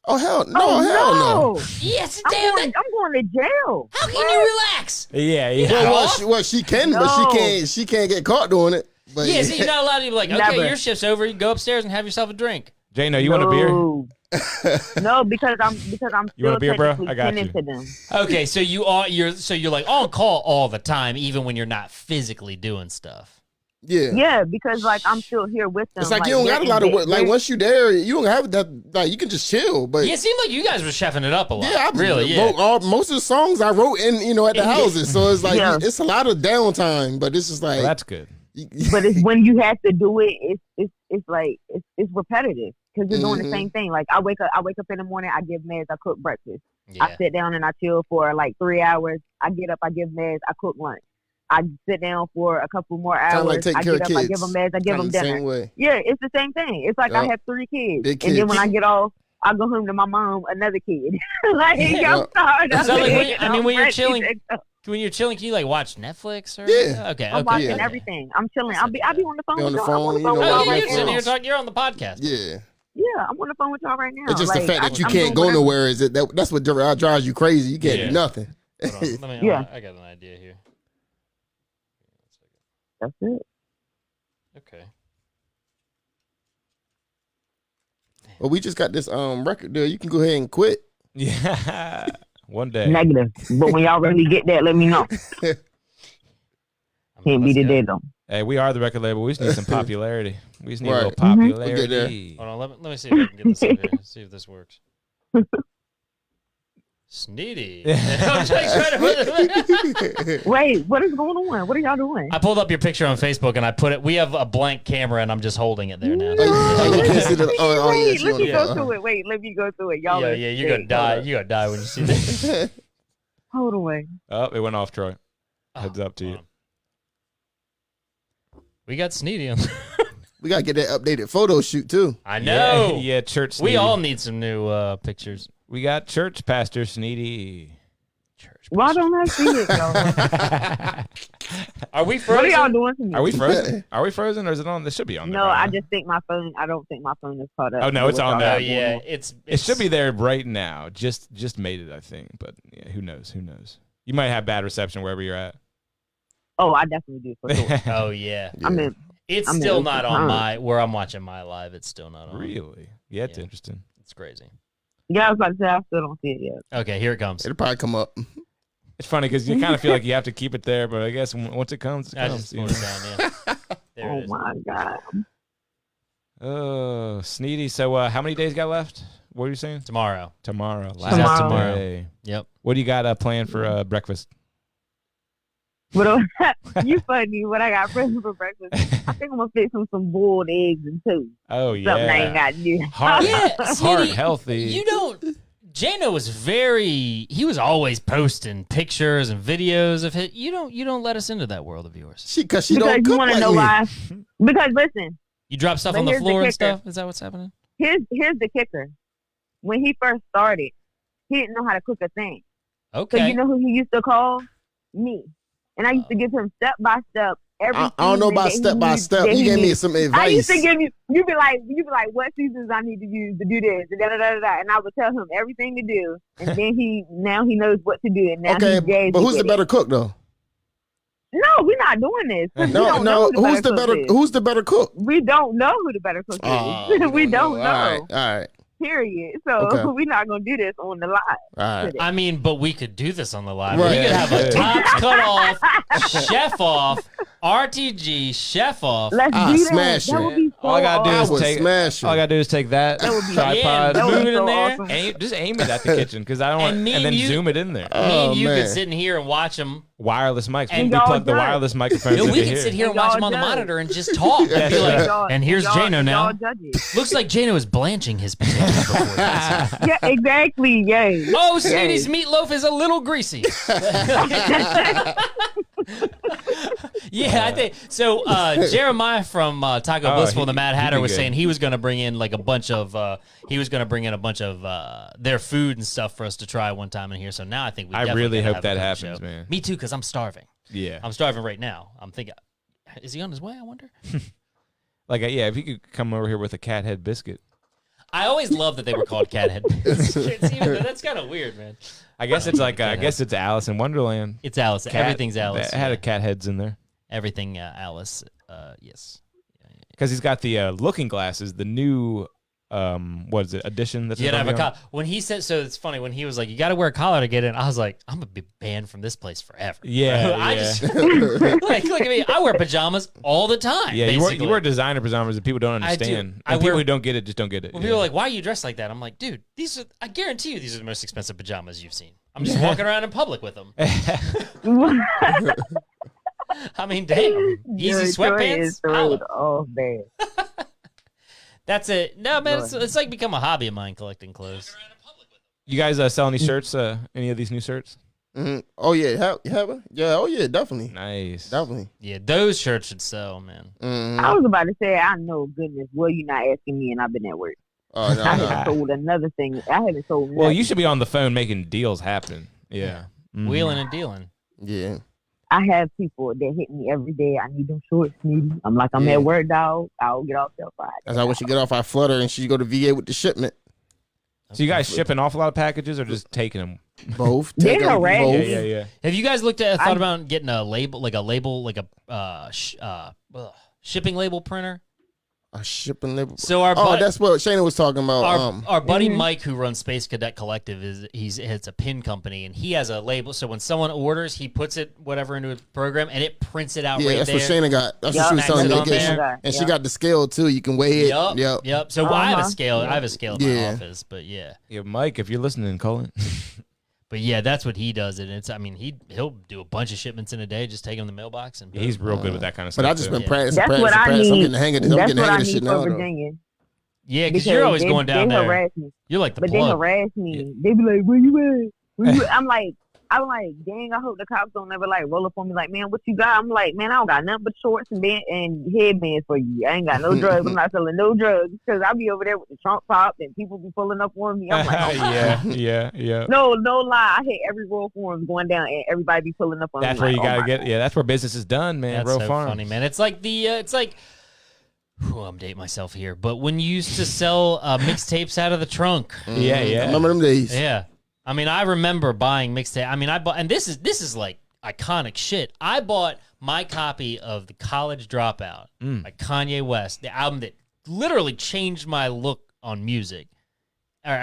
Oh hell no! Oh, Hell no! Yes, I'm damn going, it! I'm going to jail. How can you relax? Yeah. Well, she can, but she can't get caught doing it. But Yeah, so you're not allowed to be like, okay, Never. your shift's over. You go upstairs and have yourself a drink. Jano, you want a beer? No, because I'm You still want a beer, bro? technically I got tenant you. to them. Okay, so you're like on call all the time, even when you're not physically doing stuff. Yeah. Yeah, because like I'm still here with them. It's like you don't got a lot of work. Like once you there, you don't have that. Like you can just chill. But Yeah, it seemed like you guys were chefing it up a lot. yeah, I really. Yeah. wrote most of the songs I wrote in at the houses. So it's like it's a lot of downtime. But it's just like Well, that's good. But it's when you have to do it, it's like it's repetitive because you're doing the same thing. Like I wake up in the morning, I give meds, I cook breakfast. Yeah. I sit down and I chill for like 3 hours. I get up, I give meds, I cook lunch. I sit down for a couple more hours. like taking I care get of up, I kids. give them meds, I give Kinda them the dinner. same way. Yeah, it's the same thing. It's like I Yup. have 3 kids, Big and then when kids. I get off, I go home to my mom, another kid. Like I'm tired of So like, it. when you're ready chilling, to go. can you like watch Netflix or? Yeah. Okay. I'm watching okay. everything. I'm chilling. I be on the phone Be on with the y'all. I'm phone, on the phone with you know, y'all Oh, yeah, right you're sitting now. here talking. You're on the podcast. Yeah. Yeah, I'm on the phone with y'all right now. It's just like, the fact that you I'm can't doing go whatever. nowhere. Is it that's what drives you crazy? You can't Yeah. do nothing. Hold on. Let me, Yeah. I got an idea here. That's it. Okay. Well, we just got this record deal. You can go ahead and quit. Yeah. One day. Negative. But when y'all really get that, let me know. Can't be today though. Hey, we are the record label. We just need some popularity. We just need a Right. little Mhm. We'll popularity. get there. Hold on. Let me see if I can get this up here. See if this works. Sneady. I'm just trying to Wait, what is going on? What are y'all doing? I pulled up your picture on Facebook and I put it. We have a blank camera and I'm just holding it there now. Oh, you can't see the. Oh, yeah. Wait, let me yeah. go through it. Wait, let me go through it. Y'all Yeah, are you're gonna sick. die. Hold on. You're gonna die when you see this. Hold on. Oh, it went off, Troy. Heads up to you. We got Sneady on. We gotta get that updated photo shoot too. I know. Yeah, church. We Sneady. all need some new pictures. We got church pastor Sneady. Why don't I see it, y'all? Are we What frozen? are y'all doing to me? Are we frozen? Are we frozen, or is it on? This should be on. No, there, I right? just think my phone. I don't think my phone is caught up. Oh no, it's with on what there. y'all Oh got yeah, going on. It should be there right now. Just made it, I think. But yeah, who knows? Who knows? You might have bad reception wherever you're at. Oh, I definitely do for sure. Oh yeah. I mean, It's I mean, still it's not the on time. my where I'm watching my live. It's still not on. Really? Yeah, it's interesting. It's crazy. yeah, I was about to say I still don't see it yet. Okay, here it comes. It'll probably come up. It's funny because you kind of feel like you have to keep it there, but I guess once it comes, it I comes. just you pulled it know? down. Yeah. There it Oh is. my god. Oh, Sneady. So, how many days got left? What are you saying? Tomorrow. Tomorrow. She's out tomorrow. day. Yep. What do you got planned for breakfast? What you funny? What I got for breakfast? I think I'm gonna fix some boiled eggs and toast. Oh Something I ain't yeah. got to do. Heart, Yeah, heart Sneady, healthy. You don't. Jano was he was always posting pictures and videos of it. You don't let us into that world of yours. Because you want to know why? Because listen, you drop stuff on the floor and stuff. Is that what's happening? Here's the kicker. When he first started, he didn't know how to cook a thing. Okay. So you know who he used to call? Me. And I used to give him step by step everything. I don't know about step by step. You gave me some advice. I used to give you'd be like, what seasons I need to use to do this, and and I would tell him everything to do, and then he knows what to do, and now but who's the better cook though? No, we're not doing this. No. Who's the better cook? We don't know who the better cook is. We don't know. All right. Period. So we're not gonna do this on the live. All right. I mean, but we could do this on the live. Right. We could have a tops cut off, chef off, RTG, chef off. Let's do that. Smash That would be so All I gotta do awesome. is all I gotta do is take that tripod, that would move be it in so there. awesome. just aim it at the kitchen because I don't want, and then zoom it in there. Me and you man. could sit in here and watch them. Wireless mics. And we y'all plug the judge. wireless microphones No, into we can sit here and watch them on the Y'all monitor and just talk. Yeah, Be like, Y'all- and here's y'all- Jano now. y'all judge it. Looks like Jano is blanching his potatoes before this. Yeah, exactly. Yay. Oh, Sneady's meatloaf is a little greasy. Yeah, I think so. Jeremiah from Taco Blissful and the Mad Hatter was saying he was going to bring in like a bunch of their food and stuff for us to try one time in here. So now I think I really hope that happens, show. man. Me too, because I'm starving. Yeah, I'm starving right now. I'm thinking, is he on his way? I wonder. If you could come over here with a cat head biscuit. I always loved that they were called cat head biscuits. That's kind of weird, man. I guess it's like I guess it's Alice in Wonderland. It's Alice. Everything's Alice. It had a cat heads in there. Everything Alice. Yes. Because he's got the looking glasses, the new what is it, edition? That's when he said, so it's funny when he was like, "You got to wear a collar to get in." I was like, "I'm gonna be banned from this place forever." Yeah, I just like look at me. I wear pajamas all the time. Yeah, you wear designer pajamas that people don't understand. I And wear, people who don't get it just don't get it. When people are like, "Why are you dressed like that?" I'm like, "Dude, I guarantee you, these are the most expensive pajamas you've seen. I'm just walking around in public with them." I mean, damn, easy sweatpants. Oh man. That's it. No, man, it's like become a hobby of mine collecting clothes. You guys sell any shirts? Any of these new shirts? Mm-hmm. Oh yeah, yeah. Oh yeah, definitely. Nice, definitely. Yeah, those shirts should sell, man. Mm-hmm. I was about to say, I know, goodness, well, you're not asking me, and I've been at work. Oh no, I haven't sold another thing. I haven't sold. Well, nothing. you should be on the phone making deals happen. Yeah, Wheeling and dealing. Yeah. I have people that hit me every day. I need them shorts, Sneadi. I'm like, I'm at work, dog. I'll get off till Friday. That's how when she get off, I flutter and she go to VA with the shipment. So you guys ship an awful lot of packages or just taking them? Both. They're already. Yeah. Have you guys thought about getting a label, like a shipping label printer? A shipping label. So that's what Shayna was talking about. Our buddy Mike, who runs Space Cadet Collective, it's a pin company, and he has a label. So when someone orders, he puts it whatever into a program, and it prints it out. Yeah, right that's there. what Shayna got. That's what she was telling me. And she got the scale too. You can weigh it. Yep. So I have a scale. I have a scale in my office, but yeah. Yeah, Mike, if you're listening, Colin. But yeah, that's what he does. And he'll do a bunch of shipments in a day, just take them to the mailbox. And he's real good with that kind of stuff. But I just been practicing. That's what I need. I'm getting the hang of this. I'm getting the hang of this shit now. Virginia. Yeah, because you're always going down there. Harass me. You're like the But plug. they harass me. They be like, "Where you at?" I'm like, dang, I hope the cops don't ever like roll up on me like, "Man, what you got?" I'm like, "Man, I don't got nothing but shorts and headbands for you. I ain't got no drugs. I'm not selling no drugs because I be over there with the trunk pop and people be pulling up on me." I'm like, oh, yeah. No lie. I hit every Royal Farms going down and everybody be pulling up on that's me. That's where like, you gotta get. Yeah, that's where business is done, man. That's Royal so Farms. funny, man. It's like I'm dating myself here, but when you used to sell mixtapes out of the trunk. Yeah. I remember them days. Yeah. I mean, I remember buying mixtape. I mean, I bought, and this is like iconic shit. I bought my copy of The College Dropout by Kanye West, the album that literally changed my outlook on music, from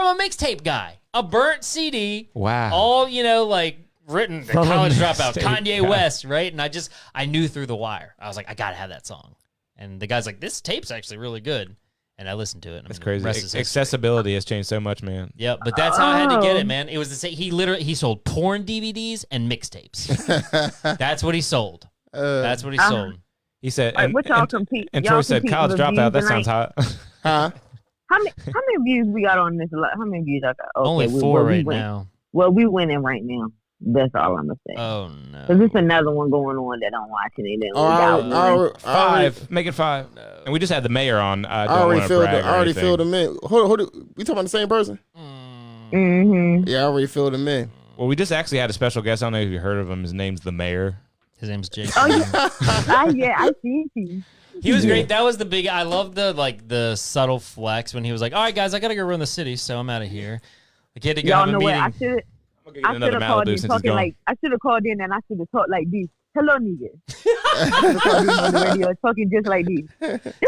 a mixtape guy. A burnt CD. Wow. All, written The From a College Dropout, mixtape Kanye guy. West, right? And I knew through the wire. I was like, I gotta have that song. And the guy's like, this tape's actually really good. And I listened to it. And That's the crazy. rest is history. Accessibility has changed so much, man. Yep, but that's how I had to get it, man. It was the same. He sold porn DVDs and mixtapes. That's what he sold. That's what he sold. He said, All right, what y'all compete? and y'all Troy said, compete "College with Dropout." That views sounds hot. Huh? How many views we got on this? How many views I got? Okay, Only 4 right now. Well, we winning right now. That's all I'm gonna say. Oh no! Because there's another one going on that I'm watching. And then we got 5. Make it 5. And we just had the mayor on. I already filled him in. Hold, we talking about the same person? Mm-hmm. Yeah, I already filled him in. Well, we just actually had a special guest. I don't know if you heard of him. His name's the mayor. His name's Jake. Oh yeah, I see him. He was great. That was the big. I love the subtle flex when he was like, "All right, guys, I gotta go run the city, so I'm out of here." Like, he had to go have a meeting. I should have called in talking like I should have called in and I should have talked like this. Hello, nigga. I should have called in on the radio talking just like this.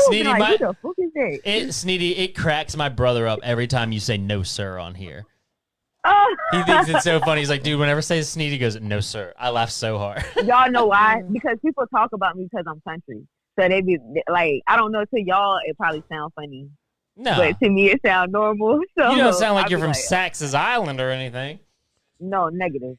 Sneady, like, who the fuck is that? Sneady, it cracks my brother up every time you say "no, sir" on here. Oh. He thinks it's so funny. He's like, dude, whenever I say Sneady, he goes, "No, sir." I laugh so hard. Y'all know why? Because people talk about me because I'm country. So they be like, I don't know, to y'all, it probably sounds funny. No. But to me, it sounds normal. So you don't sound like you're from Sax's Island or anything. No, negative.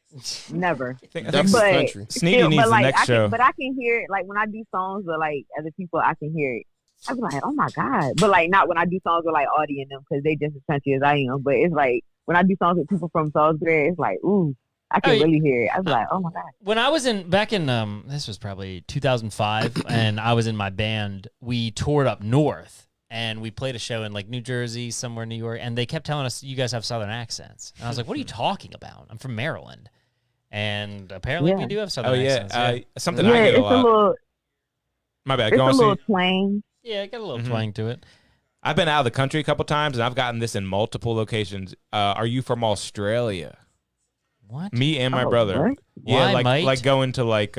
Never. I think country. Sneady needs the next show. But I can hear it, like, when I do songs with, like, other people, I can hear it. I be like, oh, my God. But, like, not when I do songs with, like, Audie and them, because they just as country as I am. But it's, like, when I do songs with people from Salisbury, it's like, ooh, I can really hear it. I was like, oh, my God. When I was back in, this was probably 2005, and I was in my band, we toured up north. And we played a show in like New Jersey, somewhere in New York, and they kept telling us, you guys have Southern accents. And I was like, what are you talking about? I'm from Maryland. And apparently we do have Southern accents. Something I get a lot. My bad. It's a little twang. Yeah, it got a little twang to it. I've been out of the country a couple times, and I've gotten this in multiple locations. Are you from Australia? What? Me and my brother. What? Yeah, Why, like going to like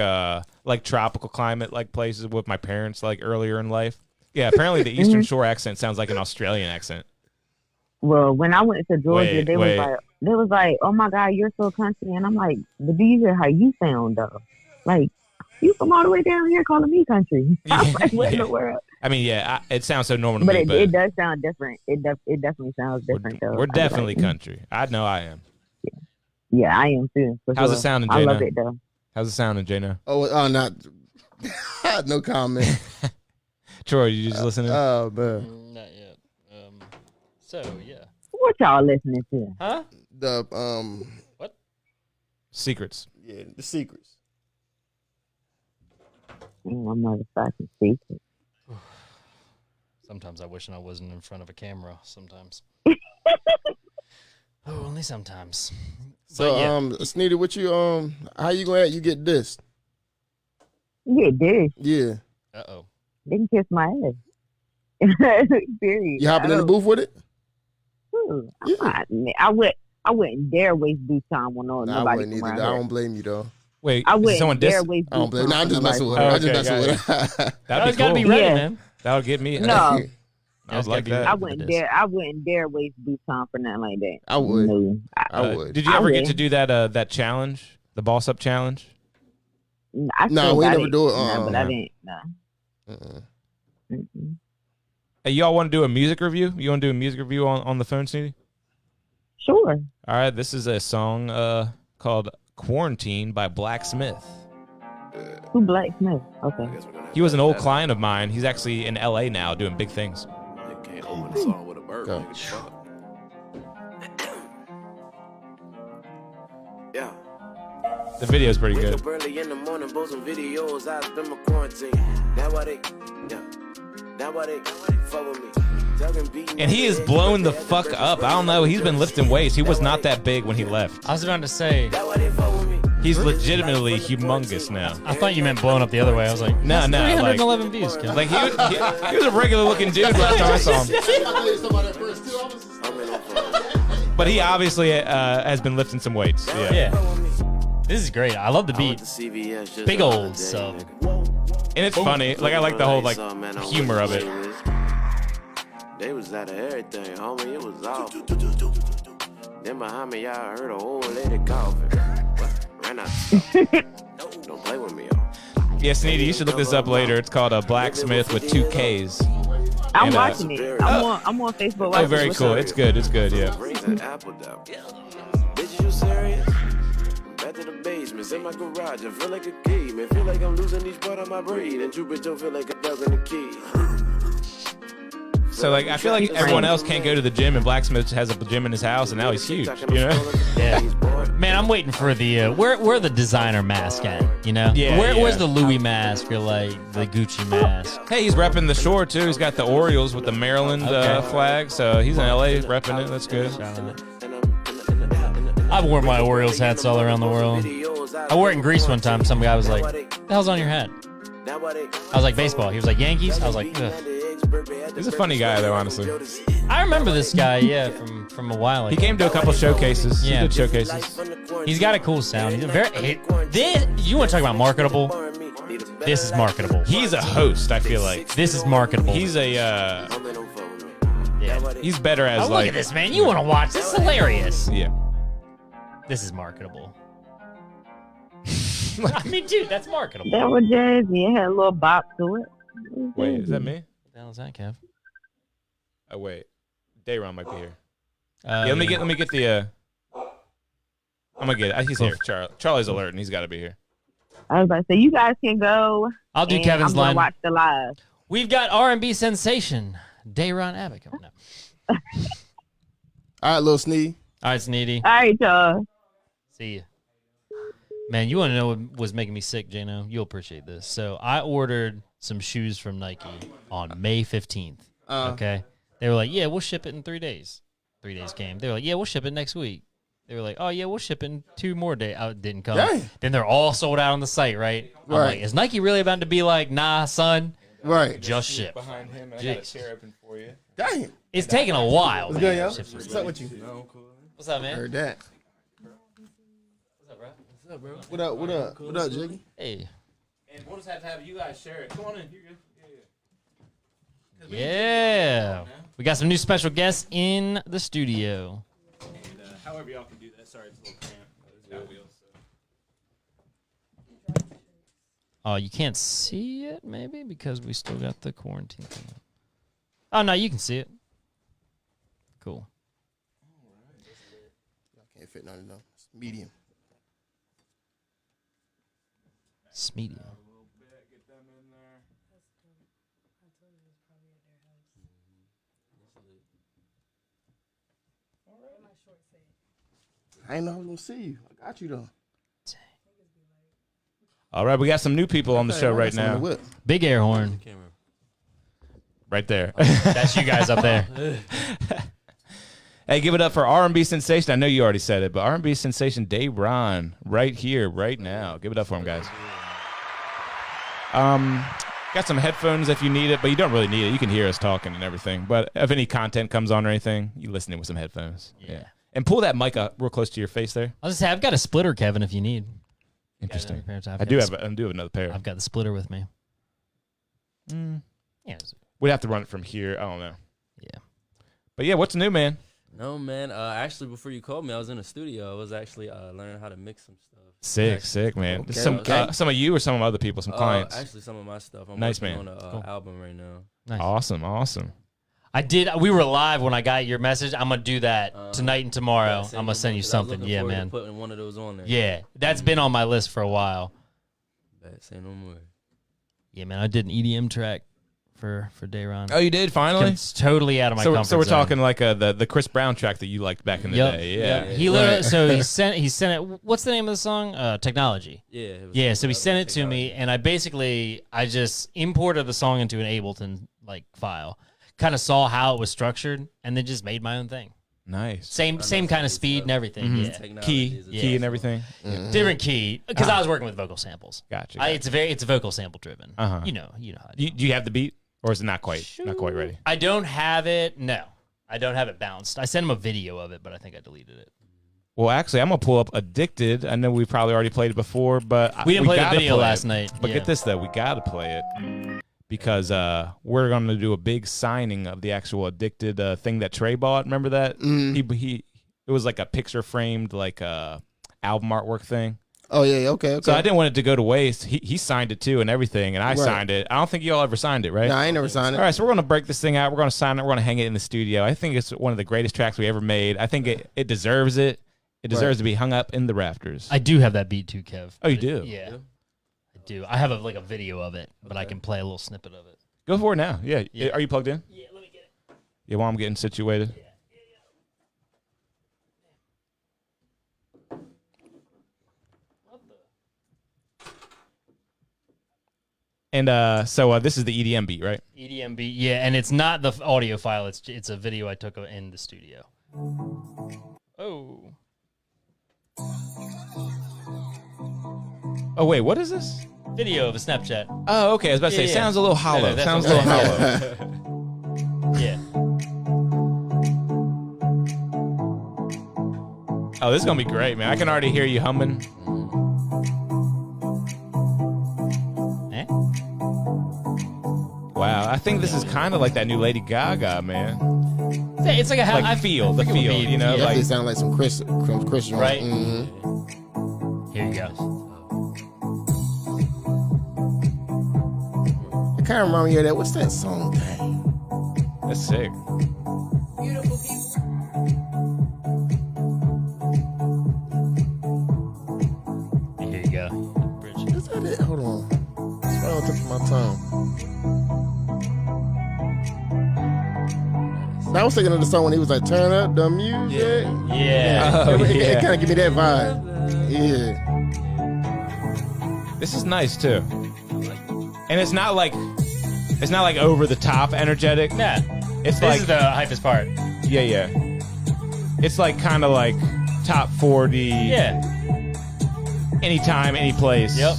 tropical climate like places with my parents like earlier in life. Yeah, apparently the Eastern Shore accent sounds like an Australian accent. Well, when I went to Georgia, they was like, oh my God, you're so country, and I'm like, but do you hear how you sound though? Like, you from all the way down here calling me country? I'm like, what in the world? I mean, yeah, it sounds so normal to but me, but it does sound different. It definitely sounds different though. We're definitely country. I know I am. Yeah, I am too. How's it sounding, Jay? I love it though. How's it sounding, Jay? Not. No comment. Troy, you just listening? Oh, man. Not yet. So, yeah. What y'all listening to? Huh? The, What? Secrets. Yeah, the secrets. I'm motherfucking secret. Sometimes I wish I wasn't in front of a camera. Sometimes. Only sometimes. So, Sneady, what you, how you gonna you get dissed? You get dissed? Yeah. Uh-oh. They can kiss my ass. Period. You hopping in the booth with it? I wouldn't dare waste booth time on nobody. I wouldn't either. I don't blame you though. Wait, I wouldn't someone dare waste I don't booth blame. time. No, I'm just messing with her. I'm just messing with her. That'd be gotta cool. be ready, man. That would get me. No. I was like that. I wouldn't dare waste booth time for nothing like that. I would. No, I would. Did you ever get to do that challenge, the Boss Up Challenge? No, we never do it. But I didn't. Hey, y'all want to do a music review? You want to do a music review on the phone, Sneady? Sure. All right, this is a song called Quarantine by Blacksmith. Who Blacksmith? Okay. He was an old client of mine. He's actually in LA now doing big things. Can't open the song with a bird. Yeah. The video's pretty good. Wake up early in the morning, post some videos. I spend my quarantine. Now why they fuck with me. And he is blown the fuck up. I don't know. He's been lifting weights. He was not that big when he left. I was about to say. He's legitimately humongous now. I thought you meant blown up the other way. I was like, no. 311 views. Kid. Like he was a regular looking dude last time I saw him. But he obviously has been lifting some weights. Yeah. This is great. I love the beat. Big old sub. And it's funny. Like I like the whole like humor of it. They was out of everything, homie. It was off. Then behind me, y'all heard a old lady coughing. Ran out. Don't play with me, y'all. Yeah, Sneady, you should look this up later. It's called a Blacksmith with 2 Ks. I'm watching it. I'm on Facebook. Oh, very cool. It's good. It's good. Yeah. Bitch, you serious? Back to the basement, in my garage. I feel like a key. Man, feel like I'm losing each part of my brain. And you bitch don't feel like a dog in the key. So like, I feel like everyone else can't go to the gym, and Blacksmith has a gym in his house, and now he's huge. You know? Yeah. Man, I'm waiting for the where the designer mask at. You know? Yeah. Where's the Louis mask or like the Gucci mask? Hey, he's repping the shore too. He's got the Orioles with the Maryland flag, so he's in LA repping it. That's good. I've worn my Orioles hats all around the world. I wore it in Greece one time. Some guy was like, "The hell's on your hat?" I was like, "Baseball." He was like, "Yankees." I was like, "Ugh." He's a funny guy though, honestly. I remember this guy, yeah, from a while ago. He came to a couple showcases. Yeah. He did showcases. He's got a cool sound. He's a this, you want to talk about marketable? This is marketable. He's a host, I feel like. This is marketable. He's a he's better as look at this, man. You want to watch? This is hilarious. Yeah. This is marketable. I mean, dude, that's marketable. That was jazzy. It had a little bop to it. Wait, is that me? What the hell is that, Kev? Oh wait, Dairon might be here. Yeah, let me get the. I'm gonna get it. He's here. Charlie's alert, and he's got to be here. I was about to say, you guys can go. I'll do and Kevin's I'm gonna line. Watch the live. We've got R&B sensation Dairon Abbott coming up. All right, little Sneady. All right, Sneady. All right, y'all. See ya. Man, you want to know what was making me sick, Jano? You'll appreciate this. So I ordered some shoes from Nike on May 15th. Okay. They were like, yeah, we'll ship it in 3 days. 3 days came. They were like, yeah, we'll ship it next week. They were like, oh, yeah, we'll ship it in 2 more days. It didn't come. Dang. Then they're all sold out on the site, right? I'm Right. like, is Nike really about to be like, nah, son? Right. Just ship. Behind him, I got a chair open for you. Dang. It's taking a while. What's man. good, yo? Ship for What's up with you? What's up, man? Heard that. What's up, bro? What's up, bro? What up? What up? What up, Jiggy? Hey. And we'll just have to have you guys share it. Come on in. You're good. Yeah. We got some new special guests in the studio. And however y'all can do that. Sorry, it's a little cramped. It's got wheels. So. Oh, you can't see it, maybe, because we still got the quarantine thing. Oh, no, you can see it. Cool. Can't fit none of them. It's medium. It's medium. I didn't know I was gonna see you. I got you though. All right, we got some new people on the show right now. Big air horn. Right there. That's you guys up there. Hey, give it up for R&B sensation. I know you already said it, but R&B sensation Dairon right here, right now. Give it up for him, guys. Got some headphones if you need it, but you don't really need it. You can hear us talking and everything. But if any content comes on or anything, you listening with some headphones. Yeah. And pull that mic up real close to your face there. I was gonna say I've got a splitter, Kevin, if you need. Interesting. Yeah, I do have another pair. I've got the splitter with me. Yeah. We'd have to run it from here. I don't know. Yeah. But yeah, what's new, man? No, man. Actually, before you called me, I was in the studio. I was actually learning how to mix some stuff. Sick, man. Okay. Some of you or some other people, some clients? Actually, some of my stuff. I'm nice, working man. on an album right now. Nice. Awesome. We were live when I got your message. I'm going to do that tonight and tomorrow. I'm going to send you something. Yeah, man. Putting one of those on there. Yeah. That's been on my list for a while. Say no more. Yeah, man. I did an EDM track for Dairon. Oh, you did finally? It's totally out of my comfort So we're zone. talking like the Chris Brown track that you liked back in the day. Yeah. He literally, he sent it. What's the name of the song? Technology. Yeah. So he sent it to me, and I just imported the song into an Ableton file. Kind of saw how it was structured, and then just made my own thing. Nice. Same kind of speed and everything. Mm-hmm. Yeah. Key and everything. Mm-hmm. Different key because I was working with vocal samples. Gotcha. It's vocal sample driven. You know how do you have the beat, or is it not quite ready? I don't have it. No, I don't have it bounced. I sent him a video of it, but I think I deleted it. Well, actually, I'm gonna pull up Addicted. I know we probably already played it before, but we didn't play the gotta video play last it. night. But get this though, we gotta play it because we're gonna do a big signing of the actual Addicted thing that Trey bought. Remember that? He it was like a picture framed album artwork thing. Oh yeah, okay. So I didn't want it to go to waste. He signed it too and everything, and I signed it. I don't think y'all ever signed it, right? No, I ain't never signed it. All right, so we're gonna break this thing out. We're gonna sign it. We're gonna hang it in the studio. I think it's one of the greatest tracks we ever made. I think it deserves it. It deserves to be hung up in the rafters. I do have that beat too, Kev. Oh, you do? Yeah, I do. I have a video of it, but I can play a little snippet of it. Go for it now. Yeah. Are you plugged in? Yeah, let me get it. Yeah, while I'm getting situated. And so this is the EDM beat, right? EDM beat, yeah, and it's not the audio file. It's a video I took in the studio. Oh. Oh wait, what is this? Video of a Snapchat. Oh, okay. I was about to say, sounds a little hollow. No, sounds a little hollow. Yeah. Oh, this is gonna be great, man. I can already hear you humming. Wow, I think this is kind of like that new Lady Gaga, man. It's like the feel, you know, Yeah, like they sound like some Chris right? Mm-hmm. Here you go. It kind of remind me of that. What's that song? That's sick. Beautiful people. Here you go. Is that it? Hold on. It's right on the tip of my tongue. I was thinking of the song when he was like, "Turn up the music." Yeah. It kind of give me that vibe. Yeah. This is nice too, and it's not like over the top energetic. Nah. It's This is the hypest part. Yeah. It's like kind of like top 40. Yeah. Anytime, any place. Yep.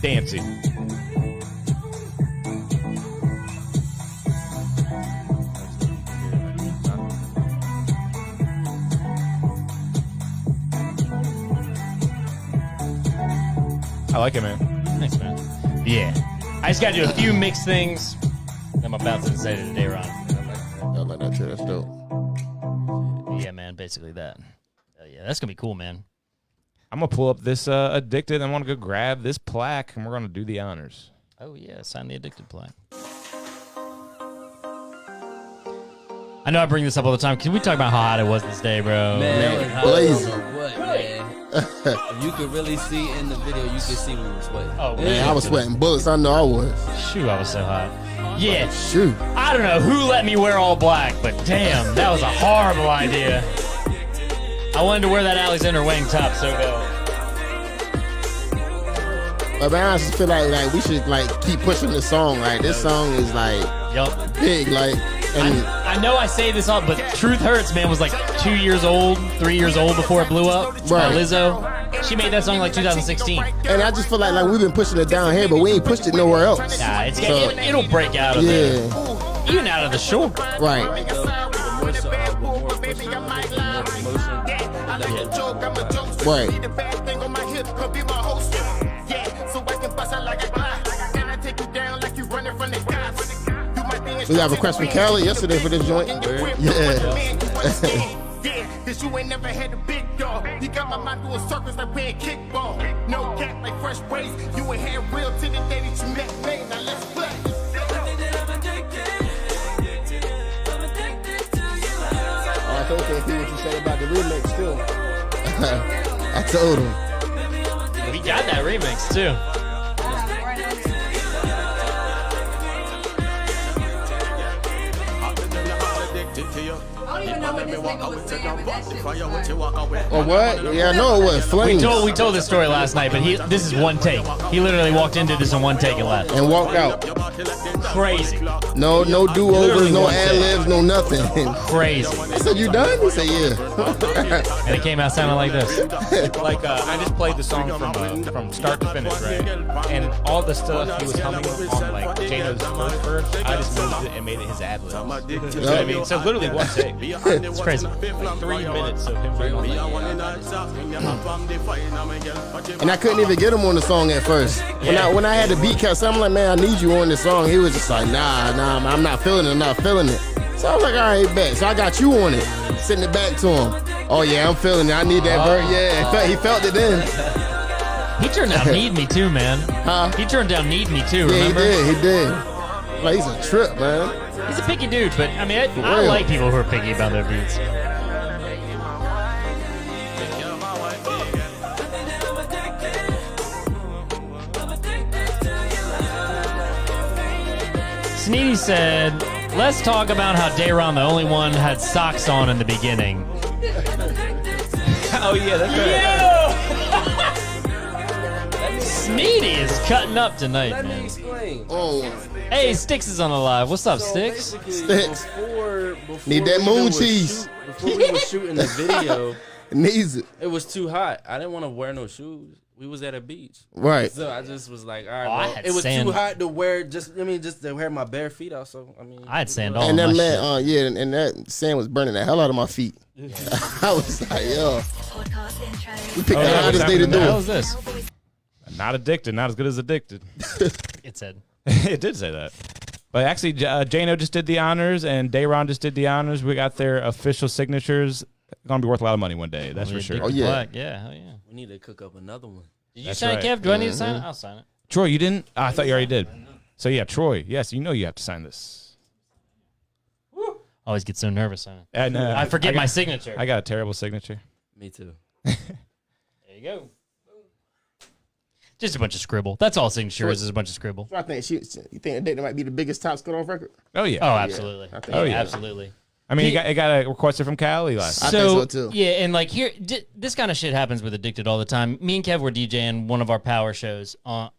Dancing. I like it, man. Thanks, man. Yeah. I just got to do a few mixed things. I'm about to say to Dairon. I like that too. That's dope. Yeah, man. Basically that. Yeah, that's gonna be cool, man. I'm gonna pull up this Addicted. I want to go grab this plaque, and we're gonna do the honors. Oh yeah, sign the Addicted plaque. I know I bring this up all the time. Can we talk about how hot it was this day, bro? Man, blazing. What, man? If you could really see in the video, you could see we were sweating. Oh, Man, I was sweating bullets. I know I was. Shoot, I was so hot. Yeah. Shoot. I don't know who let me wear all black, but damn, that was a horrible idea. I wanted to wear that Alexander Wang top so bad. But man, I just feel like we should like keep pushing the song. Like this song is like big. Like, and I know I say this all, but Truth Hurts, man, was like 2 years old, 3 years old before it blew up. Right. Lizzo. She made that song like 2016. and I just feel like we've been pushing it down here, but we ain't pushed it nowhere else. Nah, So- it'll break out of there. Even out of the shore. Right. Right. We got a request from Kelly yesterday for this joint. Yeah. Cause you ain't never had a big dog. You got my mind doing circles like playing kickball. No cap like fresh ways. You ain't had real to the day that you met me. Now let's play. I told him what you said about the remix too. I told him. We got that remix too. Oh what? Yeah, I know it was flames. We told this story last night, but this is one take. He literally walked into this in one take and left. And walked out. Crazy. No do-overs, no ad-libs, no nothing. Crazy. I said, you done? He said, yeah. And it came out sounding like this. Like I just played the song from start to finish, right? And all the stuff he was humming on like Jano's first verse, I just moved it and made it his ad lib. You know what I mean? So literally one take. It's crazy. Like 3 minutes of him being on And I couldn't even get him on the song at first. When I had the beat cut, so I'm like, man, I need you on this song. He was just like, nah, I'm not feeling it. I'm not feeling it. So I was like, all right, bet. So I got you on it. Sending it back to him. Oh yeah, I'm feeling it. I need that verse. Yeah, he felt it then. He turned down Need Me Too, man. Huh? He turned down Need Me Too, Yeah, remember? he did. Like, he's a trip, man. He's a picky dude, but I mean, I like people who are picky about their beats. Sneadi said, Let's talk about how Dairon, the only one, had socks on in the beginning. Oh, yeah, that's right. Sneadi is cutting up tonight, Let me man. explain. Oh, Hey, Sticks is on the live. What's up, Sticks? Sticks. Before Need that we moon was cheese. Before we were shooting the video, needs it. It was too hot. I didn't want to wear no shoes. We was at a beach, right? So I just was like, all right, I well, had it was sand. too hot to wear. Just to wear my bare feet out. So I had sand all And on that my man, and that sand was burning the hell out of my feet. I was like, yo, we picked the hottest day to do What it. was this? Not addicted, not as good as addicted. It said. It did say that. But actually, Jano just did the honors, and Dairon just did the honors. We got their official signatures. Going to be worth a lot of money one day, that's for sure. Oh, yeah. Yeah, hell yeah. We need to cook up another one. Did you sign it, Kev? Do I need to sign it? I'll sign it. Troy, you didn't? Oh, I thought you already did. So, yeah, Troy, yes, you know you have to sign this. Always get so nervous on it. And, I forget my signature. I got a terrible signature. Me too. There you go. Just a bunch of scribble. That's all signature is a bunch of scribble. So I think you think that date might be the biggest top cut off record. Oh, yeah. Oh, absolutely. I think Oh, yeah. Absolutely. I mean, it got a request from Cali last I night. think so, too. Yeah, and like here, this kind of shit happens with Addicted all the time. Me and Kev were DJing one of our power shows,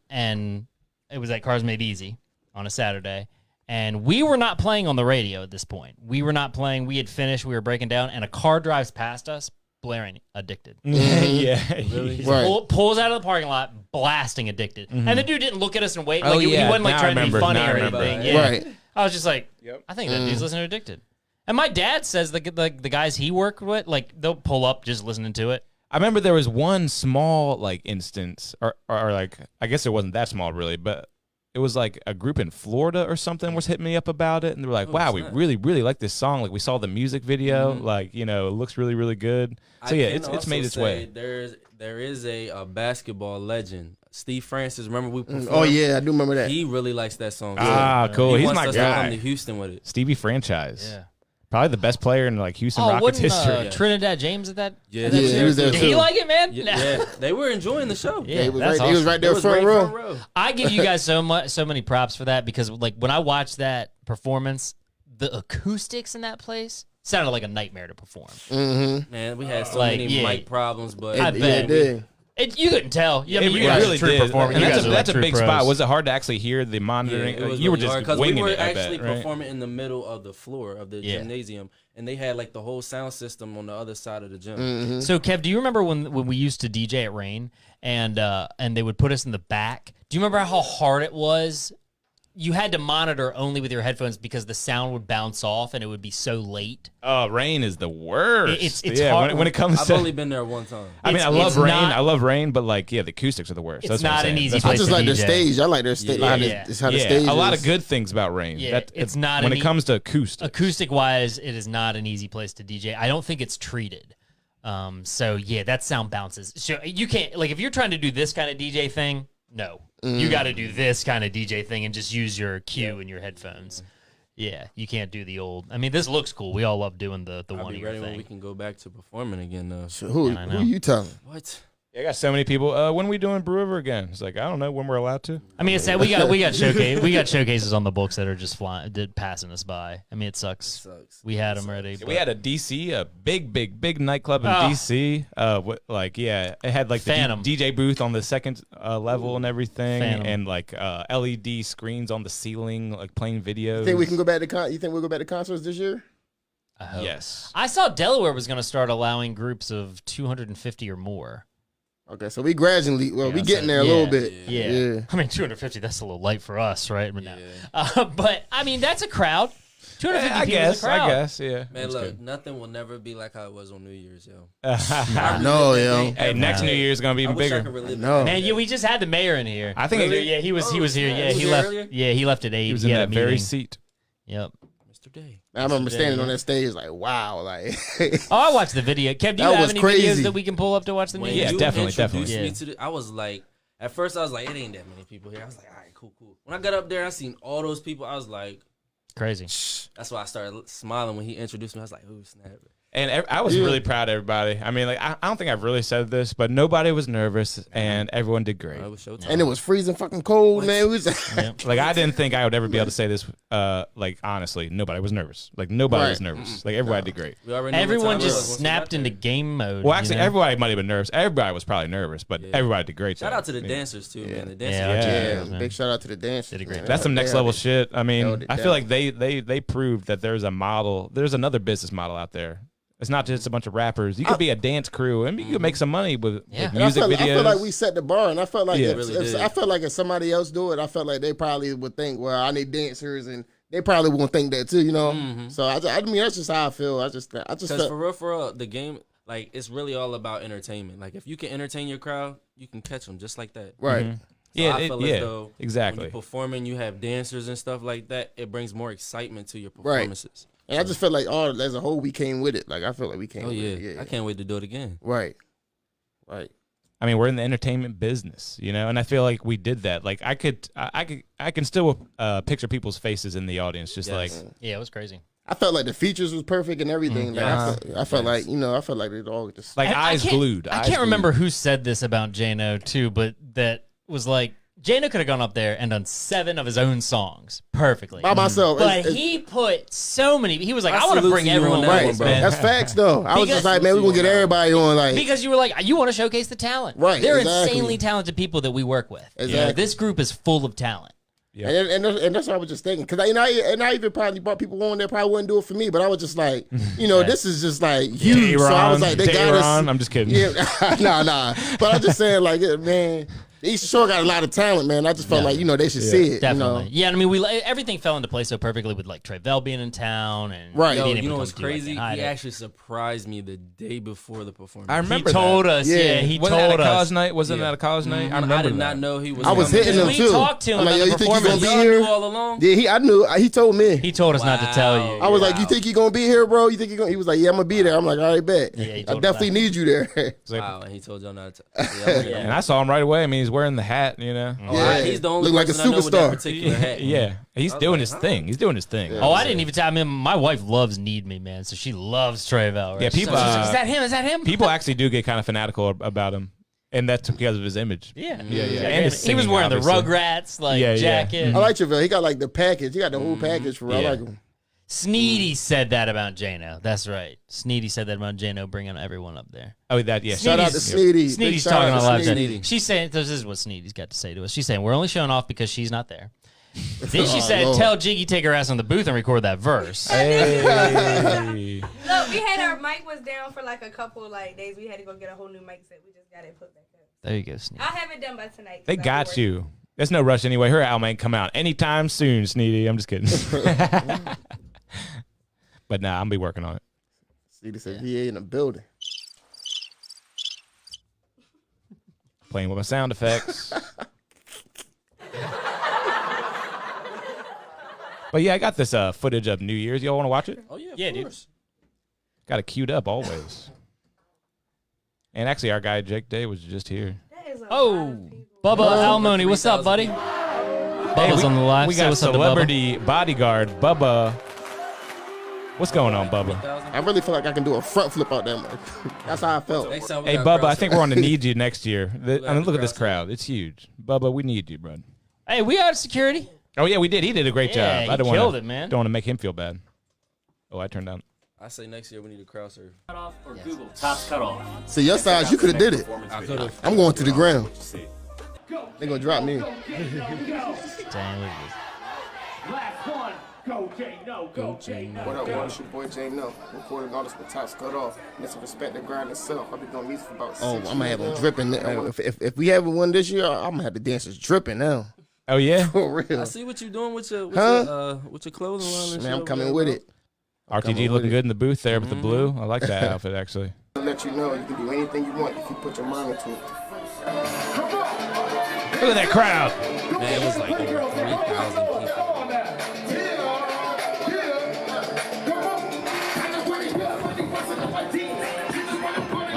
and it was at Cars Made Easy on a Saturday. And we were not playing on the radio at this point. We were not playing. We had finished. We were breaking down, and a car drives past us, blaring Addicted. Yeah. Really? He Right. pulls out of the parking lot, blasting Addicted. And the dude didn't look at us and wait. Oh, Like, he yeah. wasn't like Now I trying to be remember. funny Now I or remember. anything. Yeah. Right. I was just like, Yep. I think that dude's listening to Addicted. And my dad says the guys he worked with, like, they'll pull up just listening to it. I remember there was one small, like, instance, or like, I guess it wasn't that small, really, but it was like a group in Florida or something was hitting me up about it, and they were like, wow, we really, really like this song. Like, we saw the music video. Like, you know, it looks really, really good. So, yeah, it's made its way. There is a basketball legend, Steve Francis. Remember we performed? Oh yeah, I do remember that. He really likes that song. Ah, cool. He He's wants my us to guy. come to Houston with it. Stevie Franchise. Yeah. Probably the best player in, like, Houston Rockets wasn't history. Trinidad James at that? Yeah, at that he was there Did too. he like it, man? Yeah, they were enjoying the show. Yeah, he was that's right. He was awesome. right there It was front right row. front row. I give you guys so many props for that because, like, when I watched that performance, the acoustics in that place sounded like a nightmare to perform. Mm-hmm. Man, we had so Like, many yeah. mic problems, but I bet. It did. You couldn't tell. I mean, It you guys really are true did. performers. And You that's guys are a true big pros. spot. Was it hard to actually hear the monitoring? it was You were really hard just 'cause winging we were it, I bet, actually right? performing in the middle of the floor of the Yeah. gymnasium, and they had like the whole sound system on the other side of the gym. Mm-hmm. So, Kev, do you remember when we used to DJ at Rain and they would put us in the back? Do you remember how hard it was? You had to monitor only with your headphones because the sound would bounce off and it would be so late. Rain is the worst. It's yeah, hard. when it comes I've to. only been there one time. I mean, It's- I love it's rain. not- I love rain, but like, yeah, the acoustics are the worst. It's That's what not I'm an saying. easy That's I place just to like their DJ. stage. I like their stage. Yeah. It's how the yeah, stage a lot is. of good things about rain. Yeah, it's not when an it comes to acoustics. Acoustic wise, it is not an easy place to DJ. I don't think it's treated. So yeah, that sound bounces. So you can't, like, if you're trying to do this kind of DJ thing, no. You got to do this kind of DJ thing and just use your cue and your headphones. Yeah, you can't do the old. I mean, this looks cool. We all love doing the I'll one be ear ready when thing. we can go back to performing again, though. So who Yeah, I know. you telling? What? Yeah, I got so many people. When are we doing Brew River again? It's like, I don't know when we're allowed to. I mean, it's that we got showcases on the books that are just flying, passing us by. I mean, it sucks. We had them ready. We had a DC, a big nightclub in Oh. DC. It had like the Phantom. DJ booth on the second level and everything, Phantom. and like LED screens on the ceiling, like playing videos. You think we can go back to you think we'll go back to concerts this year? I hope. Yes. I saw Delaware was going to start allowing groups of 250 or more. Okay, so we gradually, we I'm getting there a saying, little bit. Yeah. I mean, 250, that's a little light for us, right? But, I mean, that's a crowd. 250 I people is a crowd. guess, yeah. Man, That's look, good. nothing will never be like how it was on New Year's, yo. No, yo. Hey, next New Year's gonna be even I wish I bigger. could relive No. Man, yeah, we just had the mayor in here. I think Really? Yeah, he was here. Yeah, Was he he left. earlier? Yeah, he left at 8. He was He in had a that very meeting. seat. Yep. Mr. Day. I remember Yesterday, standing on yeah. that stage like, wow, like Oh, I watched the video. Kev, do you That have was any crazy. videos that we can pull up to watch the When meeting? Yeah, you definitely, introduced definitely. me to the, I was like, at first I was like, it ain't that many people here. I was like, all right, cool. When I got up there, I seen all those people. I was like, Crazy. that's why I started smiling when he introduced me. I was like, ooh, snap. And I was really proud of everybody. I mean, like I don't think I've really said this, but nobody was nervous, and everyone did great. And it was freezing fucking cold, man. It was Like I didn't think I would ever be able to say this. Like honestly, nobody was nervous. Like nobody was nervous. Like everybody did great. Everyone just snapped into game mode. Well, actually, everybody might have been nervous. Everybody was probably nervous, but everybody did great. Shout out to the dancers too, man. The dancers, big shout out to the dancers. Did a great. That's some next level shit. I mean, I feel like they proved that there's a model. There's another business model out there. It's not just a bunch of rappers. You could be a dance crew, and you could make some money with music videos. I feel like we set the bar, and I felt like if somebody else do it, I felt like they probably would think, well, I need dancers, and they probably won't think that too, you know. So I mean, that's just how I feel. I just because for real, the game, like it's really all about entertainment. Like if you can entertain your crowd, you can catch them just like that. Right. Mm-hmm. So I feel as though exactly. when you're performing, you have dancers and stuff like that. It brings more excitement to your performances. Right. And I just felt like as a whole we came with it. Like I feel like we came with it. Yeah. I can't wait to do it again. Right. I mean, we're in the entertainment business, you know, and I feel like we did that. Like I can still picture people's faces in the audience, just like it was crazy. I felt like the features was perfect and everything. Like, I felt like it all just like eyes glued. I can't remember who said this about Jano too, but that was like Jano could have gone up there and done 7 of his own songs perfectly by myself, but he put so many. He was like, I want to bring everyone right, bro. That's facts though. I was just like, man, we're gonna get everybody on, like, because you were like, you want to showcase the talent, right? They're insanely talented people that we work with. Exactly. You know, this group is full of talent. Yeah. And that's what I was just thinking, because I even probably brought people on that probably wouldn't do it for me, but I was just like, you know, this is just like huge. Dairon, so I was like, they got us. I'm just kidding. Yeah, nah. But I'm just saying, like, man. East Shore got a lot of talent, man. I just felt like, you know, they should see it. Definitely. You know? Yeah, I mean, everything fell into place so perfectly with like Trevell being in town and you know what's crazy? He actually surprised me the day before the performance. I remember he told us. Yeah, he wasn't told that a us. college night? Wasn't that a college night? I remember. I did not know he was. I was hitting him too. We talked to him about the performance. Y'all knew all along? Yeah, I knew. He told me. He told us not to tell you. I was like, you think you're gonna be here, bro? You think you're gonna? He was like, yeah, I'm gonna be there. I'm like, all right, bet. Yeah, I definitely need you there. Wow, and he told y'all not to. And I saw him right away. I mean, he's wearing the hat, you know. Yeah, he's the only look like a person I know with that superstar. particular hat. Yeah, he's doing his thing. He's doing his thing. Oh, I didn't even tell. I mean, my wife loves Need Me, man, so she loves Trevell. Right? Yeah, people. So she's like, is that him? Is that him? People actually do get kind of fanatical about him, and that's because of his image. Yeah. And he his was singing, wearing obviously. the Rugrats jacket. I like Trevell. He got like the package. He got the whole package for real. I like him. Sneadi said that about Jano. That's right. Sneadi said that about Jano bringing everyone up there. Oh, that yeah. Shout out to Sneadi. Sneadi's talking on live chat. She's saying, this is what Sneadi's got to say to us. She's saying, we're only showing off because she's not there. Then she said, Lord. tell Jiggy take her ass on the booth and record that verse. Hey. Look, we had our mic was down for like a couple like days. We had to go get a whole new mic set. We just got it put back up. There you go, Sneadi. I'll have it done by tonight. They got you. There's no rush anyway. Her album ain't come out anytime soon, Sneadi. I'm just kidding. But nah, I'm gonna be working on it. Sneadi said VA in the building. Playing with my sound effects. But yeah, I got this footage of New Year's. Y'all want to watch it? Oh yeah, yeah, dude. Got it queued up always. And actually, our guy Jake Day was just here. Oh, Bubba Almoni, what's up, buddy? Bubba's on the live. We Say got what's up to celebrity bodyguard Bubba. What's going on, Bubba? I really feel like I can do a front flip out there. That's how I felt. Next time we Hey, got Bubba, crowd I think we're on to service. need you next year. I mean, look at this crowd. It's huge. Bubba, we need you, bud. Hey, we got security. Oh, yeah, we did. He did a great Yeah, job. I he don't killed wanna, it, man. Don't want to make him feel bad. Oh, I turned down. I say next year we need a crowd serve. Cutoff or Google Tops Cutoff. See, your size, you could have did it. I could have. I'm going to the ground. They're going to drop me. Damn, look at this. Last one. Go, Jay, no. Go, Jay, no. What up, what? It's your boy Jay No. Recording all this with Tops Cut Off. Let's respect the grind itself. I've been doing music for about 6 years. I'm going to have them dripping. If we have one this year, I'm going to have the dancers dripping now. Oh, yeah? For real. I see what you're doing with your clothing line. And Man, I'm shit coming over with there, it. RTG looking good in the booth there with the blue. I like that outfit, actually. I'll let you know you can do anything you want if you put your mind into it. Look at that crowd. Man, it was like over 3,000 people.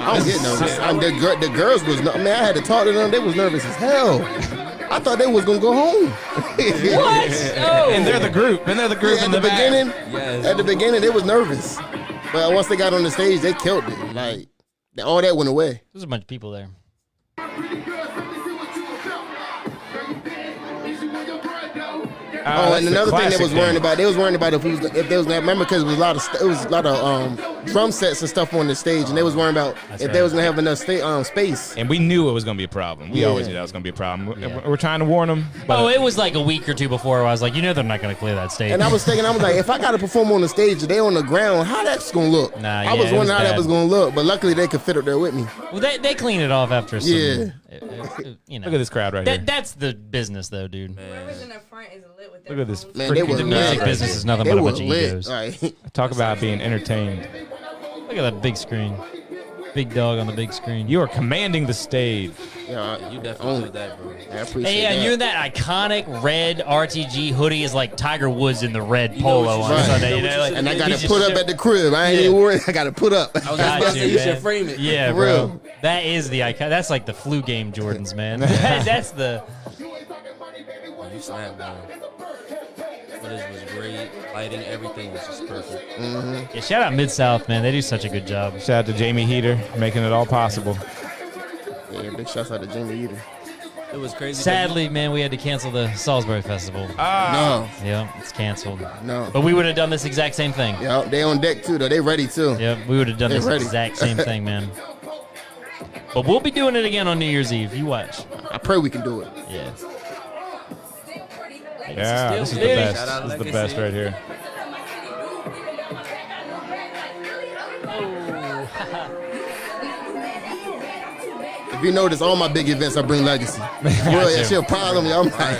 I don't get nervous. The girls was, man, I had to talk to them. They was nervous as hell. I thought they was gonna go home. What? Oh. And they're the group. And they're the group Yeah, in the beginning. Yes. At the beginning, they was nervous. But once they got on the stage, they killed it. Like all that went away. There's a bunch of people there. And another thing they was worrying about, they was worrying about if they was gonna remember because it was a lot of drum sets and stuff on the stage, and they was worrying about if they was gonna have enough space. And we knew it was gonna be a problem. We always knew that was gonna be a problem. Yeah. We're trying to warn them. But it was like a week or two before where I was like, they're not gonna clear that stage. And I was thinking, if I gotta perform on the stage, they on the ground, how that's gonna look? I was wondering how that was gonna look, but luckily they could fit up there with me. Well, they cleaned it off after some. Yeah. Look at this crowd right here. That's the business, though, dude. Whoever's in the front is lit with Look at this. Man, they were the music lit. business is nothing but a bunch of lit. egos. Right. Talk about being entertained. Look at that big screen. Big dog on the big screen. You are commanding the stage. Yeah, you definitely did that, bro. I appreciate Hey, that. you're in that iconic red RTG hoodie is like Tiger Woods in the red polo on Right. Sunday. Like, And I got to put up at the crib. I ain't even worried. I got to put up. I was about to say, you should frame it. Yeah, For bro. real. That is the icon. That's like the flu game Jordans, man. That's the. You snapped, bro. Footage was great. Lighting, everything was just perfect. Yeah, shout out Mid South, man. They do such a good job. Shout out to Jamie Heater making it all possible. Yeah, big shouts out to Jamie Eater. It was crazy. Sadly, man, we had to cancel the Salisbury Festival. No. Yeah, it's canceled. No. But we would have done this exact same thing. Yeah, they on deck too, though. They ready too. Yeah, we would have done They this ready. exact same thing, man. But we'll be doing it again on New Year's Eve. You watch. I pray we can do it. Yeah. Yeah, this is the best. This is the best right here. If you notice, all my big events, I bring legacy. Well, that shit a problem, y'all. I'm like,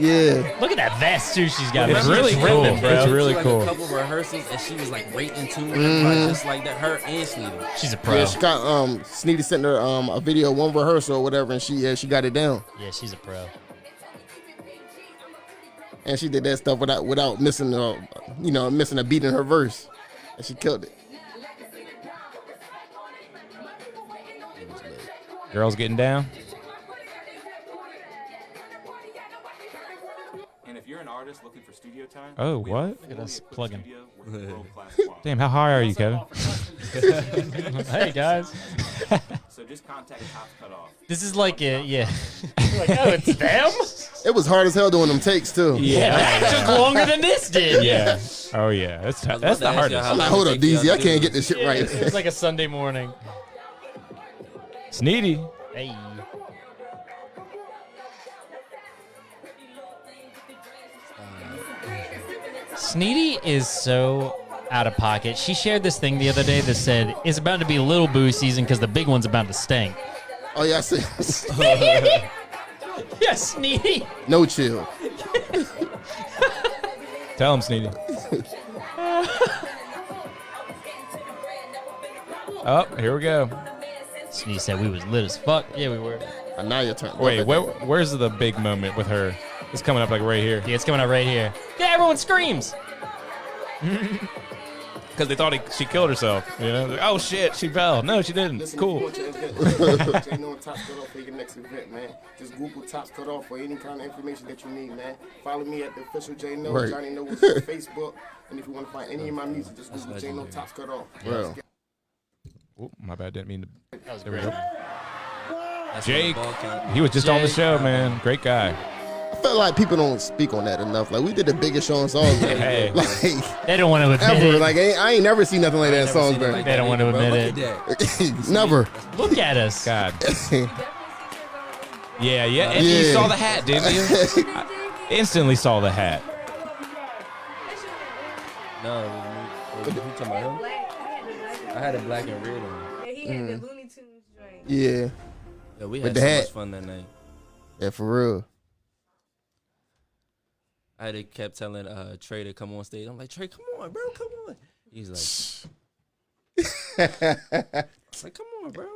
yeah. Look at that vest too she's got. It's really cool, bro. It's really Like cool. a couple rehearsals, and she was like right into it, Mhm. just like that. Her and Sneadi. She's a pro. Yeah, she got Sneadi sent her a video, one rehearsal or whatever, and she got it down. Yeah, she's a pro. And she did that stuff without missing missing a beat in her verse, and she killed it. Girls getting down. And if you're an artist looking for studio time, Oh, we have a what? full Look at us equipped plugging. studio with world-class quality. Damn, how high are you, Kevin? Hey guys. So just contact Tops Cut Off. This is like yeah. Like, oh, it's them? It was hard as hell doing them takes too. Yeah. It took longer than this did. Yeah. Oh yeah. That's about the to ask you hardest. how I'm like, hold up, DZ, I can't get this shit right. It was like a Sunday morning. Sneadi. Hey. Sneadi is so out of pocket. She shared this thing the other day that said it's about to be little boo season because the big one's about to stink. Oh yeah, I see. Yeah, Sneadi. No chill. Tell him, Sneadi. Oh, here we go. Sneadi said we was lit as fuck. Yeah, we were. Now your turn. Wait, where's the big moment with her? It's coming up like right here. Yeah, it's coming up right here. Yeah, everyone screams. Because they thought she killed herself. You know? Like, oh shit, she fell. No, she didn't. Listen, Cool. Tops Cut Off for your next event, man. Just Google Tops Cut Off for any kind of information that you need, man. Follow me at the official J No. Right. Johnny Know on Facebook. And if you want to find any of my music, just Google J No Tops Cut Off. Bro. Oh, my bad. Didn't mean to. That was There we great. go. That's Jake. where the ball came. He was just on the Jake. show, man. Great guy. I feel like people don't speak on that enough. Like, we did the biggest show in Salisbury. Hey. Like, They don't want to admit ever. it. Like, I ain't never seen nothing like that in Never seen it Salisbury. like They that don't want to either, bro. admit Look at that. Never. Look at us. God. Yeah. And you Yeah. saw the hat, didn't you? I instantly saw the hat. No, who talking about him? I had a black and red on. Yeah, he had the Looney Tunes joint. Yeah. Yeah, we With had the so hat. much fun that night. Yeah, for real. I had kept telling Trey to come on stage. I'm like, Trey, come on, bro, come on. He's like, come on, bro.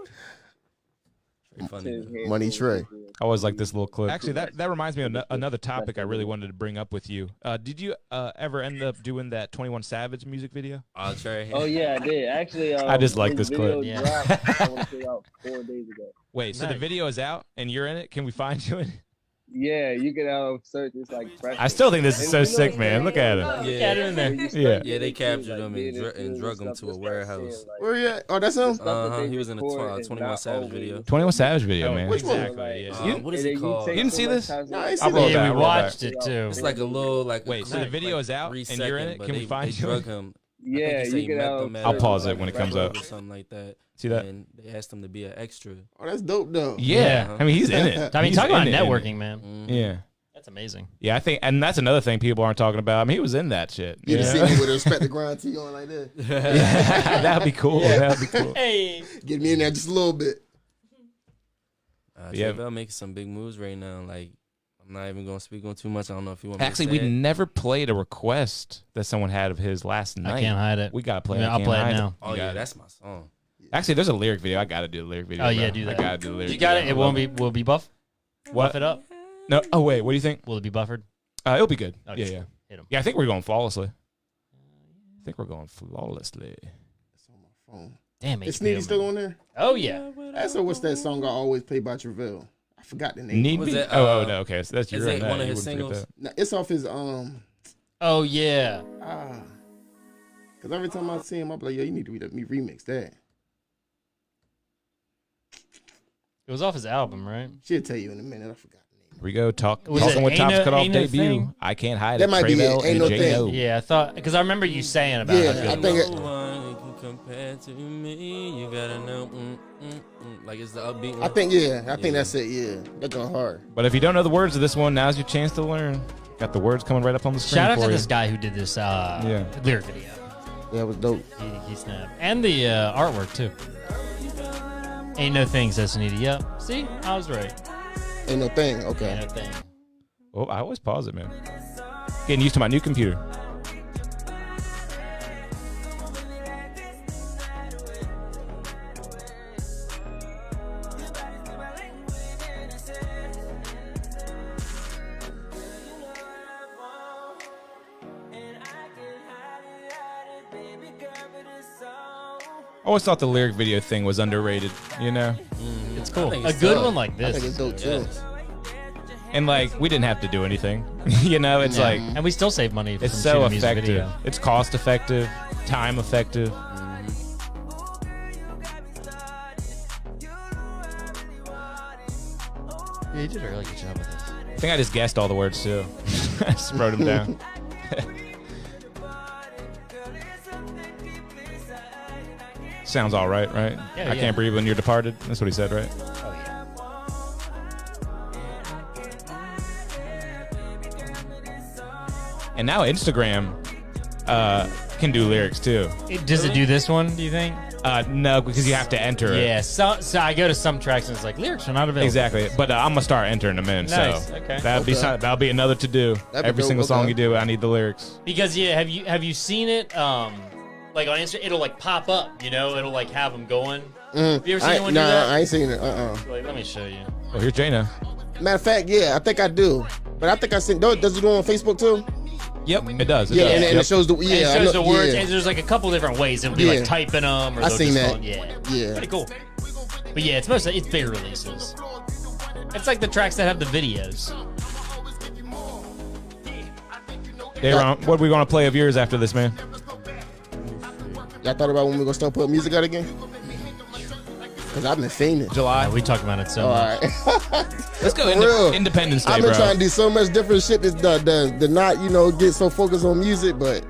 Trey funny, though. Money Trey. I always like this little clip. Actually, that reminds me of another topic I really wanted to bring up with you. Did you ever end up doing that 21 Savage music video? Oh, Trey. Oh yeah, I did. Actually, I just like his this video clip. Yeah. dropped, I want to say out 4 days ago. Wait, so the Nice. video is out and you're in it? Can we find you in it? Yeah, you can search. It's like fresh. I still think this is so sick, man. Look at him. Look at him in there. Yeah. They captured him and drug him to a warehouse. Where you at? Oh, that's him? He was in a 21 Savage video. 21 Savage video, man. Which one? Exactly. Yeah. What is it called? You didn't see this? No, I ain't I'll seen roll that. back, Yeah, I'll we roll watched back. it too. It's like a little Wait, so the video is out and you're in it? Can we find they you? drug him. Yeah, you can. I'll pause it when it comes up. Or something like that. See that? And they asked him to be an extra. Oh, that's dope, though. Yeah. I mean, he's in it. I mean, He's talk about in it. networking, man. Yeah. That's amazing. Yeah, I think, and that's another thing people aren't talking about. I mean, he was in that shit. You just see me with a respect the grind tee on like that. Yeah, that'd be cool. That'd be cool. Hey, get me in there just a little bit. Yeah, Bell making some big moves right now. Like, I'm not even gonna speak on too much. I don't know if you want. Actually, me we to say it. never played a request that someone had of his last night. I can't hide it. We gotta play. I'll play it now. Oh yeah, that's my song. Actually, there's a lyric video. I gotta do the lyric video. Oh yeah, bro. do that. I gotta do the lyric. You got video. it. It won't be. Will it be buff? What? Buff it up. No. Oh wait. What do you think? Will it be buffered? It'll be good. Okay. Yeah. Hit him. Yeah, I think we're going flawlessly. I think we're going flawlessly. It's on my phone. Damn it. Is Sneadi still on there? Oh yeah. So what's that song I always play by Travell? I forgot the name. Need Was me? it, Oh no. Okay, so that's your is it one of his singles? No, it's off his Oh yeah. Because every time I see him, I'm like, yo, you need to remix that. It was off his album, right? She'll tell you in a minute. I forgot. Here we go. Talking Was it with Ain't Tops No- Cut Off Ain't No debut. Thing? I can't hide That it. might be Trey Bell it. Ain't and No J.O. Thing. Yeah, I thought because I remember you saying about Yeah, it. I think it. No one can compare to me. You gotta know. Like it's the upbeat one. I think that's it. Yeah, they're going hard. But if you don't know the words of this one, now's your chance to learn. Got the words coming right up on the screen. Shout out for to you. this guy who did this lyric video. Yeah, it was dope. He snapped. And the artwork too. Ain't no thing, says Sneadi. Yep. See, I was right. Ain't no thing. Okay. Ain't no thing. Oh, I always pause it, man. Getting used to my new computer. I always thought the lyric video thing was underrated, you know? It's cool. think A it's good dope. one like I this. think it's dope too. Yes. And like, we didn't have to do anything. You know, it's like, And we still save money from it's shooting so a music effective. video. It's cost effective, time effective. Yeah, you did a really good job with this. I think I just guessed all the words too. I just wrote them down. Sounds all right, right? Yeah, I yeah. can't breathe when you're departed. That's what he said, right? Oh yeah. And now Instagram can do lyrics too. Does it do this one, do you think? No, because you have to enter it. Yeah, so I go to some tracks and it's like lyrics are not available. Exactly. But I'm gonna start entering them in. Nice, So okay. that'll be another to do. That'd be Every dope, single song okay. you do, I need the lyrics. Because yeah, have you seen it? Like on Instagram, it'll like pop up. You know, it'll like have them going. Have you ever seen one do that? I ain't seen it. Like, let me show you. Oh, here's Jana. Matter of fact, yeah, I think I do. But I think I seen. Does it do it on Facebook too? Yep, it does. Yeah, and Yep. it shows the And it I shows know- the words, yeah. and there's like a couple different ways. It'll be Yeah. like typing them, or I they'll seen just that. go- yeah, Yeah. pretty cool. But yeah, it's mostly it's big releases. It's like the tracks that have the videos. Dairon, what are we gonna play of yours after this, man? Y'all thought about when we gonna start putting music out again? Cause I've been fiending. July. Yeah, we talk about it so All much. right. Let's go For real. Independence Day, I've been bro. trying to do so much different shit to not get so focused on music, but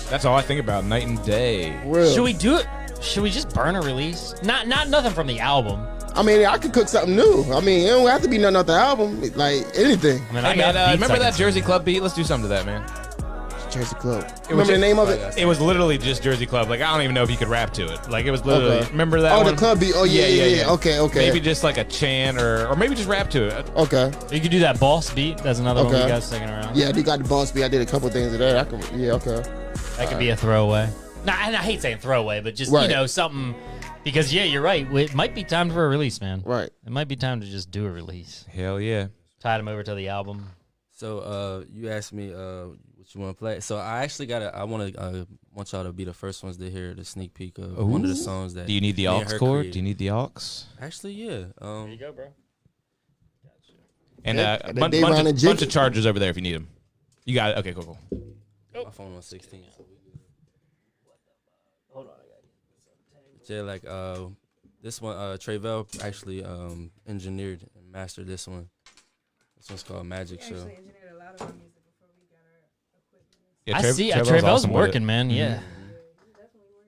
That's all I think about, night and day. real. Should we do it? Should we just burn a release? Not nothing from the album. I mean, I could cook something new. I mean, it don't have to be nothing off the album. Like anything. I mean, Hey, man, remember that Jersey Club beat? Let's do something to that, man. Jersey Club. It was Remember the just- name of it? It was literally just Jersey Club. Like, I don't even know if you could rap to it. Like, it was literally, Okay. remember that Oh, one? the club beat. Oh, yeah. Okay. Maybe just like a chant or maybe just rap to it. Okay. You could do that boss beat. That's another one we Okay. got sticking around. Yeah, you got the boss beat. I did a couple things of that. Okay. That could be a throwaway. Nah, and I hate saying throwaway, but just Right. something. Because yeah, you're right. It might be time for a release, man. Right. It might be time to just do a release. Hell yeah. Tide them over to the album. So you asked me what you want to play. So I actually want y'all to be the first ones to hear the sneak peek of one of the songs that. Do you need the me and aux her cord? created. Do you need the aux? Actually, yeah. There you go, bro. And Yeah, a the bunch Dairon and of Jiggy. chargers over there if you need them. You got it. Okay, cool. My phone on 16. Hold on, I got it. Yeah, like this one, Tre'vell actually engineered and mastered this one. This one's called Magic Show. Yeah, I see. Tre'vell's Tre'vell's awesome with working, it. man. Yeah.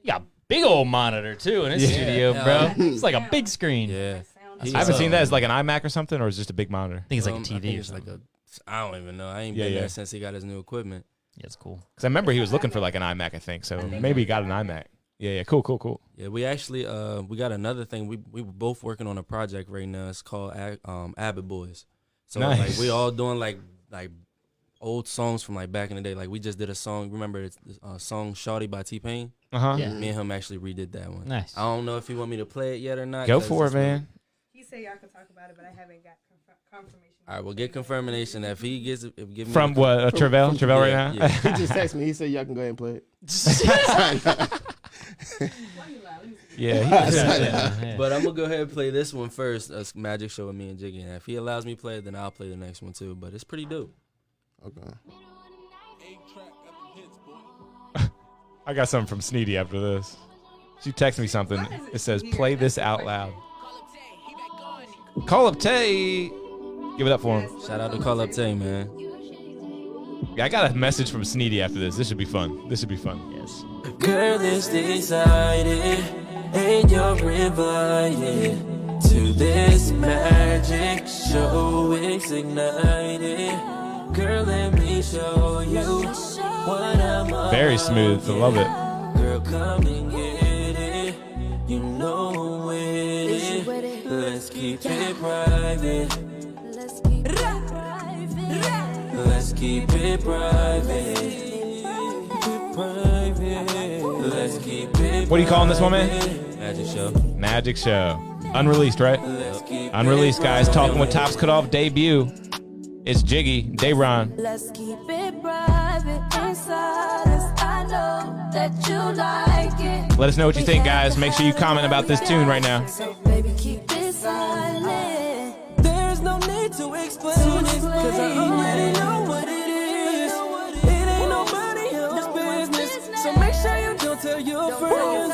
You got a big old monitor too in his studio, bro. It's like a big screen. Yeah. I haven't seen that as like an iMac or something, or is it just a big monitor? I think it's like a I TV think or it's like something. I don't even know. I ain't been there since he got his new equipment. Yeah, it's cool. Because I remember he was looking for like an iMac, I think. So maybe he got an iMac. Yeah, cool. Yeah, we actually we got another thing. We were both working on a project right now. It's called Abbott Boys. So Nice. like we all doing like old songs from like back in the day. Like we just did a song. Remember it's song "Shawty" by T-Pain? Uh-huh. Yeah. Me and him actually redid that one. Nice. I don't know if you want me to play it yet or not. Go 'cause for it, it's man. He said y'all could talk about it, but I haven't got confirmation. All right, we'll get confirmation if he gets it. Give me From what? Tre'vell? Tre'vell right now? Yeah. He just texted me. He said y'all can go ahead and play it. Yeah. But I'm gonna go ahead and play this one first. A Magic Show with me and Jiggy. And if he allows me to play it, then I'll play the next one too. But it's pretty dope. Okay. I got something from Sneadi after this. She texted me something. It says, "Play this out loud." Call up Tay. Give it up for him. Shout out to Call Up Tay, man. Yeah, I got a message from Sneadi after this. This should be fun. Yes. Girl is decided, ain't your invited to this magic show. It's ignited. Girl, let me show you what I'm about. Very smooth. I love it. Girl, come and get it. You know it. Let's keep it private. Let's keep it private. Let's keep it private. Let's keep it. What are you calling this one, man? Magic Show. Magic Show. Unreleased, right? Unreleased, guys. Talking with Tops Cut Off debut. It's Jiggy, Dairon. Let's keep it private inside us. I know that you like it. Let us know what you think, guys. Make sure you comment about this tune right now. So baby, keep it silent. There's no need to explain it, cause I already know what it is. It ain't nobody else's business, so make sure you don't tell your friends.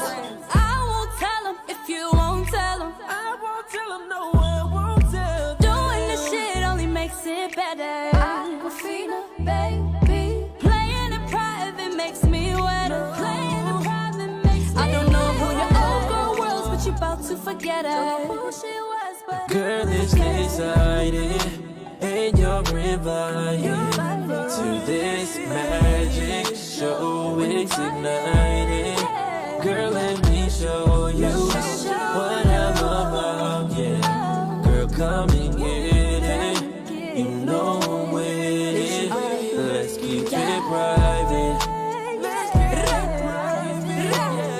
I won't tell them if you won't tell them. I won't tell them, no, I won't tell them. Doing this shit only makes it better. Aquafina, baby. Playing in private makes me wetter. Playing in private makes me I don't know who your old girl was, but you about to forget her. Girl is decided, and you're invited to this magic show. It's ignited. Girl, let me show you what I'm about. Yeah, girl, come and get it. You know it. Let's keep it private.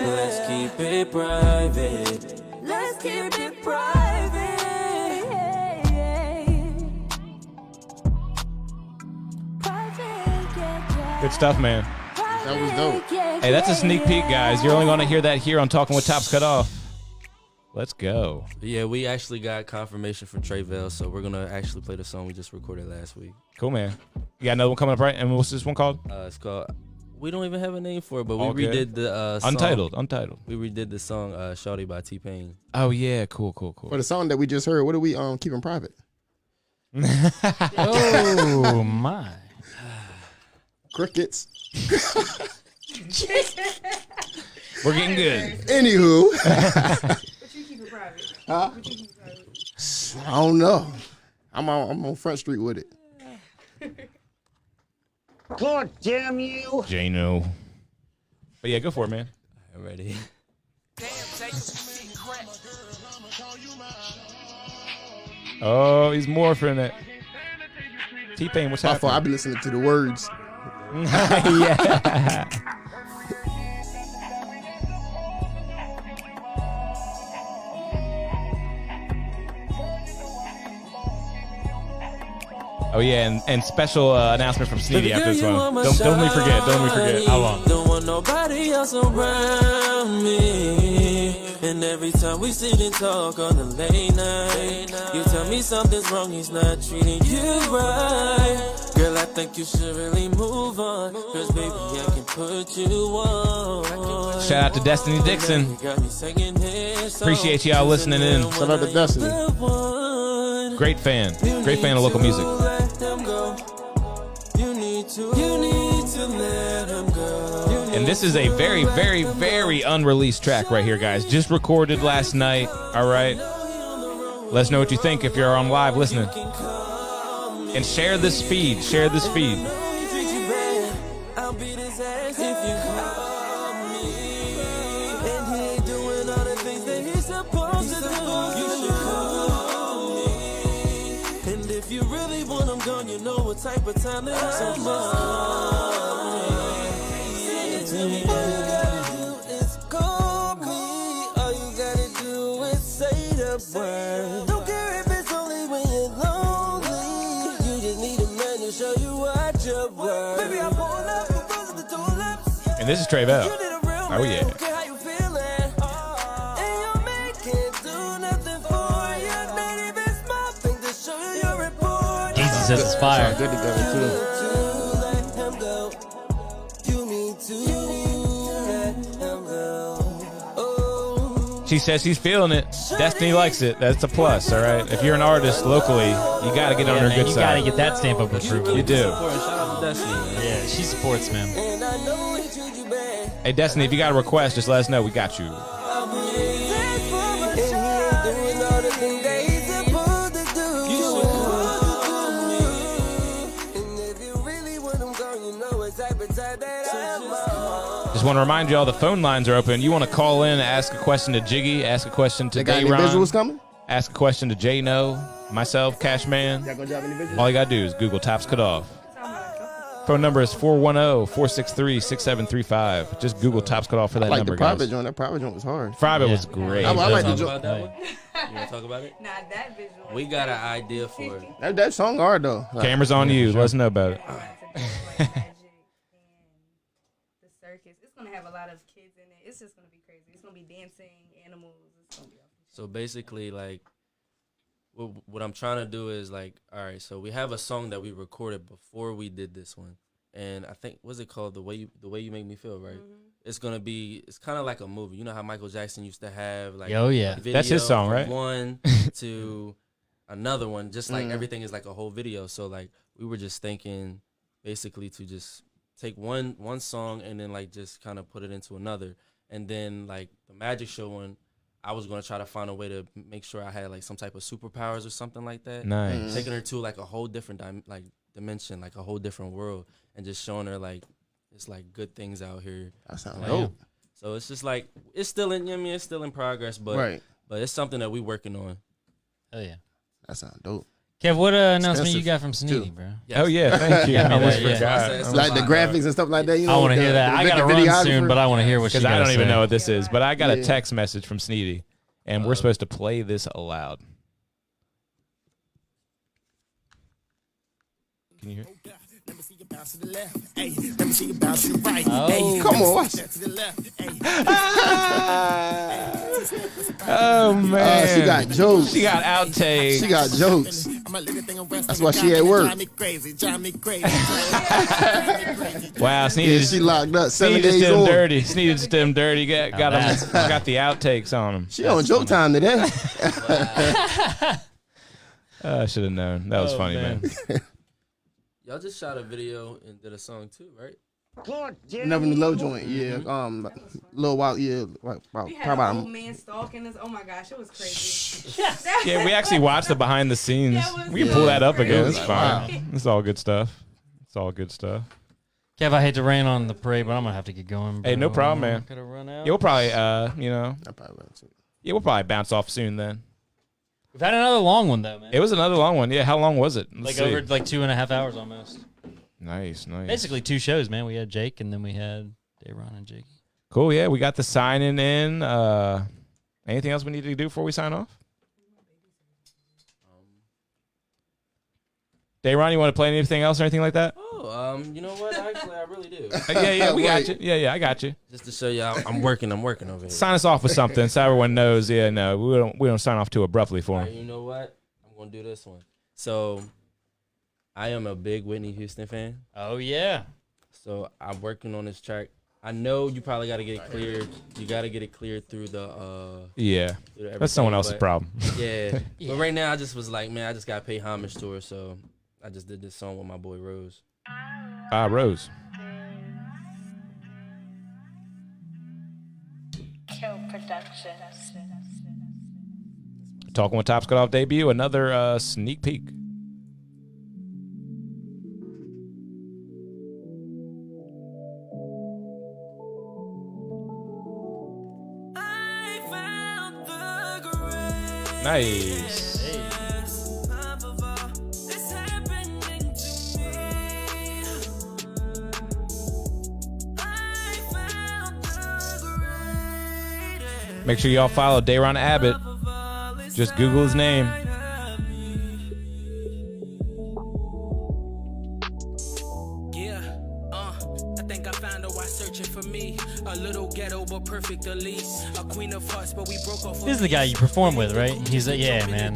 Let's keep it private. Let's keep it private. Good stuff, man. That was dope. Hey, that's a sneak peek, guys. You're only going to hear that here on Talking with Tops Cut Off. Let's go. Yeah, we actually got confirmation from Tre'vell, so we're gonna actually play the song we just recorded last week. Cool, man. You got another one coming up, right? And what's this one called? It's called. We don't even have a name for it, but All we good. redid the song. Untitled. We redid the song "Shawty" by T-Pain. Oh yeah, cool. For the song that we just heard, what do we keep in private? Oh my. Crickets. We're getting good. Anywho. But you keep it private. Huh? But you keep it private. I don't know. I'm on Front Street with it. God damn you. Jano. But yeah, go for it, man. I'm ready. Oh, he's morphing it. T-Pain, what's My happening? fault. I be listening to the words. Yeah. Oh yeah, and special announcement from Sneadi after this one. Don't let me forget. Don't let me forget. How long? Don't want nobody else around me. And every time we sit and talk on the late night, you tell me something's wrong, he's not treating you right. Girl, I think you should really move on, cause baby, I can put you on. Shout out to Destiny Dixon. Appreciate y'all listening in. Shout out to Destiny. Great fan. Great fan of local music. You need to let him go. And this is a very, very, very unreleased track right here, guys. Just recorded last night. All right. Let us know what you think if you're on live listening. And share this feed. Share this feed. I'll beat his ass if you call me. And he ain't doing all the things that he's supposed to do. You should call me. And if you really want him gone, you know what type of time that it's on. All you gotta do is call me. All you gotta do is say the word. Don't care if it's only when you're lonely. You just need a man to show you what your word. Baby, I pull up the rose of the tulips. And this is Trey Bell. Oh yeah. Don't care how you feeling. And your man can't do nothing for you. Not even small things to show you your report. Easy says it's fire. Good together too. Let him go. You need to let him go. Oh. She says she's feeling it. Destiny likes it. That's a plus, all right? If you're an artist locally, you got to get on her good You side. got to get that stamp of approval. You do. Shout out to Destiny, man. Yeah, she supports, man. And I know he treat you bad. Hey, Destiny, if you got a request, just let us know. We got you. And he ain't doing all the things that he's supposed to do. You should call me. And if you really want him gone, you know what type of time that I'm on. Just want to remind you all the phone lines are open. You want to call in, ask a question to Jiggy, ask a question to They got any Dairon, visuals coming? ask a question to J No, myself, Cashman. Y'all gonna drop any visuals? All you got to do is Google Tops Cut Off. Phone number is 410-463-6735. Just Google Tops Cut Off for I that like number, the private guys. joint. That private joint was hard. Private was great. I like the Talk joint. about that one? You want to talk about it? Not that visual. We got an idea for it. That song hard though. Like, Camera's on you. Let us know about it. The circus. It's gonna have a lot of kids in it. It's just gonna be crazy. It's gonna be dancing, animals. It's gonna be awesome. So basically, like, what I'm trying to do is like, all right. So we have a song that we recorded before we did this one, and I think what's it called? The way you make me feel, right? It's gonna be. It's kind of like a movie. You know how Michael Jackson used to have like, Oh, yeah. video That's his song, from right? one to another one, just like everything is like a whole video. So like we were just thinking, basically to just take one song and then like just kind of put it into another, and then like the magic show one. I was gonna try to find a way to make sure I had like some type of superpowers or something like that. Nice. Taking her to like a whole different dimension, like a whole different world, and just showing her like it's like good things out here. That sounds like, dope. So it's just like it's still in. I mean, it's still in progress, but it's something that we working on. Oh yeah, that sounds dope. Kev, what announcement you got from Sneadi, bro? Oh yeah, thank you. I almost Yeah. forgot. Like the graphics and stuff like that. You know, I want to hear that. I got to run soon, but I want to hear what she because I gotta don't even say. know what this is. But I got a text message from Sneadi, and we're supposed to play this aloud. Can you hear it? Let me see you bounce to the left. Hey, let me see you bounce to the right. Oh. Hey, Come on, watch watch. that to the left. Oh man, she got jokes. She got outtakes. She got jokes. That's why she at work. Wow, Sneadi Yeah, she locked up 7 Sneadi just days did him on. dirty. Sneadi just did him dirty. Got the outtakes on him. She on joke time today. I should have known. That was funny, man. Y'all just shot a video and did a song too, right? Never Knew Low joint. Yeah. Little while. Yeah. About, We had probably an about old man stalking us. Oh my gosh, it was crazy. Yeah, we actually watched the behind the scenes. We can pull that up again. It's fine. It's all good stuff. It's all good stuff. Kev, I hate to rain on the parade, but I'm gonna have to get going. Hey, no bro. problem, man. Gotta run out. Yeah, we'll probably, we'll probably bounce off soon then. We've had another long one though, man. It was another long one. Yeah, how long was it? Like over like 2.5 hours almost. Nice. Basically 2 shows, man. We had Jake and then we had Dairon and Jake. Cool. Yeah, we got the signing in. Anything else we need to do before we sign off? Dairon, you want to play anything else or anything like that? Oh, you know what? Actually, I really do. Yeah, we got you. Yeah, I got you. Just to show you, I'm working over here. Sign us off with something so everyone knows. Yeah, no, we don't sign off too abruptly for him. You know what? I'm gonna do this one. So, I am a big Whitney Houston fan. Oh yeah. So I'm working on this track. I know you probably got to get it cleared. You got to get it cleared through the. Yeah, that's someone else's problem. Yeah. But right now, I just was like, man, I just got to pay homage to her. So I just did this song with my boy Rose. Rose. Kill production. Talking with Tops Cut Off debut, another sneak peek. Nice. Make sure y'all follow Dairon Abbott. Just Google his name. A little ghetto, but perfect at least. A queen of hearts, but we broke off. This is the guy you perform with, right? He's like, yeah, man.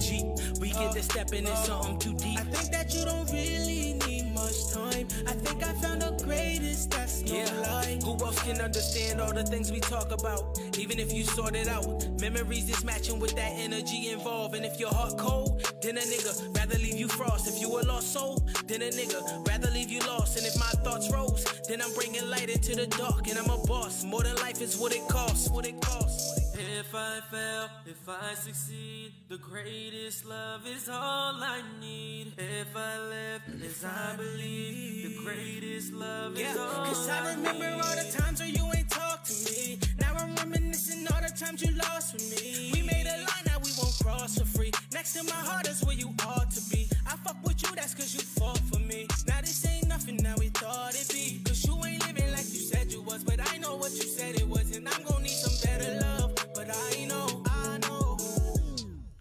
We get to stepping in something too deep. I think that you don't really need much time. I think I found the greatest, that's no lie. Who else can understand all the things we talk about? Even if you sort it out, memories is matching with that energy involved. And if your heart cold, then a nigga rather leave you frost. If you a lost soul, then a nigga rather leave you lost. And if my thoughts rose, then I'm bringing light into the dark. And I'm a boss. More than life is what it costs. What it costs. If I fail, if I succeed, the greatest love is all I need. If I live, as I believe, the greatest love is all I need. Cause I remember all the times where you ain't talked to me. Now I'm reminiscing all the times you lost with me. We made a line, now we won't cross for free. Next to my heart is where you ought to be. I fuck with you, that's cause you fought for me. Now this ain't nothing, now we thought it'd be. Cause you ain't living like you said you was. But I know what you said it was. And I'm gonna need some better love. But I know.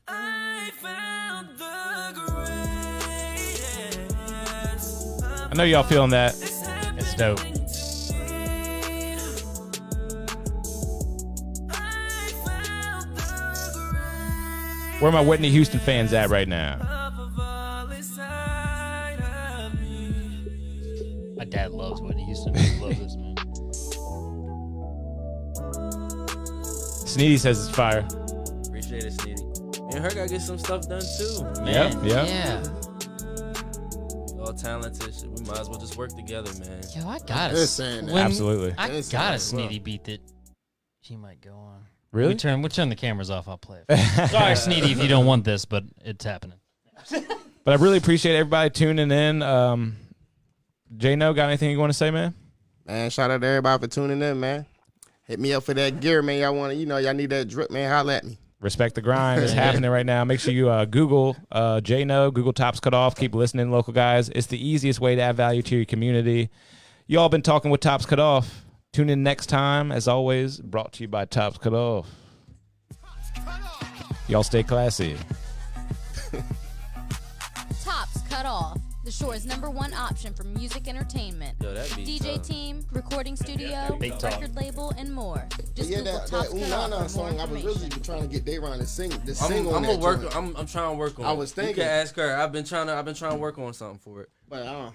I found the greatest. I know y'all feeling that. It's dope. Where are my Whitney Houston fans at right now? My dad loves Whitney Houston. He loves this, man. Sneady says it's fire. Appreciate it, Sneady. And her gotta get some stuff done too. Man. Yep. Yeah. All talented. We might as well just work together, man. Yo, I got it. Absolutely. I got a Sneady beat that she might go on. Really? We'll turn the cameras off. I'll play it. Sorry, Sneady, if you don't want this, but it's happening. But I really appreciate everybody tuning in. J-No, got anything you want to say, man? Man, shout out to everybody for tuning in, man. Hit me up for that gear, man. Y'all want to, y'all need that drip, man. Holla at me. Respect the grind. It's happening right now. Make sure you Google J-No, Google Tops Cut Off. Keep listening, local guys. It's the easiest way to add value to your community. You all been talking with Tops Cut Off. Tune in next time. As always, brought to you by Tops Cut Off. Y'all stay classy. Tops Cut Off, the shore's #1 option for music entertainment. Yo, that beat DJ tough. team, recording studio, Big talk. record label, and more. Just Yeah, Google that Tops Cut Off Unana for more song, I was information. really trying to get Dairon to sing on I'm that gonna work. joint. I'm trying to work on. I it. was You thinking. can ask her. I've been trying to work on something for it. But I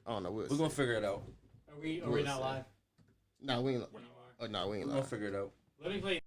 don't know. We're gonna figure it out. Are we not live? No, we ain't. Oh, no, we ain't. We're gonna figure it out. Let me play.